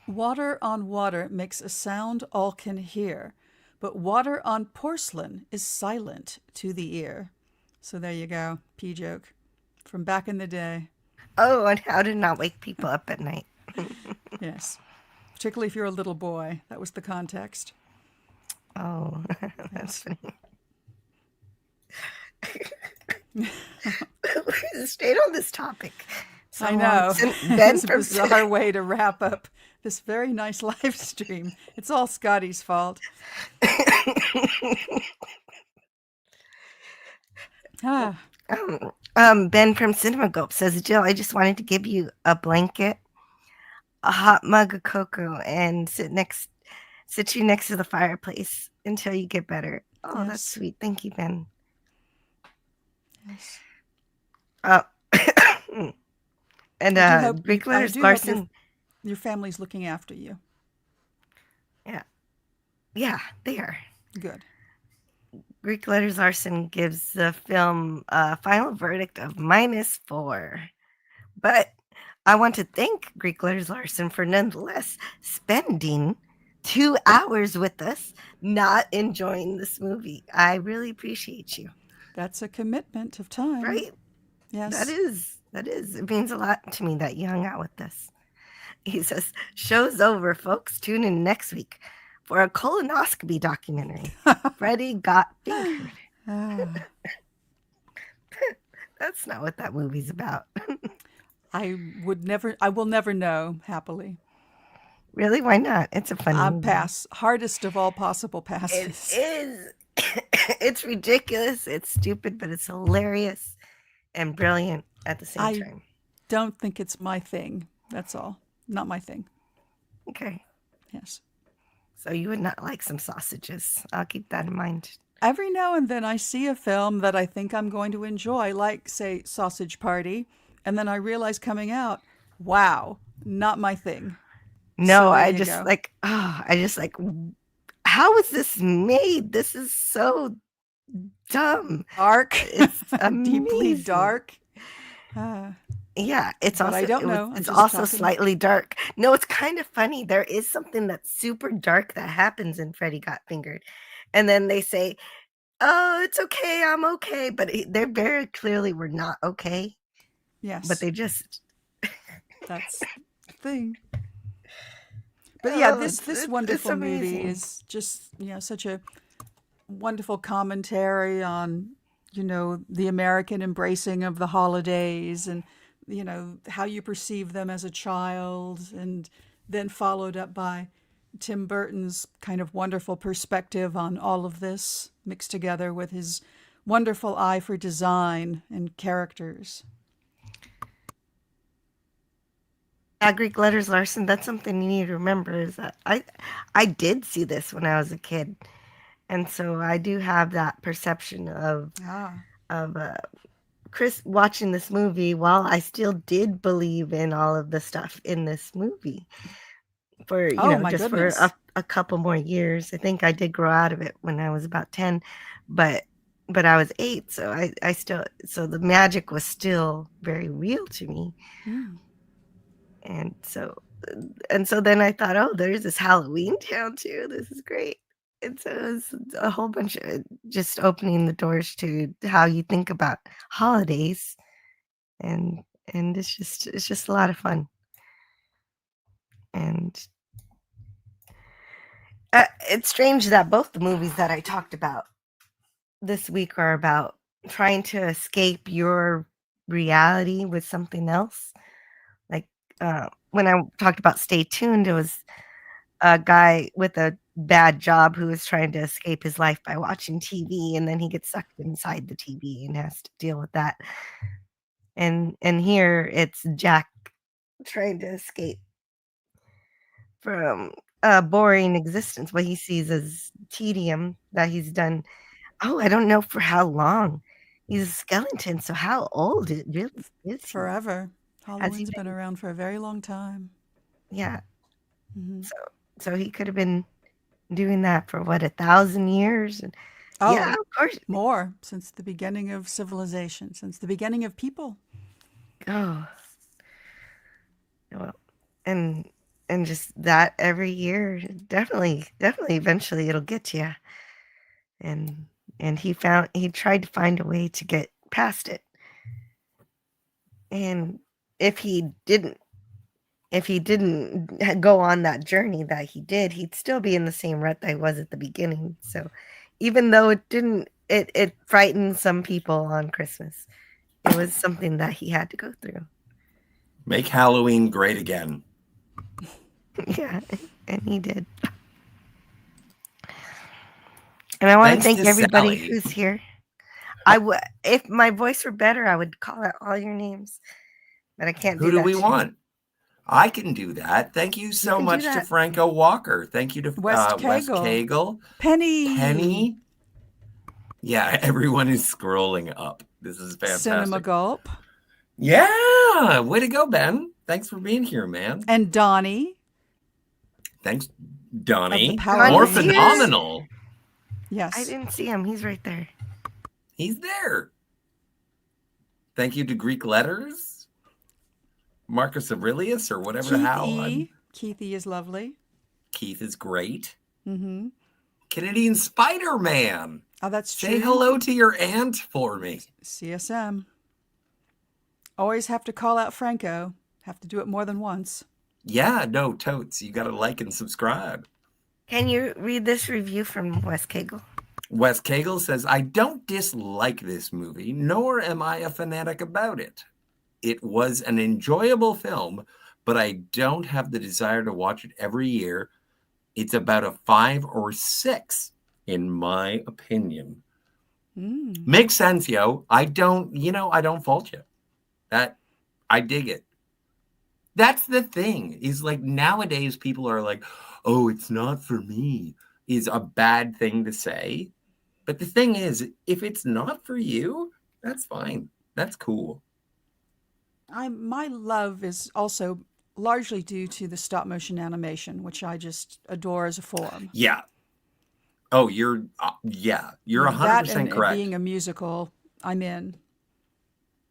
Water on water makes a sound all can hear, but water on porcelain is silent to the ear. So there you go, pee joke from back in the day. Oh, and how to not wake people up at night. Yes, particularly if you're a little boy. That was the context. Oh, that's funny. We stayed on this topic. So I know. Ben It's a bizarre way to wrap up this very nice live stream. It's all Scotty's fault. Ben from Cinema Gulp says, Jill, I just wanted to give you a blanket, a hot mug of cocoa, and sit you next to the fireplace until you get better. Oh, Yes. that's sweet. Thank you, Ben. Yes. And I do Brickler's hope Larson. your family's looking after you. Yeah. Yeah, they are. Good. Greek Letters Larson gives the film a final verdict of -4. But I want to thank Greek Letters Larson for nonetheless spending 2 hours with us, not enjoying this movie. I really appreciate you. That's a commitment of time. Right? Yes. That is. It means a lot to me that you hung out with us. He says, show's over, folks. Tune in next week for a colonoscopy documentary. Freddie Got Fingered. That's not what that movie's about. I will never know, happily. Really? Why not? It's a fun movie. Pass. Hardest of all possible passes. It is. It's ridiculous. It's stupid, but it's hilarious and brilliant at the same time. Don't think it's my thing. That's all. Not my thing. Okay. Yes. So you would not like some sausages. I'll keep that in mind. Every now and then I see a film that I think I'm going to enjoy, like, say, Sausage Party, and then I realize coming out, wow, not my thing. No, So I just like, how was this made? This is so dumb. Dark. It's deeply amazing. dark. Yeah, it's But also I don't know. it's also slightly dark. No, it's kind of funny. There is something that's super dark that happens in Freddie Got Fingered. And then they say, "Oh, it's okay. I'm okay." But they very clearly were not okay. Yes. But they just That's the thing. But yeah, Oh, this wonderful movie amazing. is just, such a wonderful commentary on, the American embracing of the holidays and, how you perceive them as a child, and then followed up by Tim Burton's kind of wonderful perspective on all of this, mixed together with his wonderful eye for design and characters. Greek Letters Larson, that's something you need to remember is that I did see this when I was a kid. And so I do have that perception of Chris watching this movie while I still did believe in all of the stuff in this movie for, My just goodness. for a couple more years. I think I did grow out of it when I was about 10, but I was 8. So I still, so the magic was still very real to me. And so then I thought, oh, there's this Halloween town too. This is great. And so it's a whole bunch of just opening the doors to how you think about holidays, and it's just a lot of fun. And it's strange that both the movies that I talked about this week are about trying to escape your reality with something else. Like when I talked about Stay Tuned, it was a guy with a bad job who is trying to escape his life by watching TV, and then he gets sucked inside the TV and has to deal with that. And here it's Jack trying to escape from a boring existence, what he sees as tedium that he's done. Oh, I don't know for how long. He's a skeleton, so how old it really is he? Forever. Has he Halloween's been around for a very long time. Yeah. Mm-hmm. So he could have been doing that for 1,000 years? And yeah, of course. More, since the beginning of civilization, since the beginning of people. Oh. Well, and just that every year, definitely eventually it'll get you. And he tried to find a way to get past it. And if he didn't go on that journey that he did, he'd still be in the same rut that he was at the beginning. So even though it frightened some people on Christmas, it was something that he had to go through. Make Halloween great again. Yeah, and he did. And I want to thank everybody who's here. If my voice were better, I would call out all your names, but I can't do that. Who do we want? I can do that. Thank you so much to Franco Walker. Thank you to Wes Cagle. Penny. Yeah, everyone is scrolling up. This is fantastic. Cinema Gulp. Yeah, way to go, Ben. Thanks for being here, man. And Donnie. Thanks. Donnie. Power More Rangers. phenomenal. Yes. I didn't see him. He's right there. He's there. Thank you to Greek letters. Marcus Aurelius or whatever the Keith hell. E. Keith E. is lovely. Keith is great. Mm-hmm. Canadian Spider-Man. Oh, that's true. Say hello to your aunt for me. CSM. Always have to call out Franco. Have to do it more than once. Yeah, no, totes. You got to like and subscribe. Can you read this review from Wes Cagle? Wes Cagle says, I don't dislike this movie, nor am I a fanatic about it. It was an enjoyable film, but I don't have the desire to watch it every year. It's about a 5 or 6, in my opinion. Makes sense, yo. I don't fault you. I dig it. That's the thing, is like nowadays people are like, oh, it's not for me, is a bad thing to say. But the thing is, if it's not for you, that's fine. That's cool. My love is also largely due to the stop motion animation, which I just adore as a form. Yeah. Oh, you're 100% correct. Being a musical, I'm in.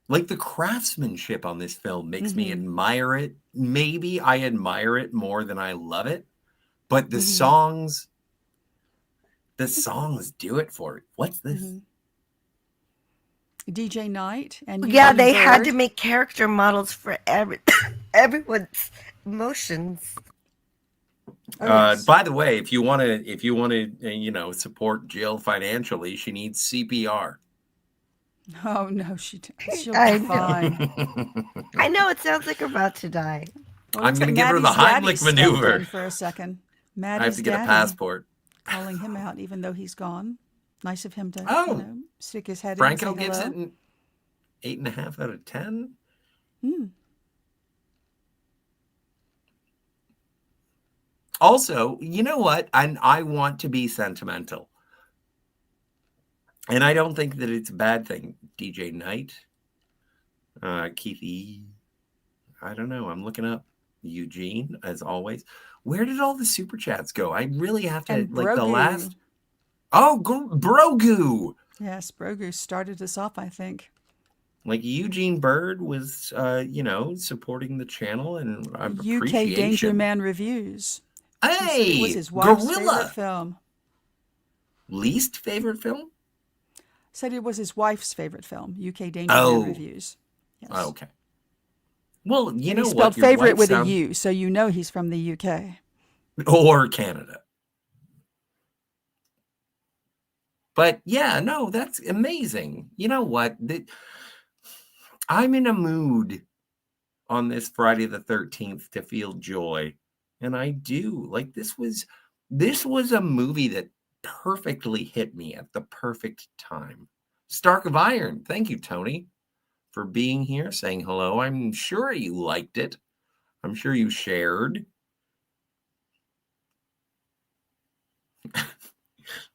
Like the craftsmanship on this film makes me admire it. Maybe I admire it more than I love it, but the songs do it for it. What's this? DJ Knight and yeah, they Bird. had to make character models for everyone's emotions. By the way, if you want to, support Jill financially, she needs CPR. Oh no, she'll I be know. fine. I know it sounds like we're about to die. Well, I'm going to give her the Maddie's daddy Heimlich stepped maneuver. in for a second. Maddie's I have to get a daddy passport. calling him out, even though he's gone. Nice of him to stick his head Franco in and say gives hello. it an 8.5 out of 10. Also, you know what? I want to be sentimental. And I don't think that it's a bad thing. DJ Knight, Keith E. I don't know. I'm looking up Eugene, as always. Where did all the super chats go? I really have to, And the Brogu. last. Oh, Brogu. Yes, Brogu started us off, I think. Like Eugene Bird was, supporting the channel and UK Danger Man Reviews. Hey, It was his wife's Gorilla. favorite film. Least favorite film? Said it was his wife's favorite film. UK Danger Man Reviews. Yes. Oh, okay. Well, you And know he spelled what? Your favorite wife with sound- a U, so you know he's from the UK. Or Canada. But yeah, no, that's amazing. You know what? I'm in a mood on this Friday the 13th to feel joy. And I do. Like this was a movie that perfectly hit me at the perfect time. Stark of Iron. Thank you, Tony, for being here, saying hello. I'm sure you liked it. I'm sure you shared.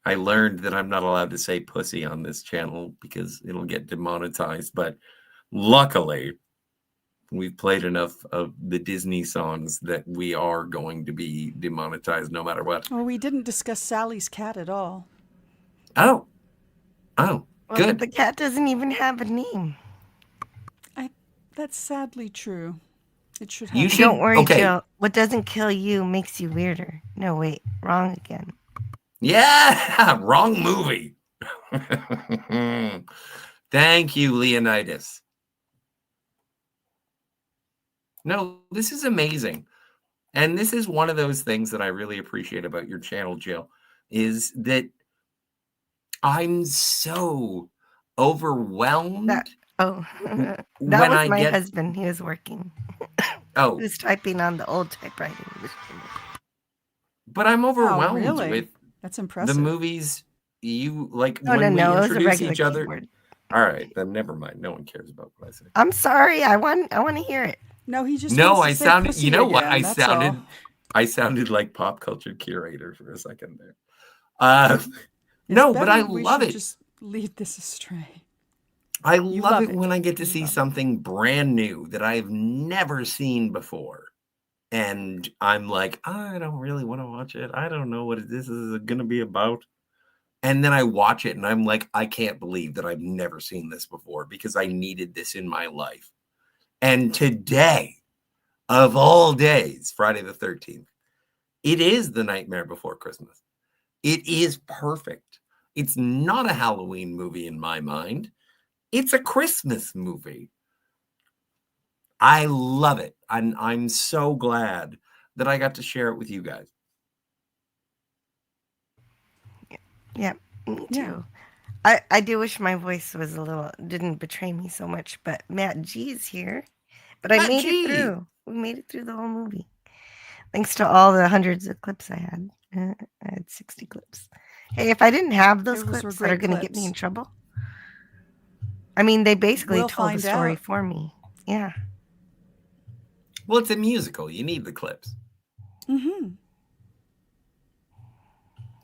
I learned that I'm not allowed to say pussy on this channel because it'll get demonetized. But luckily, we've played enough of the Disney songs that we are going to be demonetized no matter what. Well, we didn't discuss Sally's cat at all. Oh, Well, good. The cat doesn't even have a name. That's sadly true. It should have. You should, Don't worry, okay. Jill. What doesn't kill you makes you weirder. No, wait. Wrong again. Yeah, wrong movie. Thank you, Leonidas. No, this is amazing. And this is one of those things that I really appreciate about your channel, Jill, is that I'm so overwhelmed. That was when I my get husband. He was working. Oh, He was typing on the old typewriting. but I'm overwhelmed really? with That's impressive. the movies you like No, when no, we it was a introduce regular each other. keyboard. All right, then never mind. No one cares about what I say. I'm sorry. I want to hear it. No, he just No, wants to I say sounded. pussy You know what? again, that's all. I sounded like pop culture curator for a second there. It's No, but I better we love should it. Just lead this astray. I You love love it it. when I get to You see love it. something brand new that I've never seen before. And I'm like, I don't really want to watch it. I don't know what this is going to be about. And then I watch it and I'm like, I can't believe that I've never seen this before because I needed this in my life. And today, of all days, Friday the 13th, it is The Nightmare Before Christmas. It is perfect. It's not a Halloween movie in my mind. It's a Christmas movie. I love it. I'm so glad that I got to share it with you guys. Yeah, me too. I do wish my voice was didn't betray me so much, but Matt G's here. But I made it through. We made it through the whole movie. Thanks to all the hundreds of clips I had. I had 60 clips. Hey, if I didn't have those clips that are going to get me in trouble. I mean, they basically told the story for me. Yeah. Well, it's a musical. You need the clips. Mm-hmm.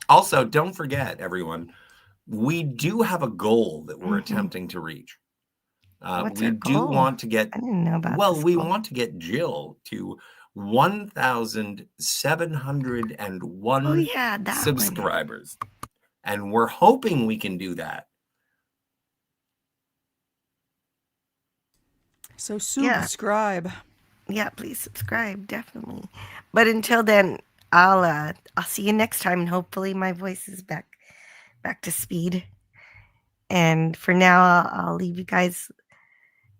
Also, don't forget, everyone, we do have a goal that we're attempting to reach. We do want to get, I didn't know about well, this we goal. want to get Jill to 1,701 subscribers. And we're hoping we can do that. So subscribe. Yeah, please subscribe, definitely. But until then, I'll see you next time, and hopefully my voice is back to speed. And for now, I'll leave you guys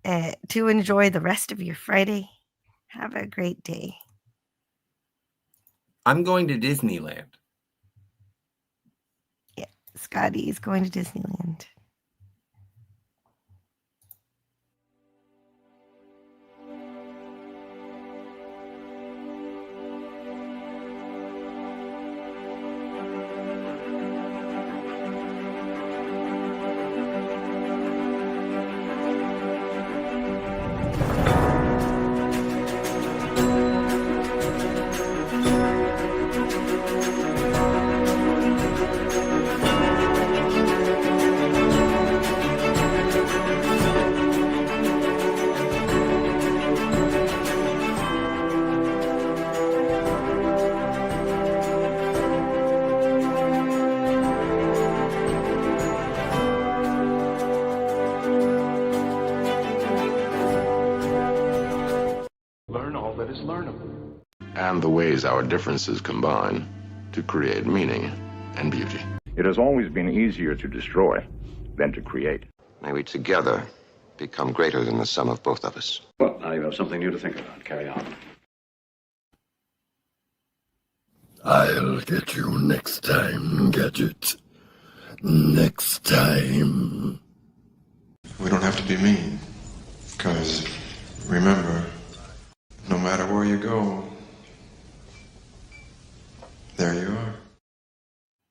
to enjoy the rest of your Friday. Have a great day. I'm going to Disneyland. Yeah, Scotty is going to Disneyland. Learn all that is learnable. And the ways our differences combine to create meaning and beauty. It has always been easier to destroy than to create. May we together become greater than the sum of both of us. Well, now you have something new to think about. Carry on. I'll get you next time, Gadget. Next time. We don't have to be mean. Because, remember, no matter where you go,